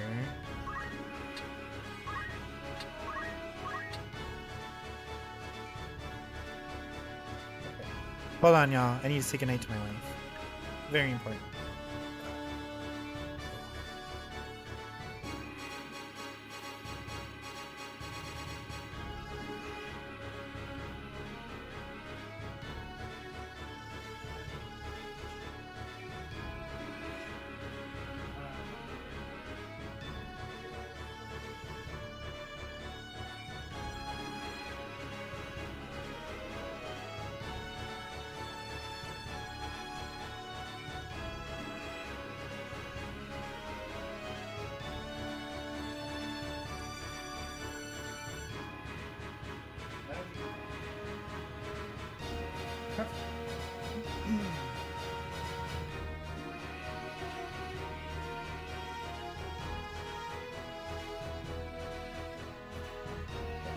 Okay. Hold on, y'all. I need to say goodnight to my wife. Very important.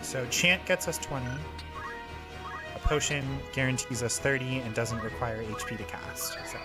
So Chant gets us 20. A potion guarantees us 30 and doesn't require HP to cast. So.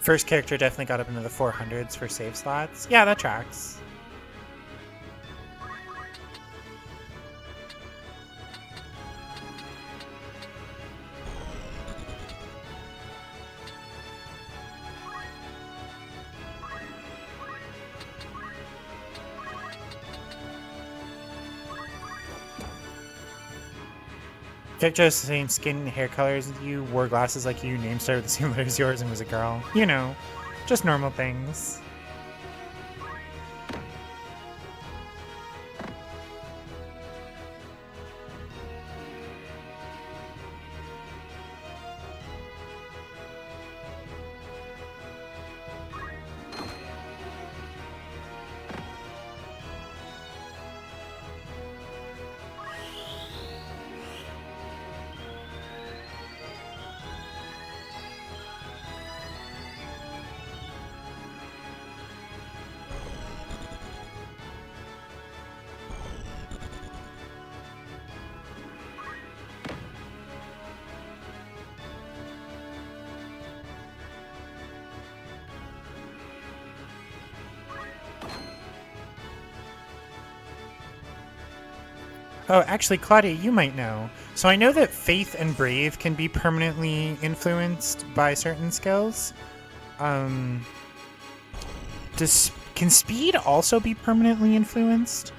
First character definitely got up into the 400s for save slots. Yeah, that tracks. Character has the same skin and hair colors as you, wore glasses like you, name started with the same letter as yours, and was a girl. You know, just normal things. Oh, actually, Claudia, you might know. So I know that Faith and Brave can be permanently influenced by certain skills. Can Speed also be permanently influenced?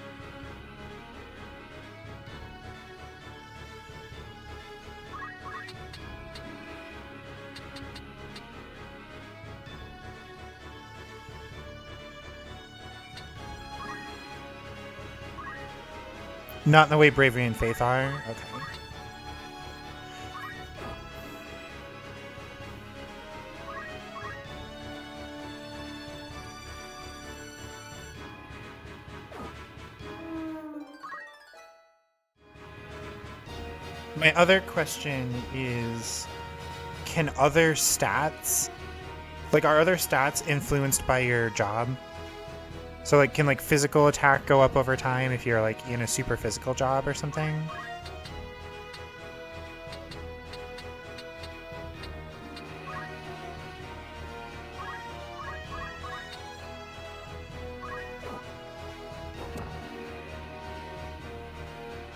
Not in the way Bravery and Faith are? Okay. My other question is, can other stats, like, are other stats influenced by your job? So, like, can, like, physical attack go up over time if you're, like, in a super physical job or something?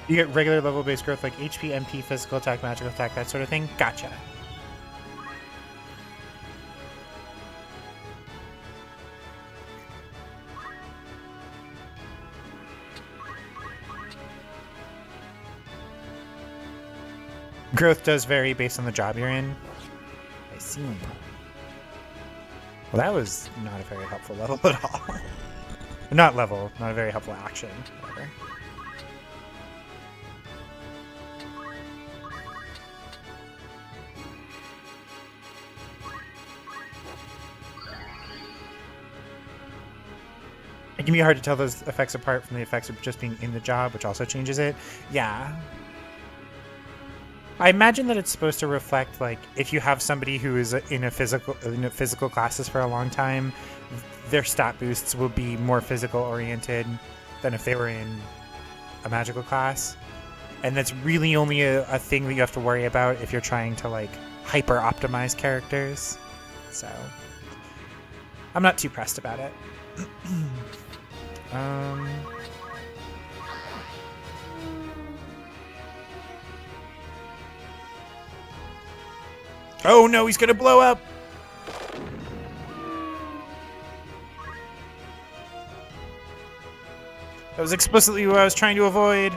You get regular level-based growth like HP, MP, physical attack, magical attack, that sort of thing? Gotcha. Growth does vary based on the job you're in. I see. Well, that was not a very helpful level at all. Not level, not a very helpful action. Whatever. It can be hard to tell those effects apart from the effects of just being in the job, which also changes it. Yeah. I imagine that it's supposed to reflect, like, if you have somebody who is in a physical classes for a long time, their stat boosts will be more physical oriented than if they were in a magical class. And that's really only a thing that you have to worry about if you're trying to, like, hyper optimize characters. So I'm not too pressed about it. Oh no, he's gonna blow up! That was explicitly what I was trying to avoid.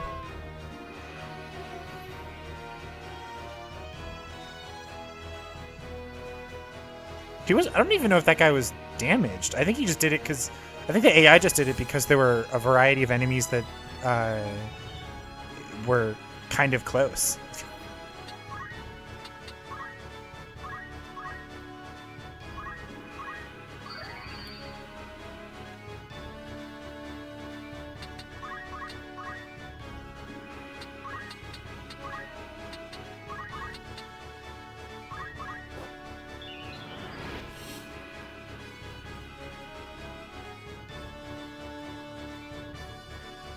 I don't even know if that guy was damaged. I think he just did it because... I think the AI just did it because there were a variety of enemies that were kind of close.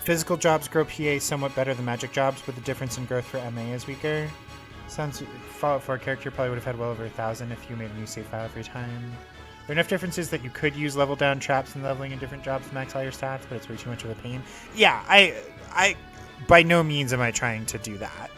Physical jobs grow PA somewhat better than magic jobs, but the difference in growth for MA is weaker. Sounds Fallout 4 character probably would have had well over 1,000 if you made a new save file every time. There are enough differences that you could use level down traps and leveling in different jobs to max all your stats, but it's way too much of a pain. Yeah, I by no means am I trying to do that.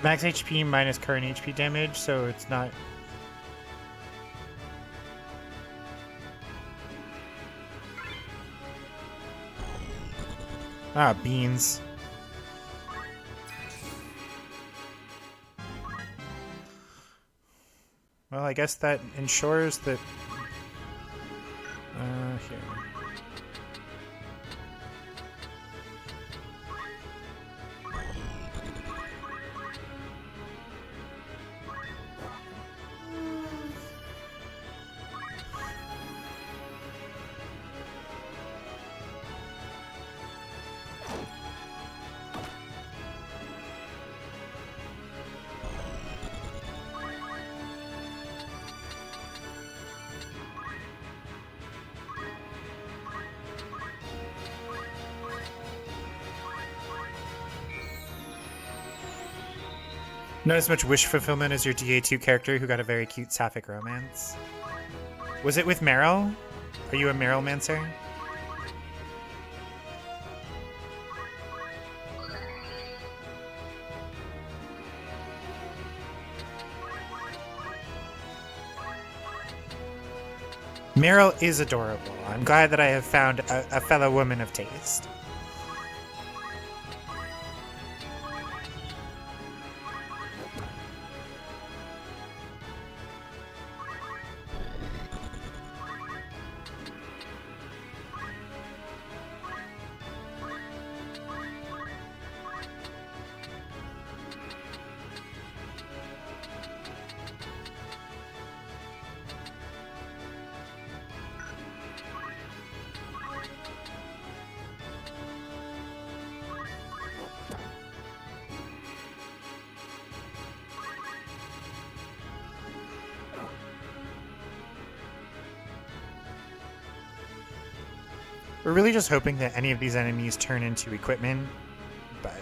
Max HP minus current HP damage, so it's not... Ah, beans. Well, I guess that ensures that... here. Not as much wish fulfillment as your DA2 character who got a very cute sapphic romance. Was it with Meryl? Are you a Meryl-mancer? Meryl is adorable. I'm glad that I have found a fellow woman of taste. We're really just hoping that any of these enemies turn into equipment, but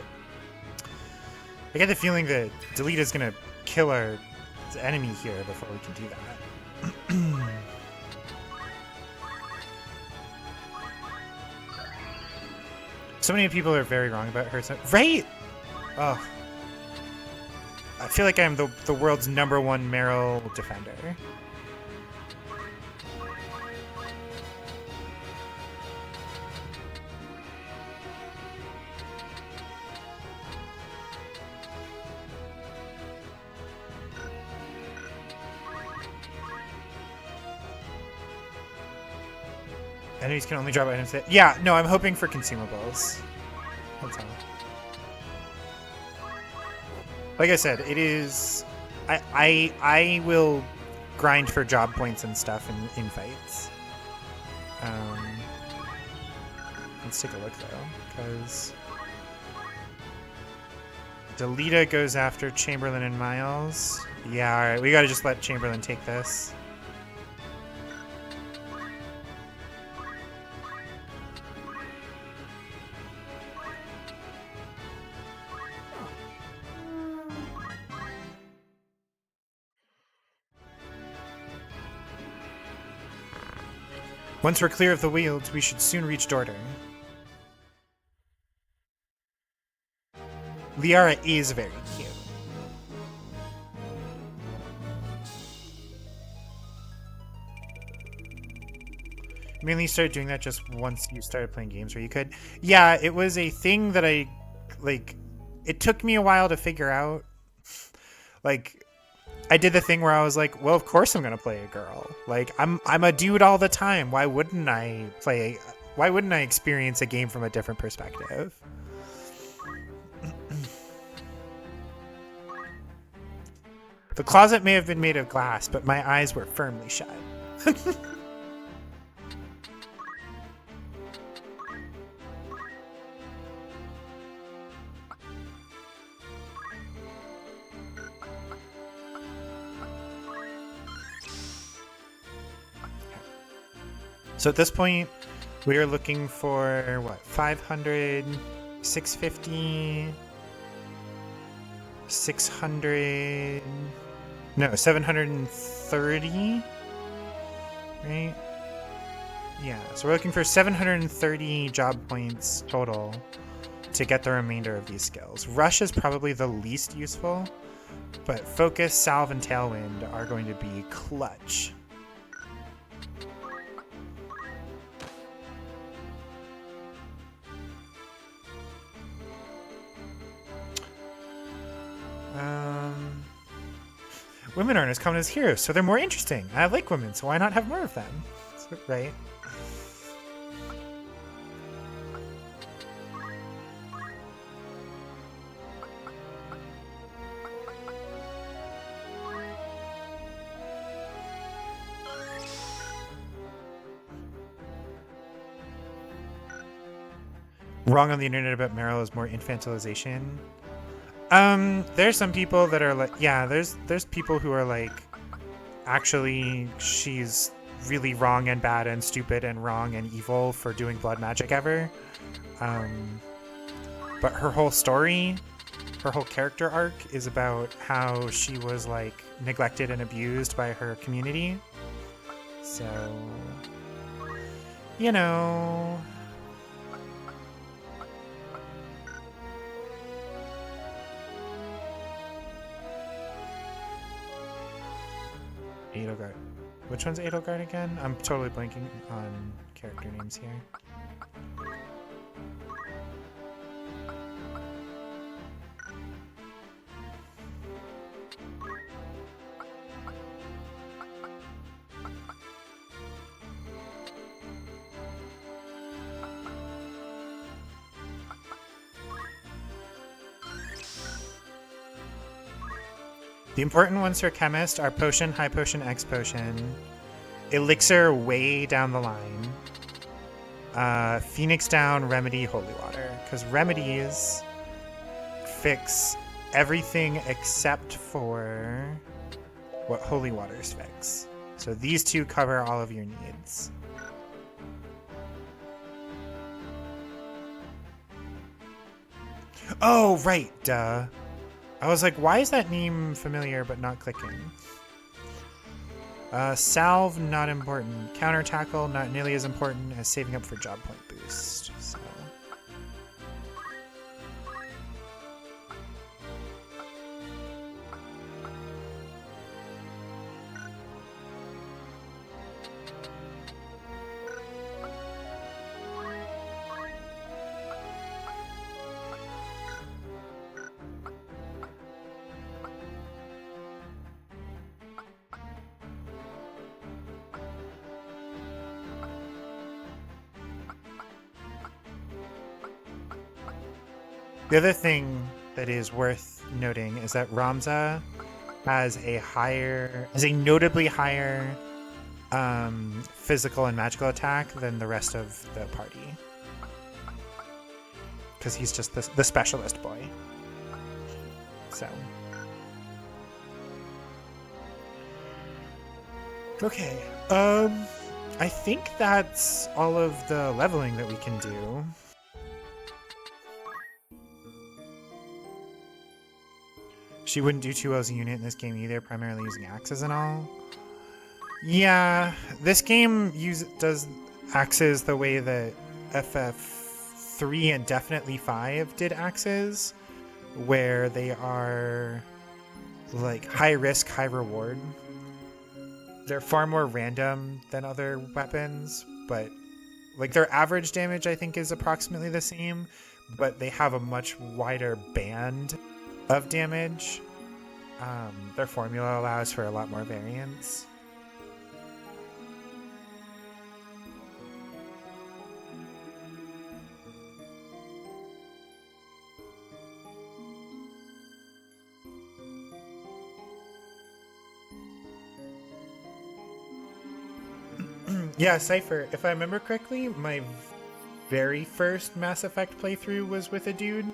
I get the feeling that Delita's gonna kill our enemy here before we can do that. So many people are very wrong about her. Right? Oh. I feel like I'm the world's #1 Meryl defender. Enemies can only drop items that... Yeah, no, I'm hoping for consumables. That's all. Like I said, it is... I will grind for job points and stuff in fights. Let's take a look, though, because... Delita goes after Chamberlain and Miles. Yeah, alright, we gotta just let Chamberlain take this. Once we're clear of the Weald, we should soon reach Dorter. Liara is very cute. You mainly started doing that just once you started playing games where you could. Yeah, it was a thing that I, like, it took me a while to figure out. Like, I did the thing where I was like, well, of course I'm gonna play a girl. Like, I'm a dude all the time. Why wouldn't I experience a game from a different perspective? The closet may have been made of glass, but my eyes were firmly shut. So at this point, we are looking for, what, 500, 650, 600, no, 730, right? Yeah, so we're looking for 730 job points total to get the remainder of these skills. Rush is probably the least useful, but Focus, Salve, and Tailwind are going to be clutch. Women aren't as common as heroes, so they're more interesting. I like women, so why not have more of them? Right? Wrong on the internet about Meryl is more infantilization. There's some people that are like, yeah, there's people who are like, actually, she's really wrong and bad and stupid and wrong and evil for doing blood magic ever. But her whole story, her whole character arc is about how she was like neglected and abused by her community. So, you know. Edelgard. Which one's Edelgard again? I'm totally blanking on character names here. The important ones for Chemist are Potion, High Potion, X Potion, Elixir way down the line, Phoenix Down, Remedy, Holy Water. Because Remedies fix everything except for what Holy Waters fix. So these two cover all of your needs. Oh, right, duh. I was like, why is that name familiar but not clicking? Salve, not important. Counter Tackle, not nearly as important as saving up for job point boost. So. The other thing that is worth noting is that Ramza has a notably higher physical and magical attack than the rest of the party. Because he's just the specialist boy. So. Okay. I think that's all of the leveling that we can do. She wouldn't do too well as a unit in this game either, primarily using axes and all. Yeah, this game does axes the way that FF3 and definitely 5 did axes, where they are like high risk, high reward. They're far more random than other weapons, but like their average damage I think is approximately the same, but they have a much wider band of damage. Their formula allows for a lot more variance. Yeah, Cypher, if I remember correctly, my very first Mass Effect playthrough was with a dude.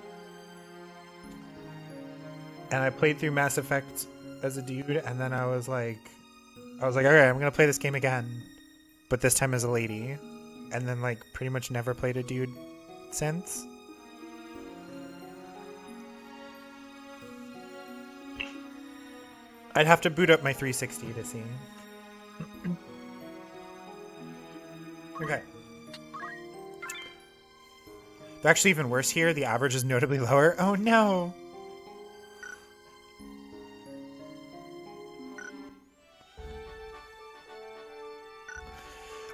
And I played through Mass Effect as a dude, and then I was like, okay, I'm gonna play this game again, but this time as a lady. And then like pretty much never played a dude since. I'd have to boot up my 360 to see. Okay. They're actually even worse here. The average is notably lower. Oh no!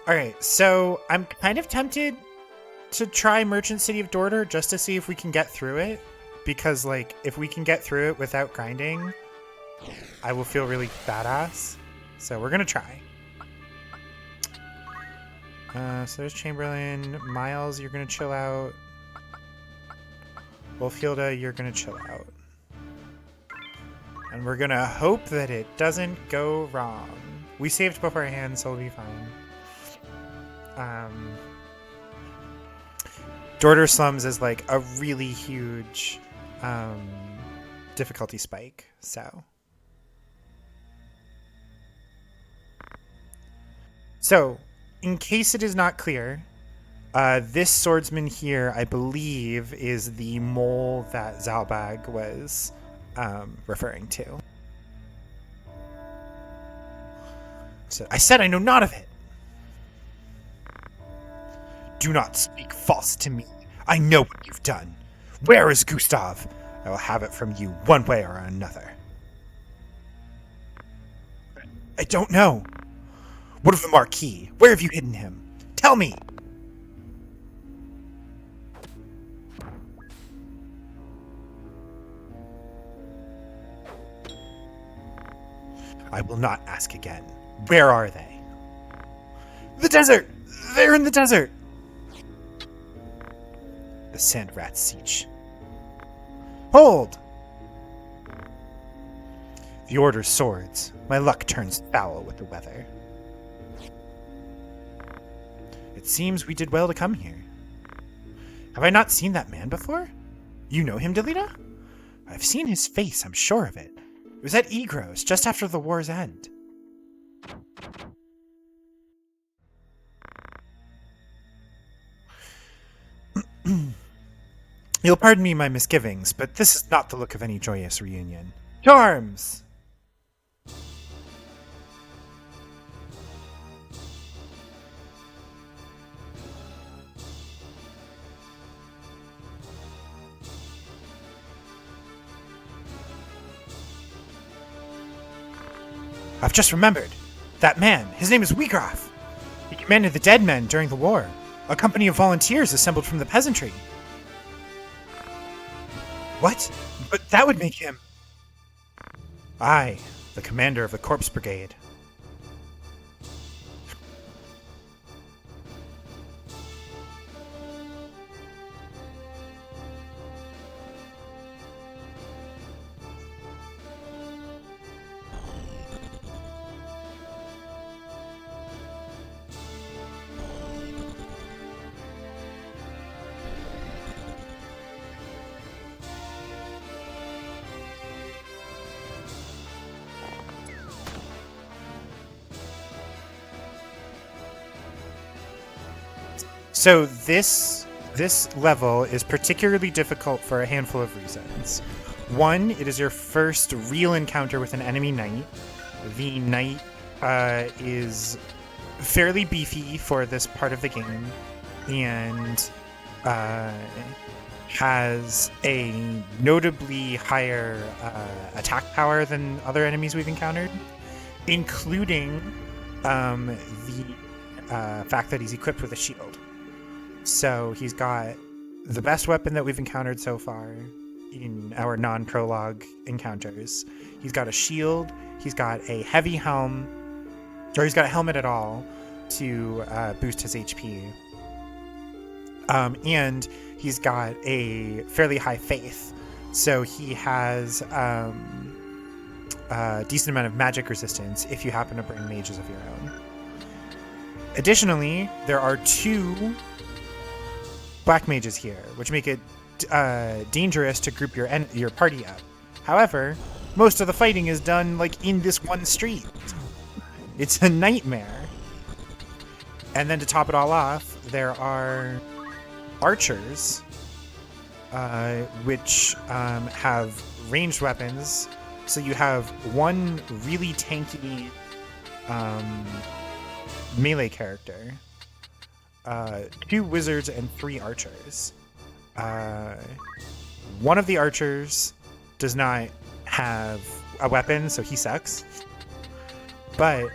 Alright, so I'm kind of tempted to try Merchant City of Dorter just to see if we can get through it. Because, like, if we can get through it without grinding, I will feel really badass. So we're gonna try. So there's Chamberlain. Miles, you're gonna chill out. Wolfhilda, you're gonna chill out. And we're gonna hope that it doesn't go wrong. We saved beforehand, so we'll be fine. Dorter Slums is like a really huge difficulty spike, so. So, in case it is not clear, this swordsman here, I believe, is the mole that Zalbag was referring to. So, I said I know not of it. Do not speak false to me. I know what you've done. Where is Gustav? I will have it from you one way or another. I don't know. What of the Marquis? Where have you hidden him? Tell me! I will not ask again. Where are they? The desert! They're in the desert! The sand rat siege. Hold! The order's swords. My luck turns foul with the weather. It seems we did well to come here. Have I not seen that man before? You know him, Delita? I've seen his face, I'm sure of it. It was at Egros, just after the war's end. You'll pardon me my misgivings, but this is not the look of any joyous reunion. To arms! I've just remembered. That man, his name is Wiegraf. He commanded the dead men during the war. A company of volunteers assembled from the peasantry. What? But that would make him... Aye, the commander of the Corpse Brigade. So this level is particularly difficult for a handful of reasons. One, it is your first real encounter with an enemy knight. The knight is fairly beefy for this part of the game and has a notably higher attack power than other enemies we've encountered, including the fact that he's equipped with a shield. So he's got the best weapon that we've encountered so far in our non-prologue encounters. He's got a shield, he's got a heavy helm, or he's got a helmet at all to boost his HP. And he's got a fairly high faith. So he has a decent amount of magic resistance if you happen to bring mages of your own. Additionally, there are 2 black mages here, which make it dangerous to group your party up. However, most of the fighting is done like in this one street. It's a nightmare. And then to top it all off, there are archers, which have ranged weapons. So you have one really tanky melee character, 2 wizards and 3 archers. one of the archers does not have a weapon, so he sucks. But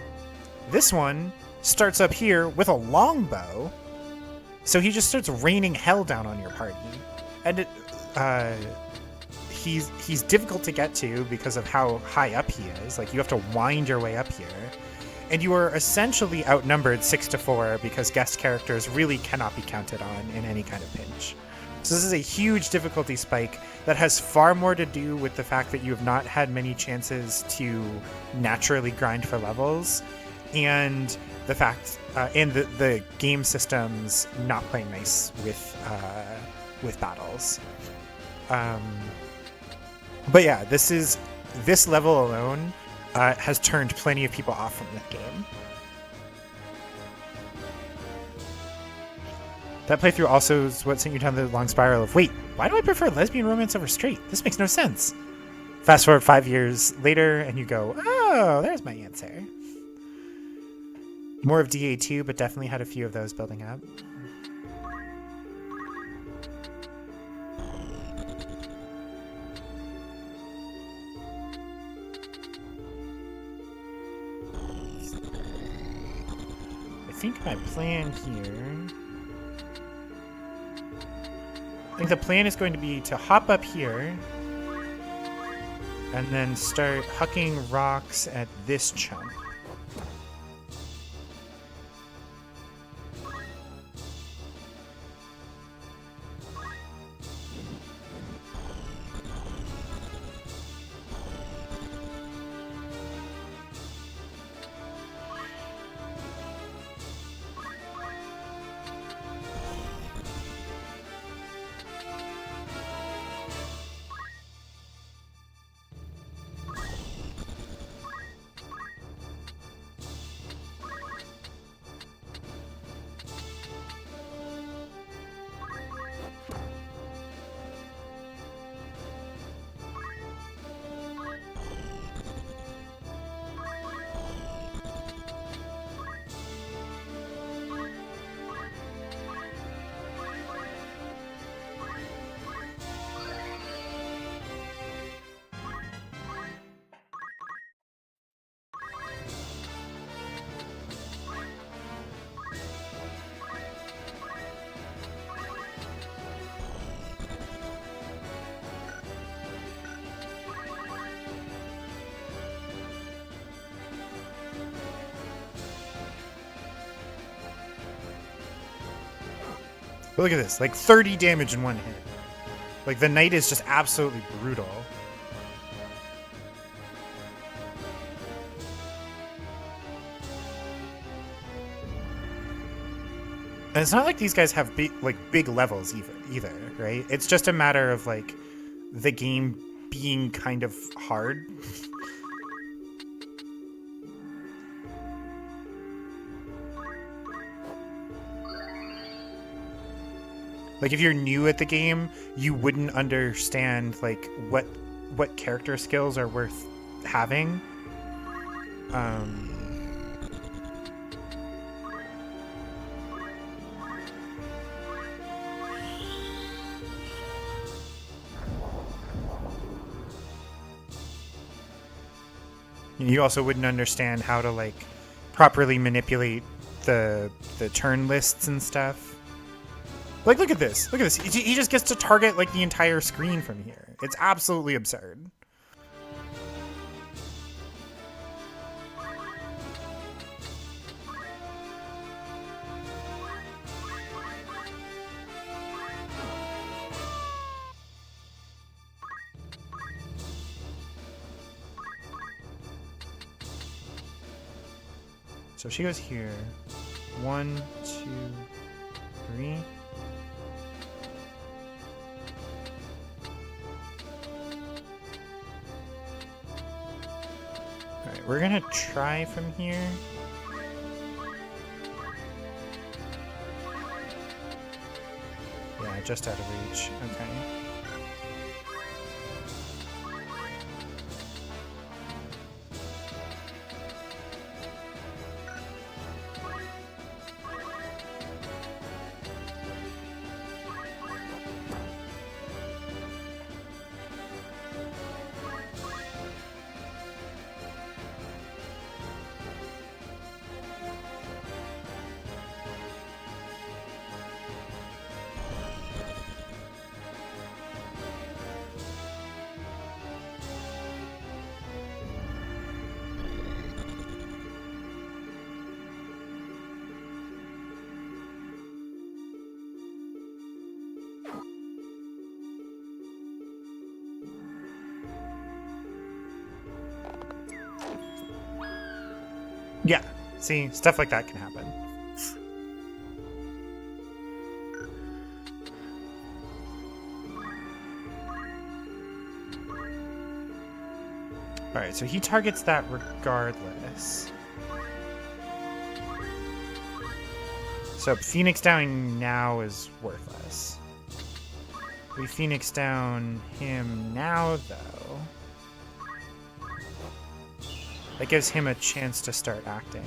this one starts up here with a longbow, so he just starts raining hell down on your party. And he's difficult to get to because of how high up he is. Like, you have to wind your way up here. And you are essentially outnumbered 6-4 because guest characters really cannot be counted on in any kind of pinch. So this is a huge difficulty spike that has far more to do with the fact that you have not had many chances to naturally grind for levels, and the fact and the game systems not playing nice with battles. But yeah, this level alone has turned plenty of people off from the game. That playthrough also is what sent you down the long spiral of, wait, why do I prefer lesbian romance over straight? This makes no sense. Fast forward 5 years later, and you go, oh, there's my answer. More of DA2, but definitely had a few of those building up. I think my plan here... I think the plan is going to be to hop up here and then start hucking rocks at this chunk. But look at this, like 30 damage in one hit. Like, the knight is just absolutely brutal. And it's not like these guys have big levels either, right? It's just a matter of like the game being kind of hard. Like, if you're new at the game, you wouldn't understand like what character skills are worth having. You also wouldn't understand how to like properly manipulate the turn lists and stuff. Like, look at this. Look at this. He just gets to target like the entire screen from here. It's absolutely absurd. So she goes here. 1, 2, 3. Alright, we're gonna try from here. Yeah, just out of reach. Okay. Yeah. See, stuff like that can happen. All right, so he targets that regardless. So Phoenix down now is worthless. We Phoenix down him now, though. That gives him a chance to start acting.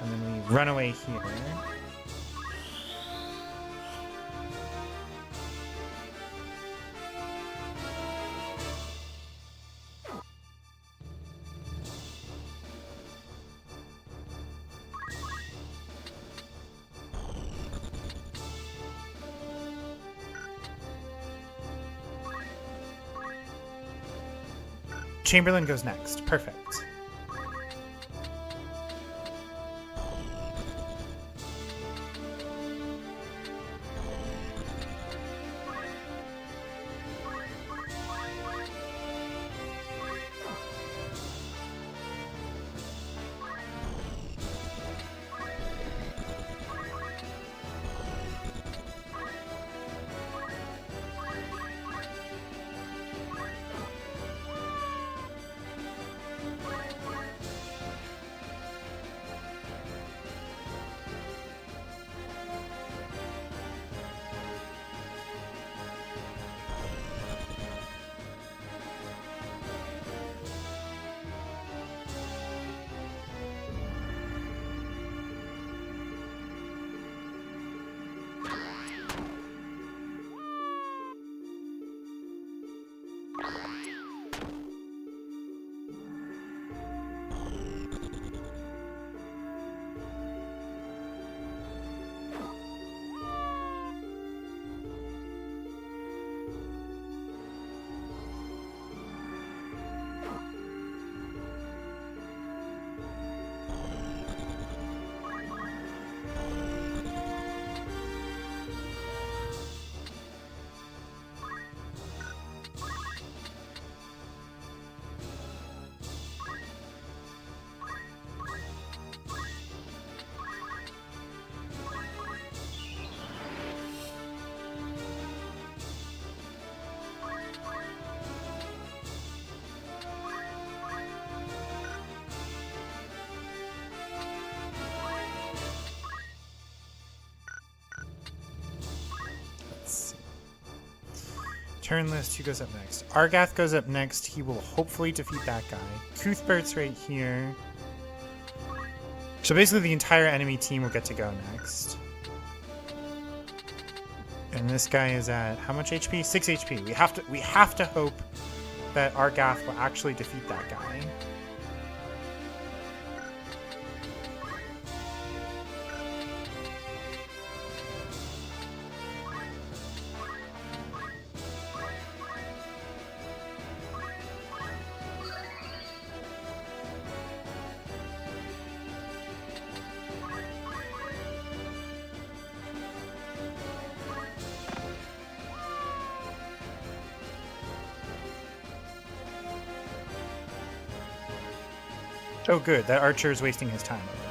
And then we run away here. Chamberlain goes next. Perfect. Turn list, who goes up next? Argath goes up next. He will hopefully defeat that guy. Cuthbert's right here. So basically the entire enemy team will get to go next. And this guy is at how much HP? 6 HP. We have to hope that Argath will actually defeat that guy. Oh good, that archer is wasting his time over there.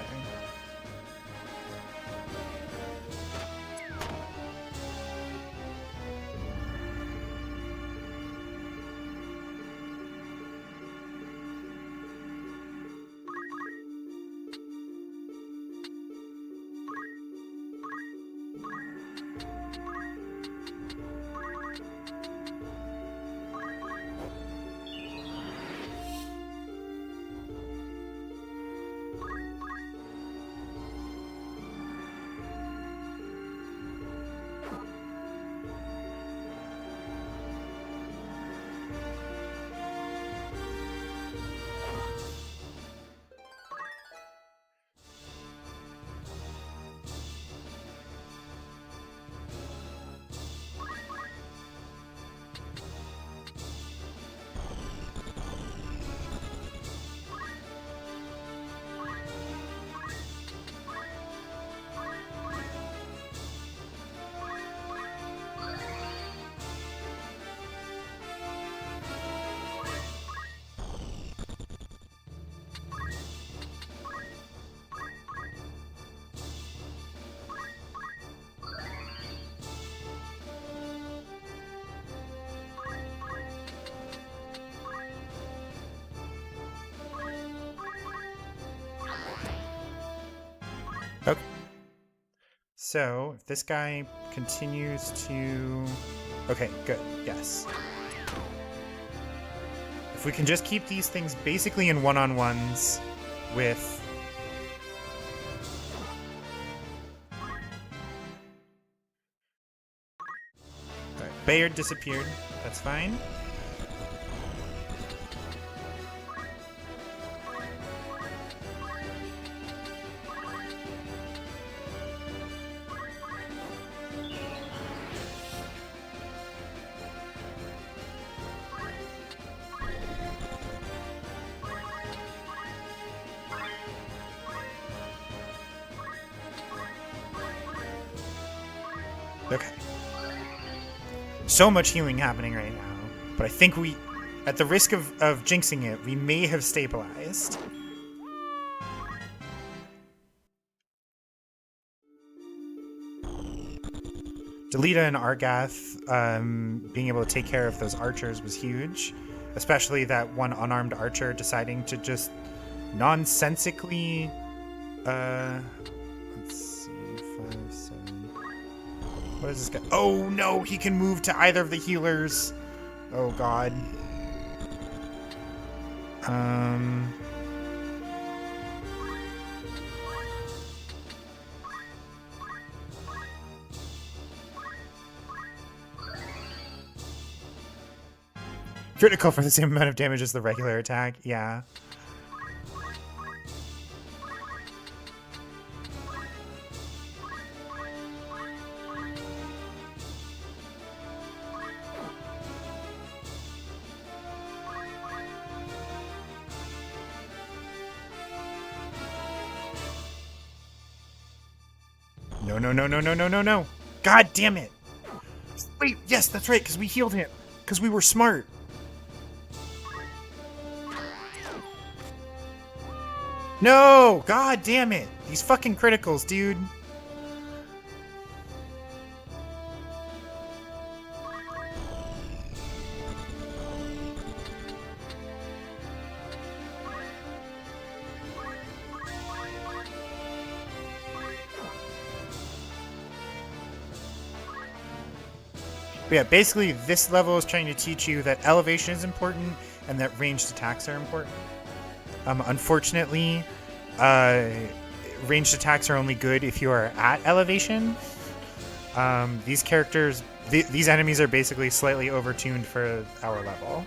So, if this guy continues to... Okay, good. Yes. If we can just keep these things basically in one-on-ones with... Alright, Bayard disappeared. That's fine. Okay. So much healing happening right now, but I think we, at the risk of jinxing it, we may have stabilized. Delita and Argath being able to take care of those archers was huge, especially that one unarmed archer deciding to just nonsensically, let's see, 5, 7. What is this guy? Oh no, he can move to either of the healers. Oh god. Critical for the same amount of damage as the regular attack, yeah. No, no, no, no, no, no, no, no. God damn it. Wait, yes, that's right, because we healed him. Because we were smart. No! God damn it. These fucking criticals, dude. But yeah, basically this level is trying to teach you that elevation is important and that ranged attacks are important. Unfortunately, ranged attacks are only good if you are at elevation. These characters, these enemies are basically slightly overtuned for our level.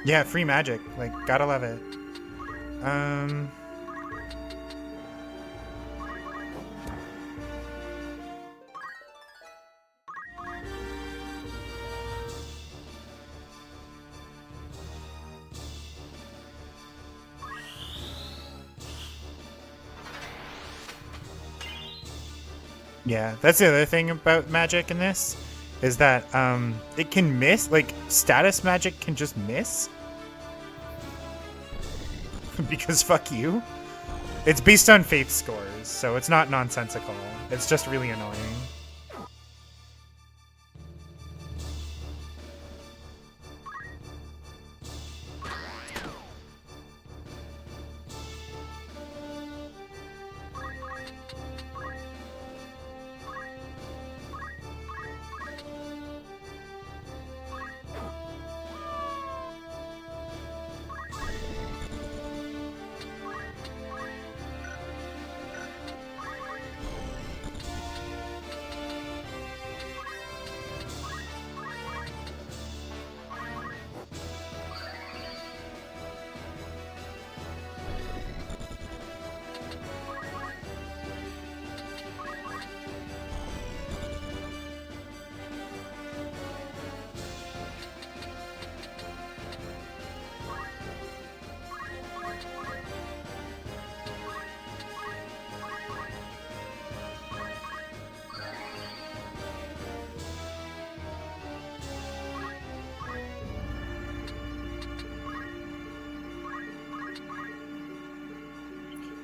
Yeah, free magic. Like, gotta love it. Yeah, that's the other thing about magic in this, is that it can miss. Like, status magic can just miss. Because fuck you. It's based on faith scores, so it's not nonsensical. It's just really annoying.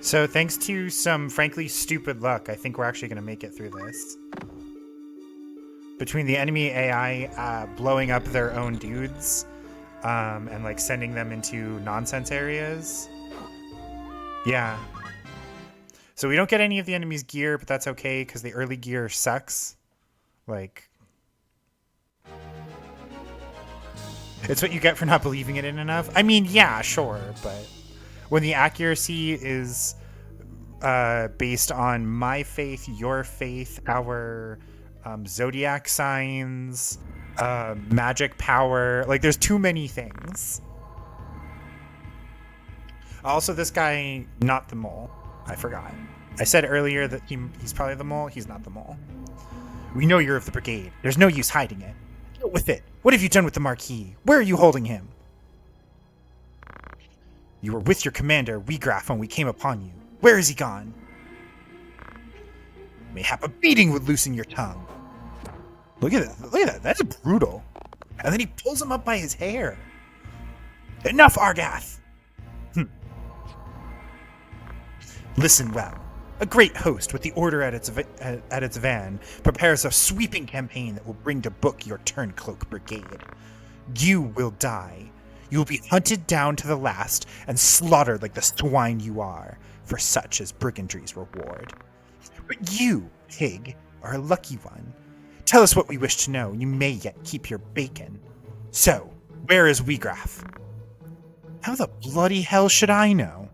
So thanks to some frankly stupid luck, I think we're actually going to make it through this. Between the enemy AI blowing up their own dudes and like sending them into nonsense areas. Yeah. So we don't get any of the enemy's gear, but that's okay because the early gear sucks. Like, it's what you get for not believing it in enough. I mean, yeah, sure, but when the accuracy is based on my faith, your faith, our zodiac signs, magic power, like there's too many things. Also, this guy, not the mole. I forgot. I said earlier that he's probably the mole. He's not the mole. We know you're of the brigade. There's no use hiding it. Deal with it. What have you done with the Marquis? Where are you holding him? You were with your commander, Weegraf, when we came upon you. Where is he gone? Mayhap a beating would loosen your tongue. Look at that. Look at that. That's brutal. And then he pulls him up by his hair. Enough, Argath! Listen well. A great host with the order at its van prepares a sweeping campaign that will bring to book your Turncloak Brigade. You will die. You will be hunted down to the last and slaughtered like the swine you are, for such is brigandry's reward. But you, pig, are a lucky one. Tell us what we wish to know, and you may yet keep your bacon. So, where is Weegraf? How the bloody hell should I know?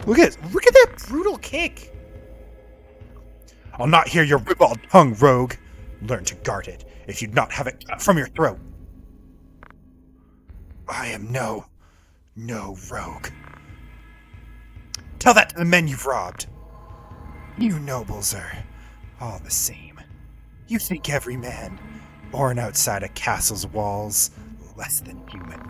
Look at that brutal kick. I'll not hear your ribald tongue, rogue. Learn to guard it, if you'd not have it cut from your throat. I am no rogue. Tell that to the men you've robbed. You nobles are all the same. You think every man born outside a castle's walls less than human.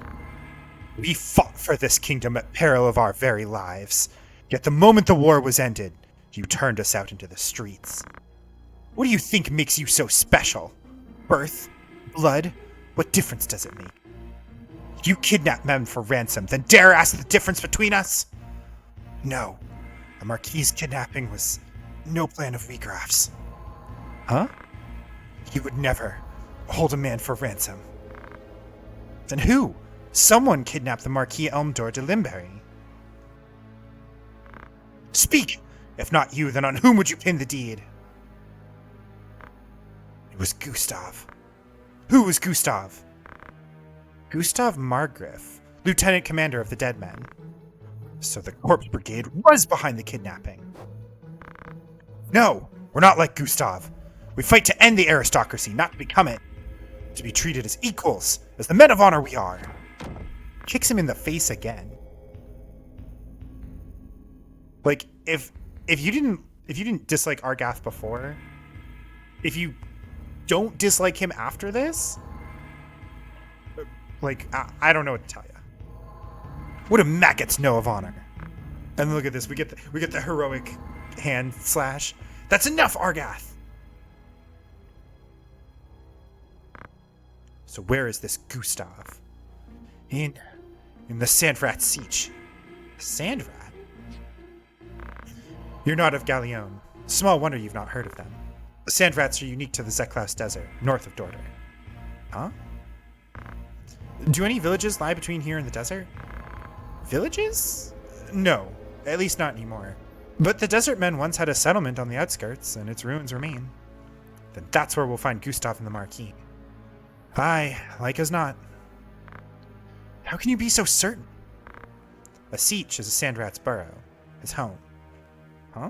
We fought for this kingdom at peril of our very lives. Yet the moment the war was ended, you turned us out into the streets. What do you think makes you so special? Birth? Blood? What difference does it make? You kidnapped men for ransom, then dare ask the difference between us? No. The Marquis' kidnapping was no plan of Weegraf's. Huh? He would never hold a man for ransom. Then who? Someone kidnapped the Marquis Elmdor de Limberry. Speak! If not you, then on whom would you pin the deed? It was Gustav. Who was Gustav? Gustav Margriff, Lieutenant Commander of the Dead Men. So the Corpse Brigade was behind the kidnapping. No, we're not like Gustav. We fight to end the aristocracy, not to become it. To be treated as equals, as the men of honor we are. Kicks him in the face again. Like, if you didn't dislike Argath before, if you don't dislike him after this, like, I don't know what to tell you. What do maggots know of honor? And look at this, we get the heroic hand slash. That's enough, Argath. So where is this Gustav? In the Sandrat Siege. Sandrat? You're not of Galleon. Small wonder you've not heard of them. The Sandrats are unique to the Zeklaus Desert, north of Dorder. Huh? Do any villages lie between here and the desert? Villages? No, at least not anymore. But the desert men once had a settlement on the outskirts, and its ruins remain. Then that's where we'll find Gustav and the Marquis. Aye, like as not. How can you be so certain? A Siege is a Sandrat's burrow, his home. Huh?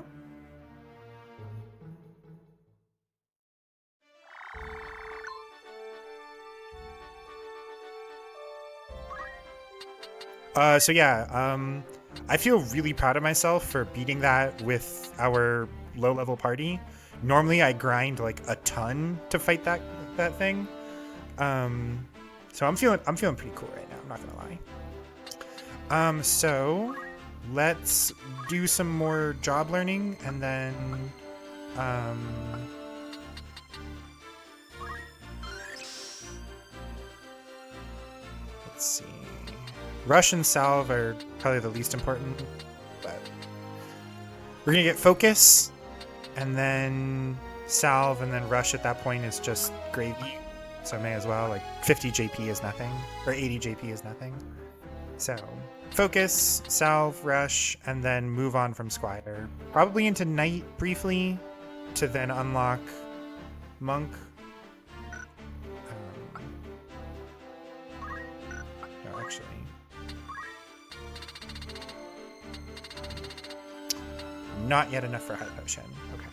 So yeah, I feel really proud of myself for beating that with our low-level party. Normally I grind like a ton to fight that thing. So I'm feeling pretty cool right now, I'm not gonna lie. So let's do some more job learning and then let's see. Rush and Salve are probably the least important, but We're gonna get focus, and then salve, and then rush at that point is just gravy. So may as well, like 50 JP is nothing, or 80 JP is nothing. So focus, salve, rush, and then move on from Squire. Probably into Knight briefly, to then unlock Monk. No, actually. Not yet enough for High Potion. Okay.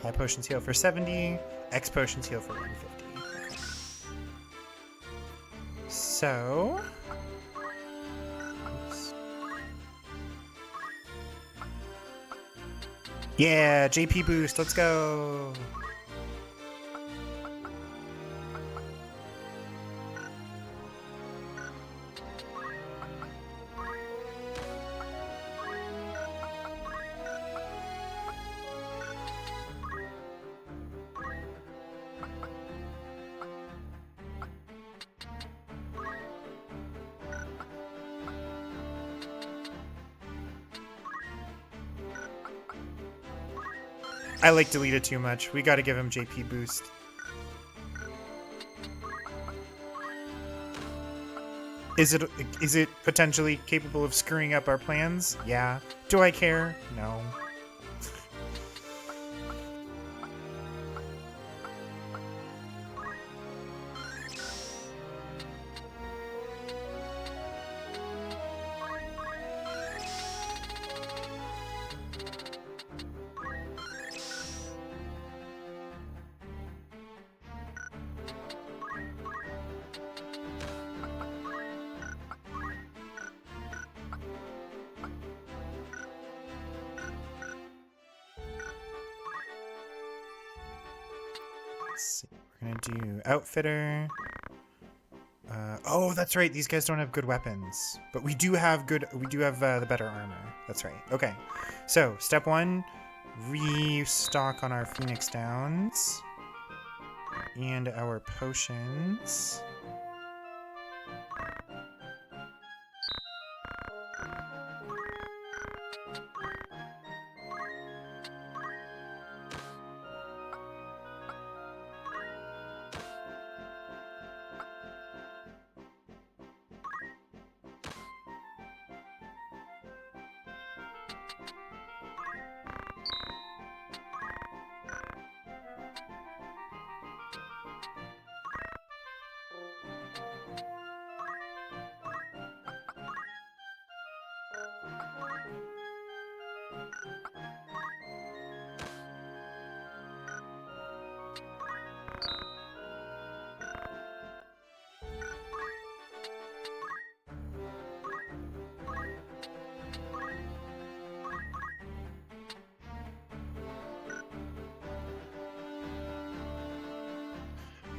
High Potions heal for 70, X Potions heal for 150. Okay. So... Oops. Yeah, JP boost, let's go! I like deleted too much. We gotta give him JP boost. Is it potentially capable of screwing up our plans? Yeah. Do I care? No. Let's see. We're gonna do Outfitter. Oh, that's right. These guys don't have good weapons, but we do have the better armor. That's right. Okay. So step 1, restock on our Phoenix Downs and our potions.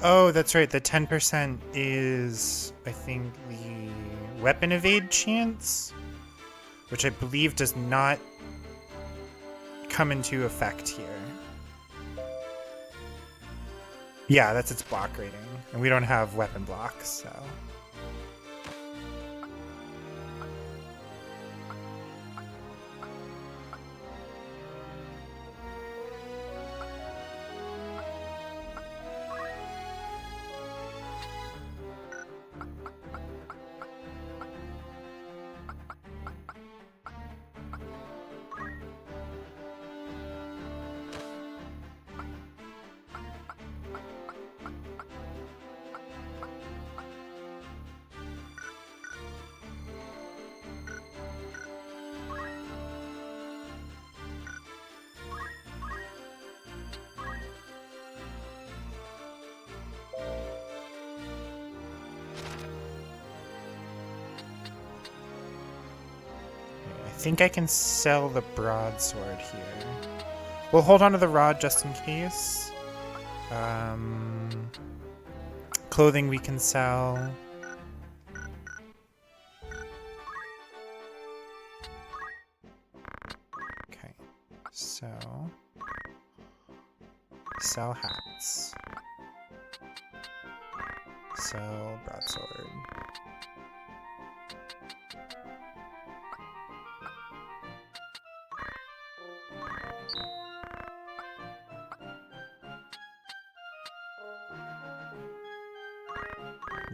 Oh, that's right. The 10% is, I think, the weapon evade chance, which I believe does not come into effect here. Yeah, that's its block rating, and we don't have weapon blocks, so... think I can sell the broadsword here. We'll hold on to the rod just in case. Clothing we can sell. Okay, so sell hats. Sell broadsword.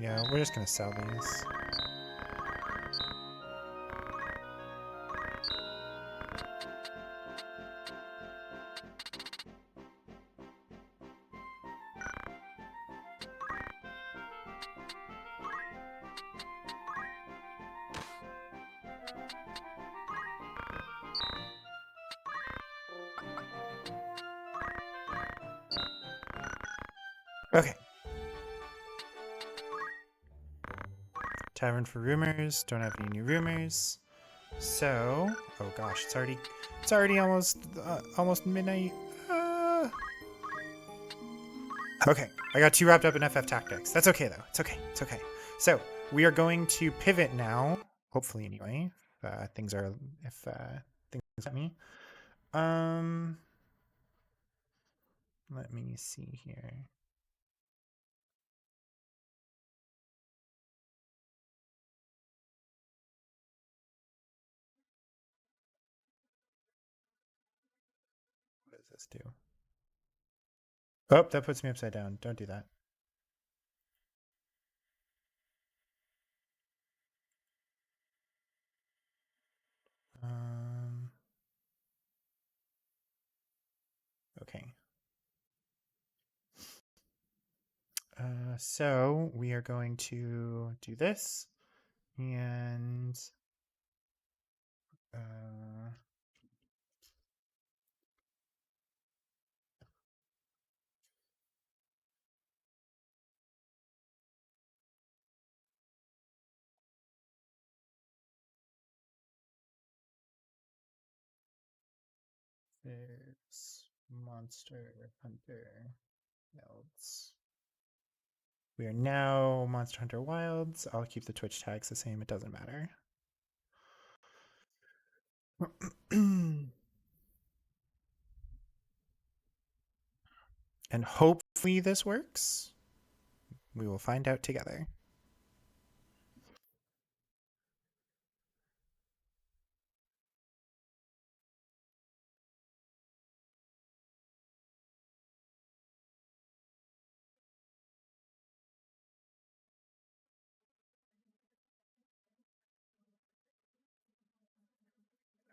Yeah, we're just gonna sell these. Okay. Tavern for rumors. Don't have any new rumors. So, oh gosh, it's already almost midnight. Okay, I got too wrapped up in FF Tactics. That's okay though. It's okay. It's okay. So we are going to pivot now. Hopefully, anyway. If things let me. Let me see here. What does this do? Oh, that puts me upside down. Don't do that. Okay. So we are going to do this, and there's Monster Hunter Wilds. We are now Monster Hunter Wilds. I'll keep the Twitch tags the same. It doesn't matter. And hopefully this works. We will find out together.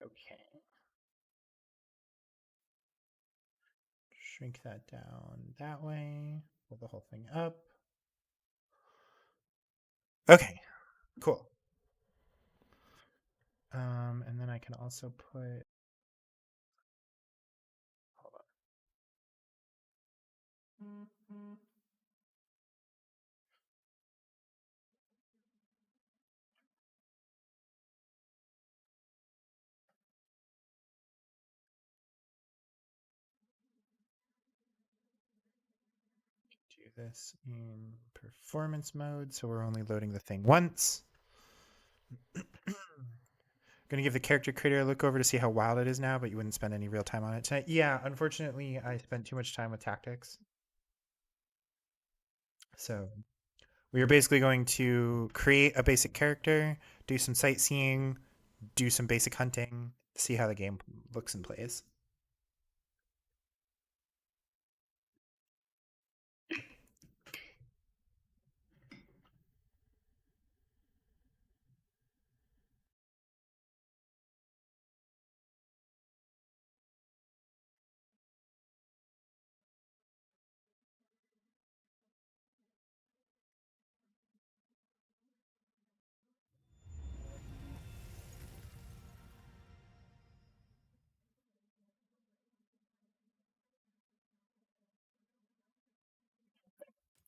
Okay. Shrink that down that way. Pull the whole thing up. Okay, cool. And then I can also put. Hold on. Do this in performance mode, so we're only loading the thing once. Gonna give the character creator a look over to see how wild it is now, but you wouldn't spend any real time on it tonight. Yeah, unfortunately, I spent too much time with tactics. So we are basically going to create a basic character, do some sightseeing, do some basic hunting, see how the game looks and plays.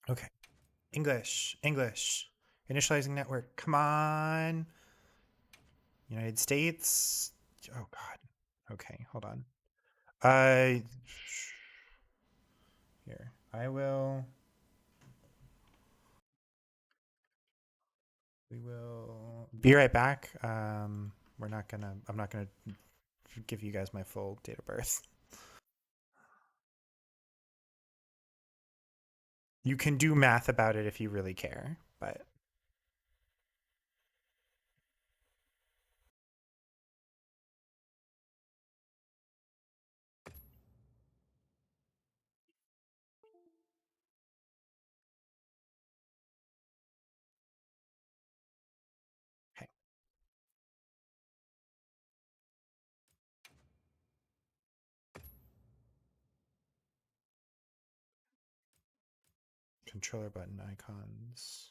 Okay. English. Initializing network. Come on. United States. Oh God. Okay, hold on. Here, I will. We will be right back. We're not gonna. I'm not gonna give you guys my full date of birth. You can do math about it if you really care, but okay. Controller button icons.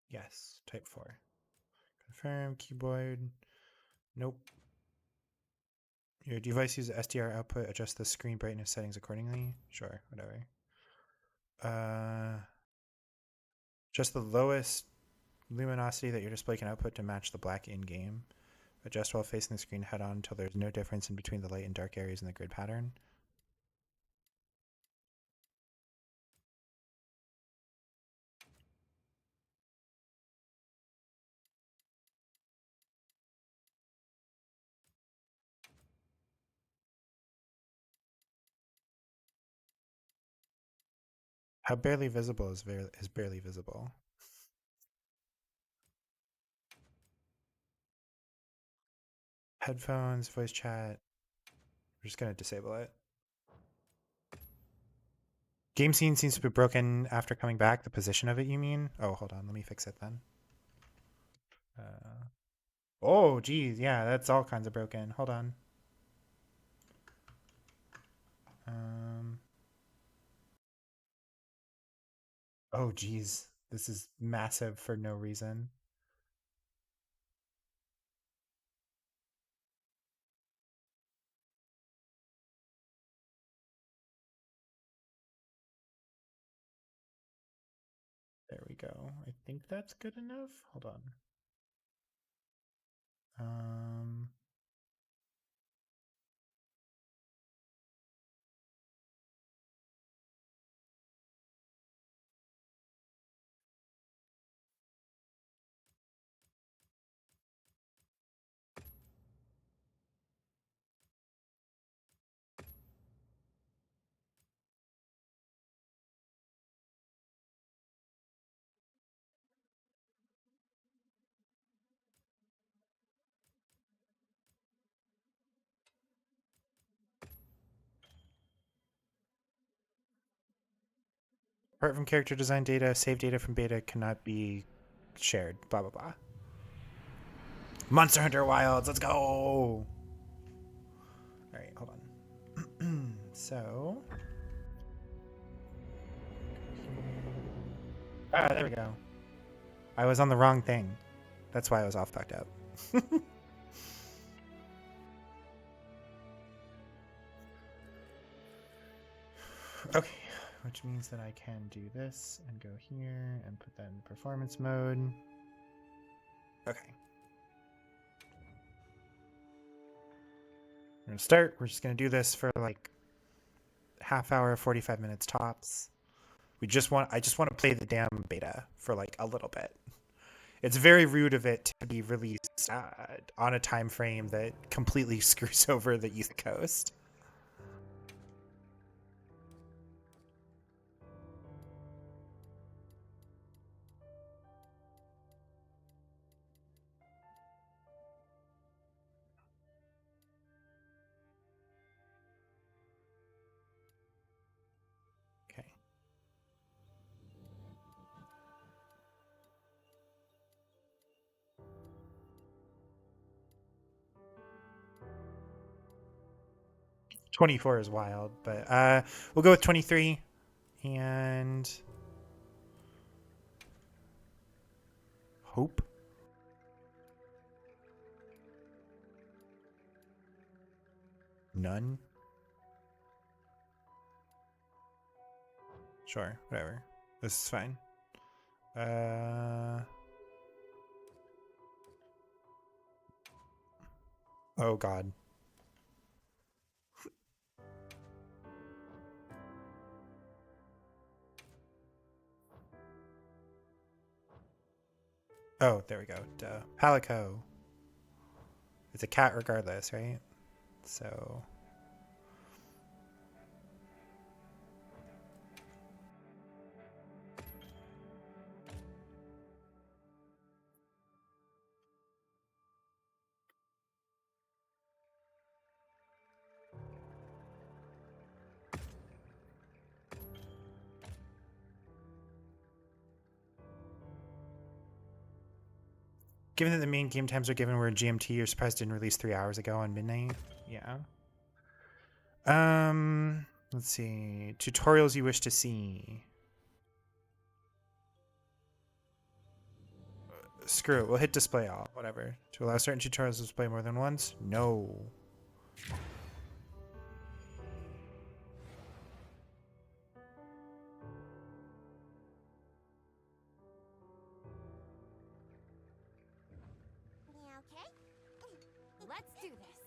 Yes, type 4. Confirm keyboard. Nope. Your device uses SDR output. Adjust the screen brightness settings accordingly. Sure, whatever. Just the lowest luminosity that your display can output to match the black in-game. Adjust while facing the screen head-on until there's no difference in between the light and dark areas in the grid pattern. How barely visible is barely visible? Headphones, voice chat. We're just gonna disable it. Game scene seems to be broken after coming back. The position of it, you mean? Oh, hold on. Let me fix it then. Oh, geez. Yeah, that's all kinds of broken. Hold on. Oh, geez. This is massive for no reason. There we go. I think that's good enough. Hold on. Apart from character design data, save data from beta cannot be shared. Blah, blah, blah. Monster Hunter Wilds. Let's go. All right, hold on. So. Ah, there we go. I was on the wrong thing. That's why I was all fucked up. Okay, which means that I can do this and go here and put that in performance mode. Okay. We're gonna start. We're just gonna do this for like half hour, 45 minutes tops. I just want to play the damn beta for like a little bit. It's very rude of it to be released on a time frame that completely screws over the East Coast. Okay. "24 is wild, but we'll go with 23 and Hope. None. Sure, whatever. This is fine. Oh God. Oh, there we go. Duh. Palico. It's a cat regardless, right? So... Given that the main game times are given where GMT, you're surprised didn't release 3 hours ago on midnight? Yeah. Let's see. Tutorials you wish to see. Screw it. We'll hit display all. Whatever. To allow certain tutorials to display more than once? No. Let's do this.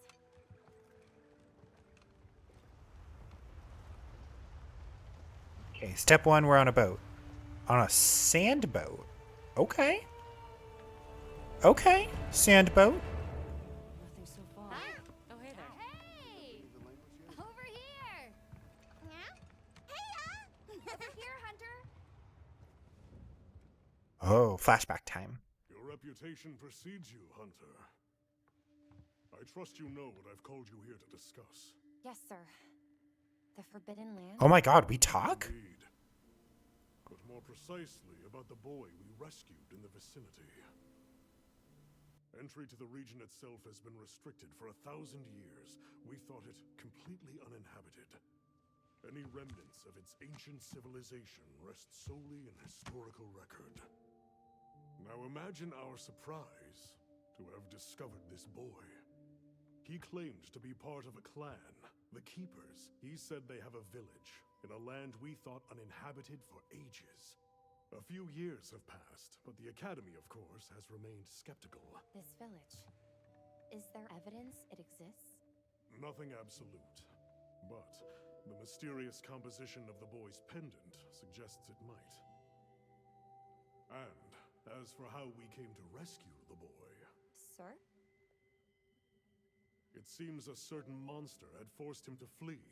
Okay, step one, we're on a boat. On a sand boat. Okay. Okay, sand boat. Nothing so far. Hi. Oh, hey there. Hey! Over here! Yeah? Hey, over here, Hunter! Oh, flashback time. Your reputation precedes you, Hunter. I trust you know what I've called you here to discuss. Yes, sir. The Forbidden Land? Oh my God, we talk? Indeed. But more precisely about the boy we rescued in the vicinity. Entry to the region itself has been restricted for 1,000 years. We thought it completely uninhabited. Any remnants of its ancient civilization rest solely in historical record. Now imagine our surprise to have discovered this boy. He claimed to be part of a clan, the Keepers. He said they have a village in a land we thought uninhabited for ages. A few years have passed, but the Academy, of course, has remained skeptical. This village. Is there evidence it exists? Nothing absolute, but the mysterious composition of the boy's pendant suggests it might. And as for how we came to rescue the boy, Sir? it seems a certain monster had forced him to flee.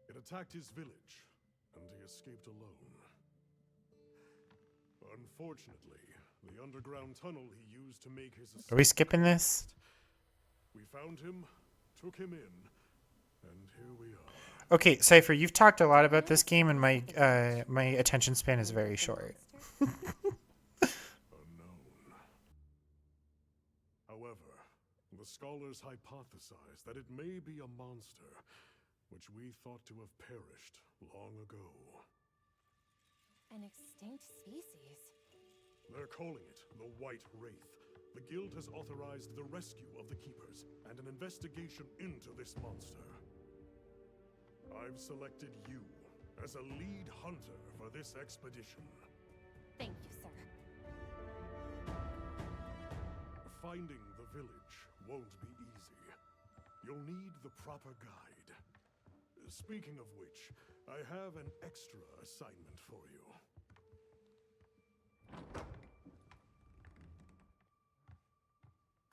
It attacked his village, and he escaped alone. Unfortunately, the underground tunnel he used to make his escape... Are we skipping this? We found him, took him in, and here we are. Okay, Cypher, you've talked a lot about this game, and my my attention span is very short. Unknown. However, the scholars hypothesize that it may be a monster, which we thought to have perished long ago. An extinct species. They're calling it the White Wraith. The Guild has authorized the rescue of the Keepers and an investigation into this monster. I've selected you as a lead hunter for this expedition. Thank you, sir. Finding the village won't be easy. You'll need the proper guide. Speaking of which, I have an extra assignment for you.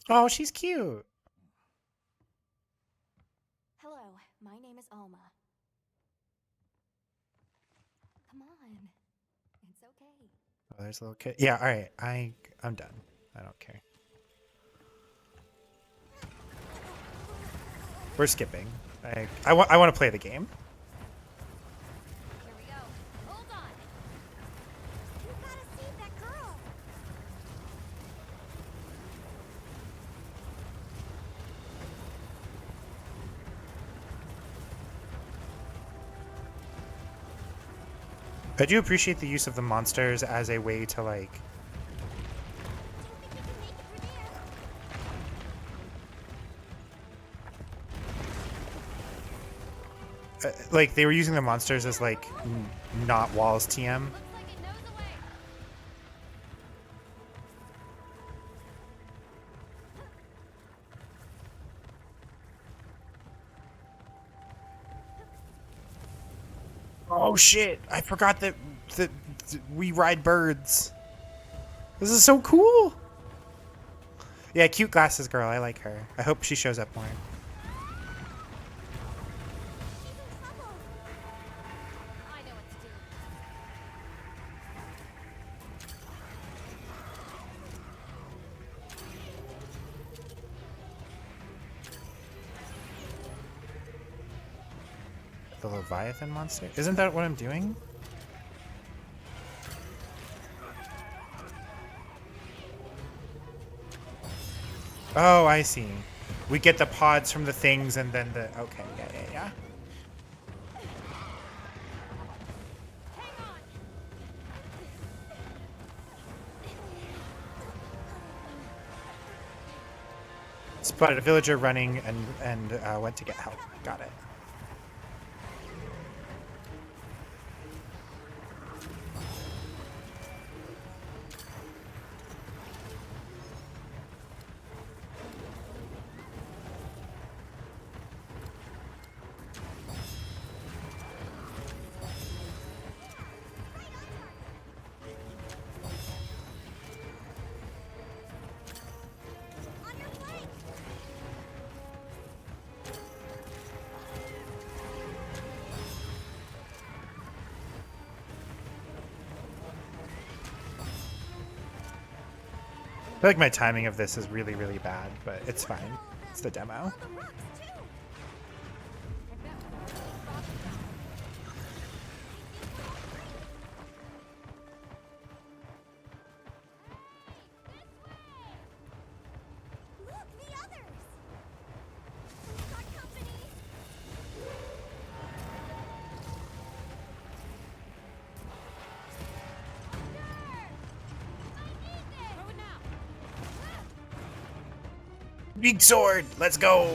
Oh, she's cute. Hello, my name is Alma. Come on. It's okay. Oh, there's a little kid. Yeah, all right. I'm done. I don't care. We're skipping. I want to play the game. Here we go. Hold on. You gotta save that girl. I do appreciate the use of the monsters as a way to like like they were using the monsters as like not walls TM. Looks like it knows a way. Oh shit! I forgot that we ride birds. This is so cool. Yeah, cute glasses girl. I like her. I hope she shows up more. She's in trouble. I know what to do. The Leviathan monster? Isn't that what I'm doing? Oh, I see. We get the pods from the things and then the... Okay, yeah. Spotted a villager running and went to get help. Got it. On your flank. I feel like my timing of this is really, really bad, but it's fine. It's the demo. All the rocks too. Look, the others. We've got company. Throw it now. Big sword! Let's go!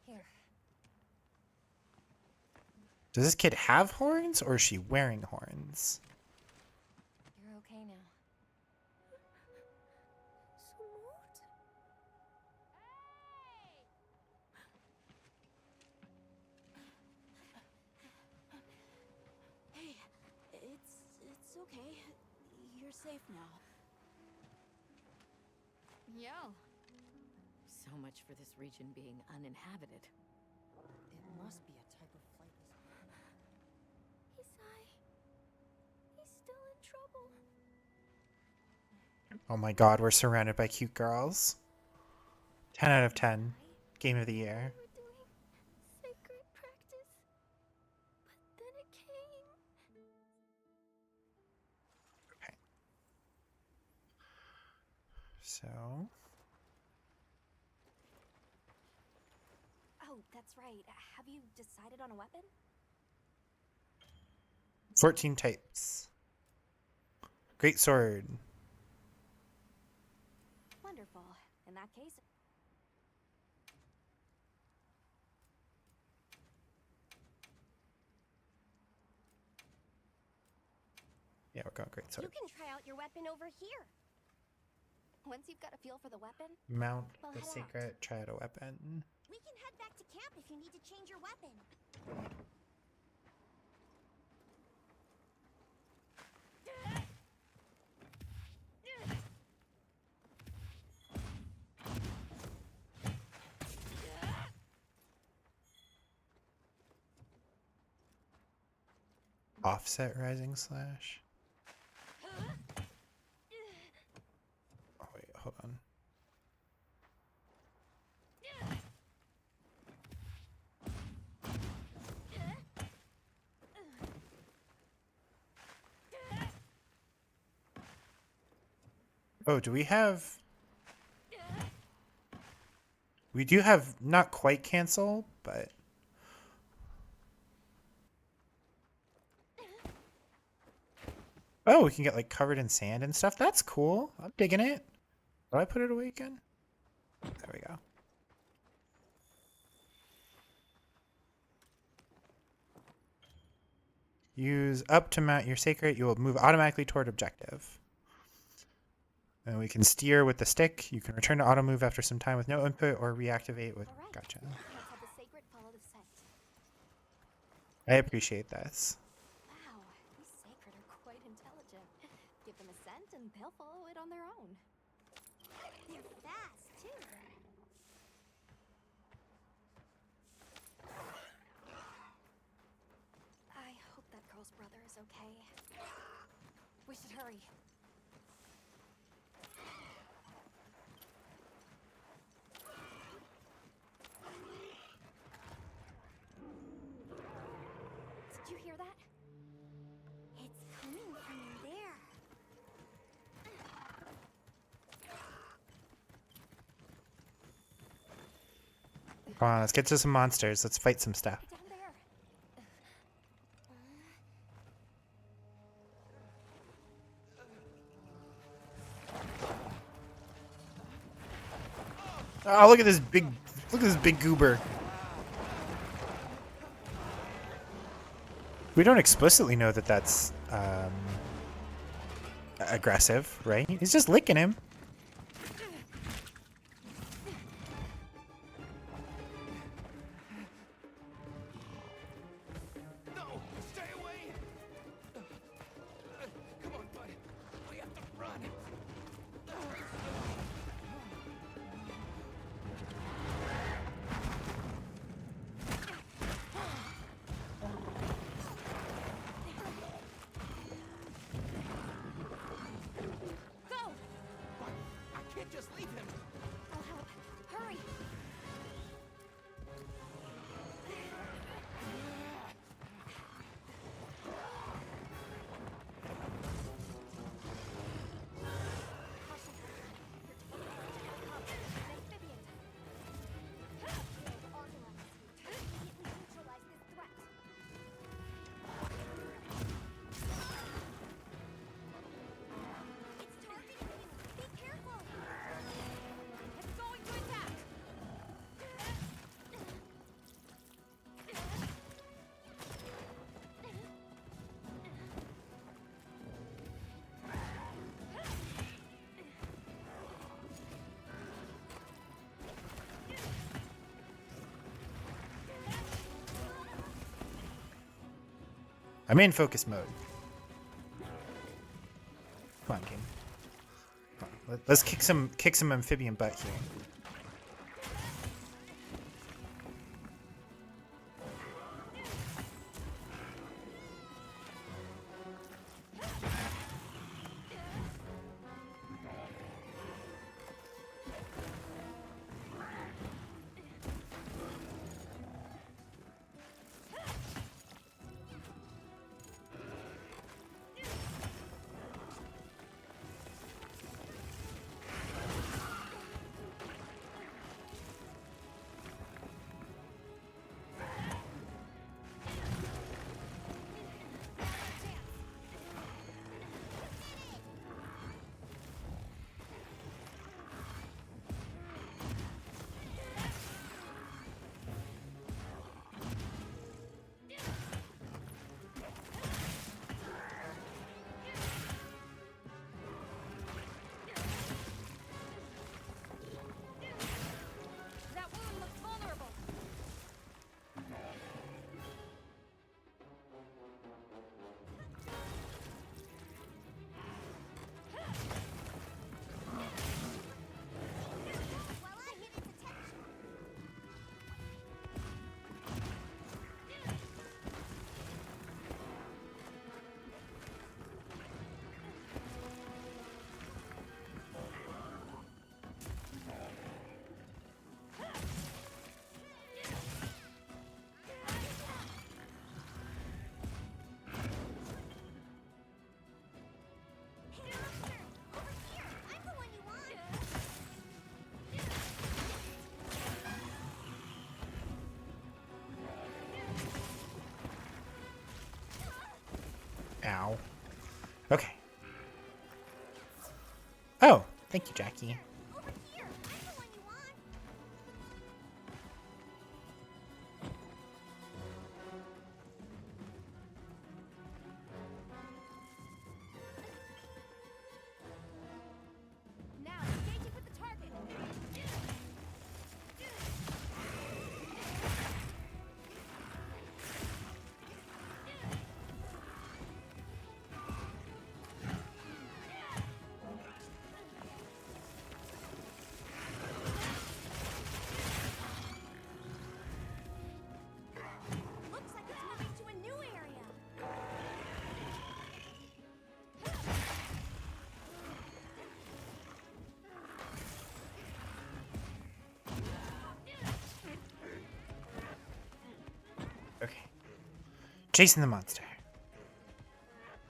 Here. Does this kid have horns or is she wearing horns? You're okay now. Smoot? Hey, it's okay. You're safe now. Yo. So much for this region being uninhabited. It must be a type of flightless. Isai. He's still in trouble. Oh my god, we're surrounded by cute girls. 10 out of 10. Game of the year. We were doing sacred practice. But then it came. Okay. So... Oh, that's right. Have you decided on a weapon? 14 types. Great sword. Wonderful. In that case, Yeah, we're going great sword. you can try out your weapon over here. Once you've got a feel for the weapon, Mount Well, the head out. secret, try out a weapon. we can head back to camp if you need to change your weapon. Offset rising slash. Oh wait, hold on. Oh, do we have... We do have not quite cancel, but oh, we can get like covered in sand and stuff. That's cool. I'm digging it. Do I put it away again? There we go. Use up to mount your sacred. You will move automatically toward objective. And we can steer with the stick. You can return to auto move after some time with no input or reactivate with. All right. Gotcha. Let's have the sacred follow the scent. I appreciate this. Wow, these sacred are quite intelligent. Give them a scent and they'll follow it on their own. They're fast, too. I hope that girl's brother is okay. We should hurry. Did you hear that? It's coming from there. Come on, let's get to some monsters. Let's fight some stuff. Down there. Oh, look at this big goober. We don't explicitly know that that's aggressive, right? He's just licking him. No! Stay away! Come on, bud. We have to run. Go! I can't just leave him. I'll help. Hurry. It's targeting you. Be careful. It's going to attack. I'm in focus mode. Come on, game. Come on, let's kick some amphibian butt here. Thank you, Jackie. Over here. I'm the one you want. Now, engaging with the target. Looks like it's moving to a new area. Okay. Chasing the monster.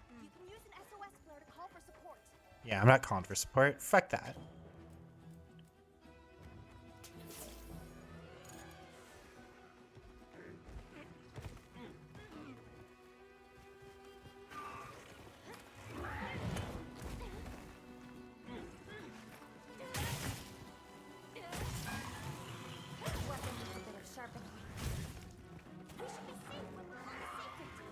You can use an SOS flare to call for support. Yeah, I'm not calling for support. Fuck that. Weapon needs a bit of sharpening. We should be safe when we're on the safety team.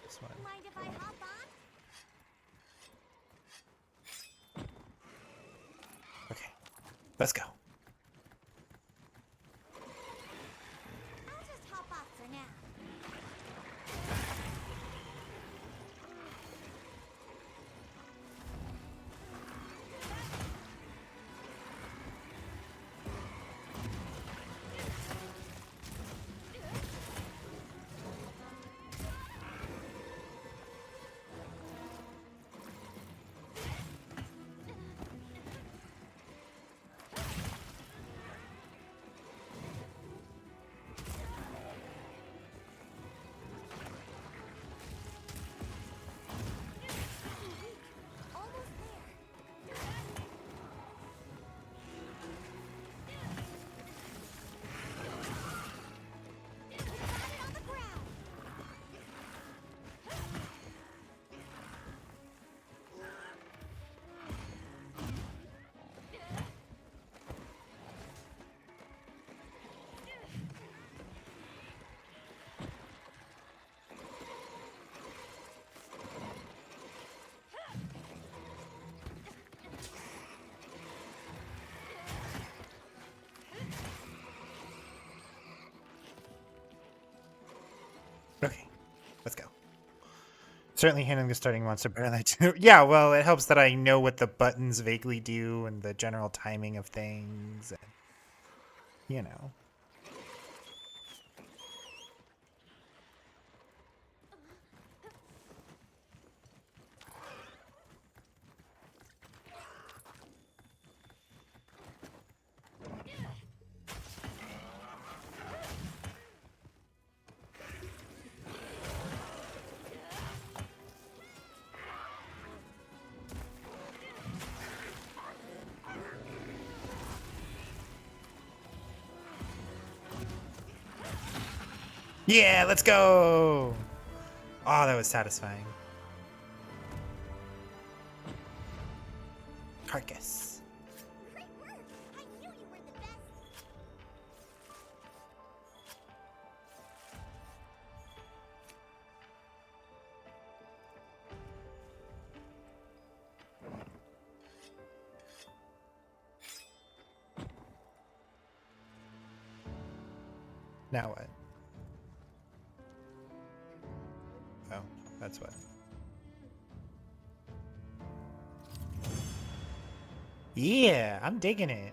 This one. Mind if I hop on? Okay. Let's go. I'll just hop off for now. Almost there. Got it on the ground. Okay. Let's go. Certainly handling the starting monster better than I do. Yeah, well, it helps that I know what the buttons vaguely do and the general timing of things. And, you know. Yeah, let's go! Oh, that was satisfying. Carcass. Great work. I knew you were the best. Now what? Oh, that's what. Yeah, I'm digging it.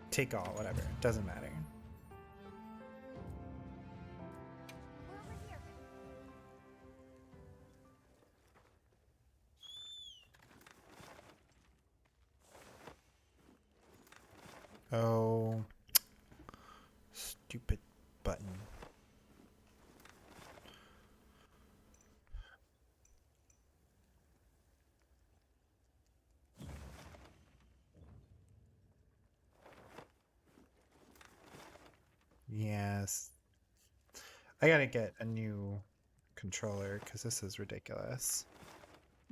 Take all, whatever. Doesn't matter. We're Oh, stupid button. Yes. I gotta get a new controller because this is ridiculous.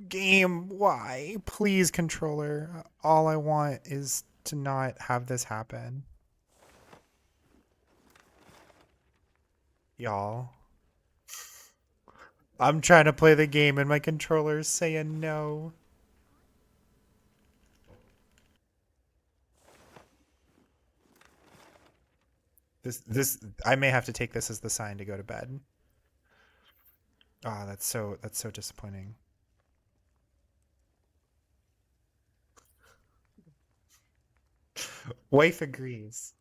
Game, why? Please, controller. All I want is to not have this happen. Y'all. I'm trying to play the game and my controller's saying no. This I may have to take this as the sign to go to bed. Ah, that's so disappointing. Wife agrees.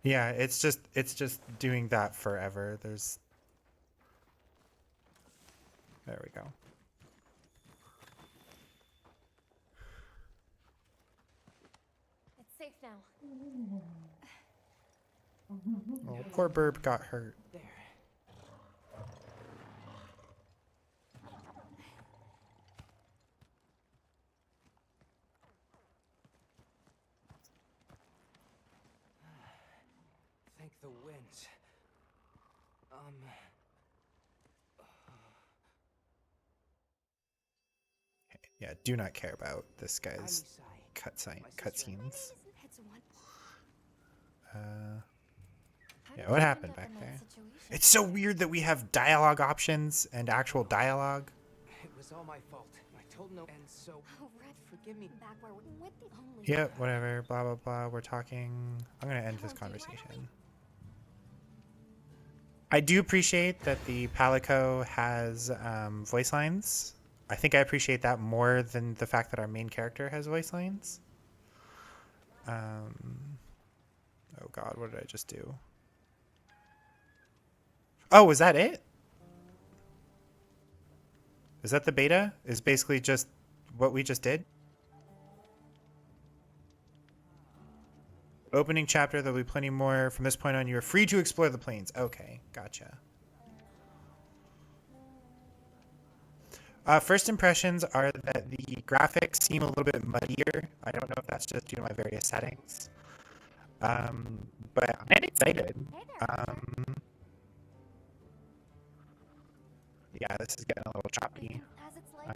Yeah, it's just doing that forever. There we go. It's safe now. Oh, poor Burb got hurt. There. Thank the winds. Yeah, do not care about this I'm guy's Misai. cutscenes. It's one. Yeah, what happened back there? It's so weird that we have dialogue options and actual dialogue. It was all my fault. I told no, and so Oh, Red, forgive me. back where we with the only. Yeah, whatever, blah, blah, blah. We're talking. I'm going to end this conversation. I do appreciate that the Palico has voice lines. I think I appreciate that more than the fact that our main character has voice lines. Oh God, what did I just do? Oh, was that it? Is that the beta? Is basically just what we just did? Opening chapter, there'll be plenty more. From this point on, you are free to explore the plains. Okay, gotcha. First impressions are that the graphics seem a little bit muddier. I don't know if that's just due to my various settings. But I'm excited. Yeah, this is getting a little choppy. As it's like,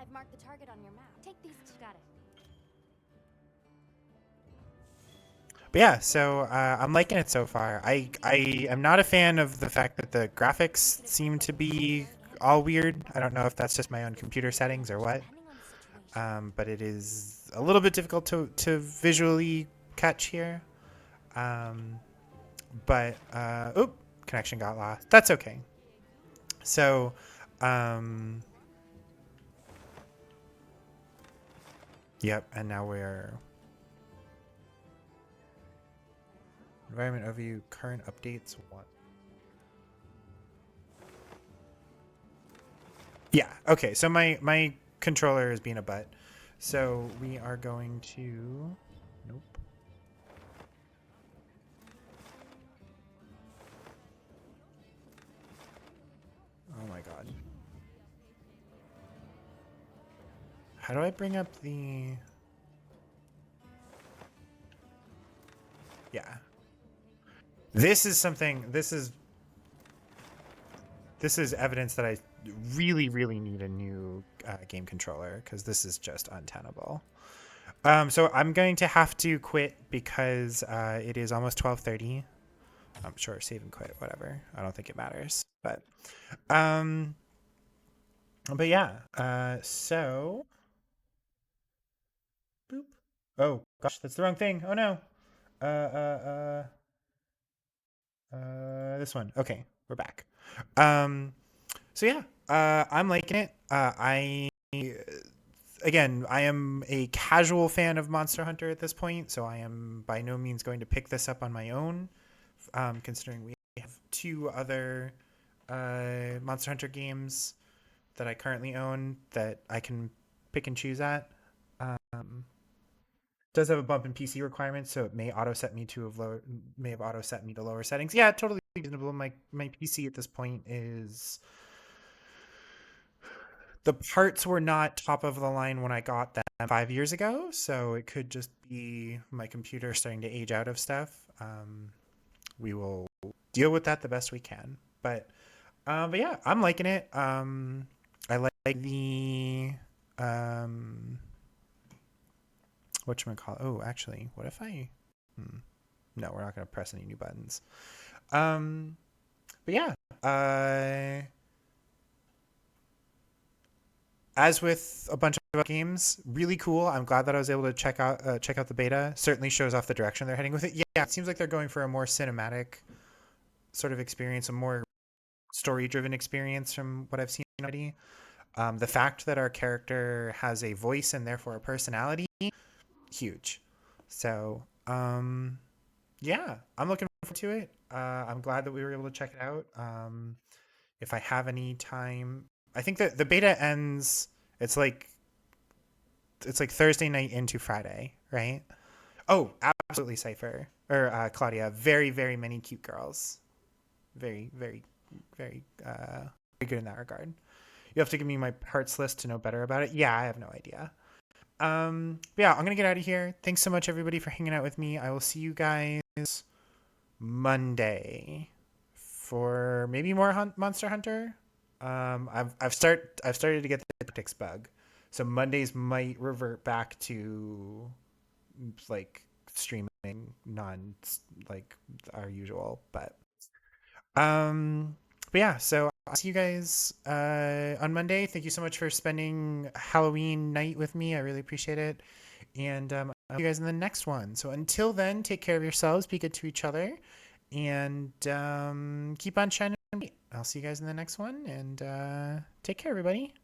I've marked the target on your map. Take these two. Got it. But yeah, so I'm liking it so far. I am not a fan of the fact that the graphics seem to be all weird. I don't know if that's just my own computer settings or what. Depending on the situation. But it is a little bit difficult to visually catch here. But oop, connection got lost. That's okay. So yep, and now we're environment overview, current updates, what? Yeah, okay, so my controller is being a butt. So we are going to, nope. Oh my God. How do I bring up the, yeah. This is something, this is evidence that I really, really need a new game controller because this is just untenable. So I'm going to have to quit because it is almost 12:30. I'm sure, save and quit, whatever. I don't think it matters. But yeah, so, boop. Oh gosh, that's the wrong thing. Oh no. This one. Okay, we're back. So yeah, I'm liking it. I am a casual fan of Monster Hunter at this point, so I am by no means going to pick this up on my own, considering we have 2 other Monster Hunter games that I currently own that I can pick and choose at. Does have a bump in PC requirements, so it may auto set me to lower settings. Yeah, totally reasonable. My PC at this point is, the parts were not top of the line when I got them 5 years ago, so it could just be my computer starting to age out of stuff. We will deal with that the best we can. But yeah, I'm liking it. I like the whatchamacallit. Oh, actually, what if I no, we're not going to press any new buttons. But yeah, as with a bunch of games, really cool. I'm glad that I was able to check out the beta. Certainly shows off the direction they're heading with it. Yeah, it seems like they're going for a more cinematic sort of experience, a more story-driven experience from what I've seen already. The fact that our character has a voice and therefore a personality, huge. So, yeah, I'm looking forward to it. I'm glad that we were able to check it out. If I have any time, I think that the beta ends, it's like Thursday night into Friday, right? Oh, absolutely, Cypher. Or Claudia. Very, very many cute girls. Very, very, very good in that regard. You have to give me my parts list to know better about it. Yeah, I have no idea. Yeah, I'm going to get out of here. Thanks so much, everybody, for hanging out with me. I will see you guys Monday for maybe more Monster Hunter. I've started to get the tactics bug, so Mondays might revert back to like streaming non like our usual, but yeah. So I'll see you guys on Monday. Thank you so much for spending Halloween night with me. I really appreciate it, and I'll see you guys in the next one. So until then, take care of yourselves, be good to each other, and keep on shining. I'll see you guys in the next one, and take care, everybody.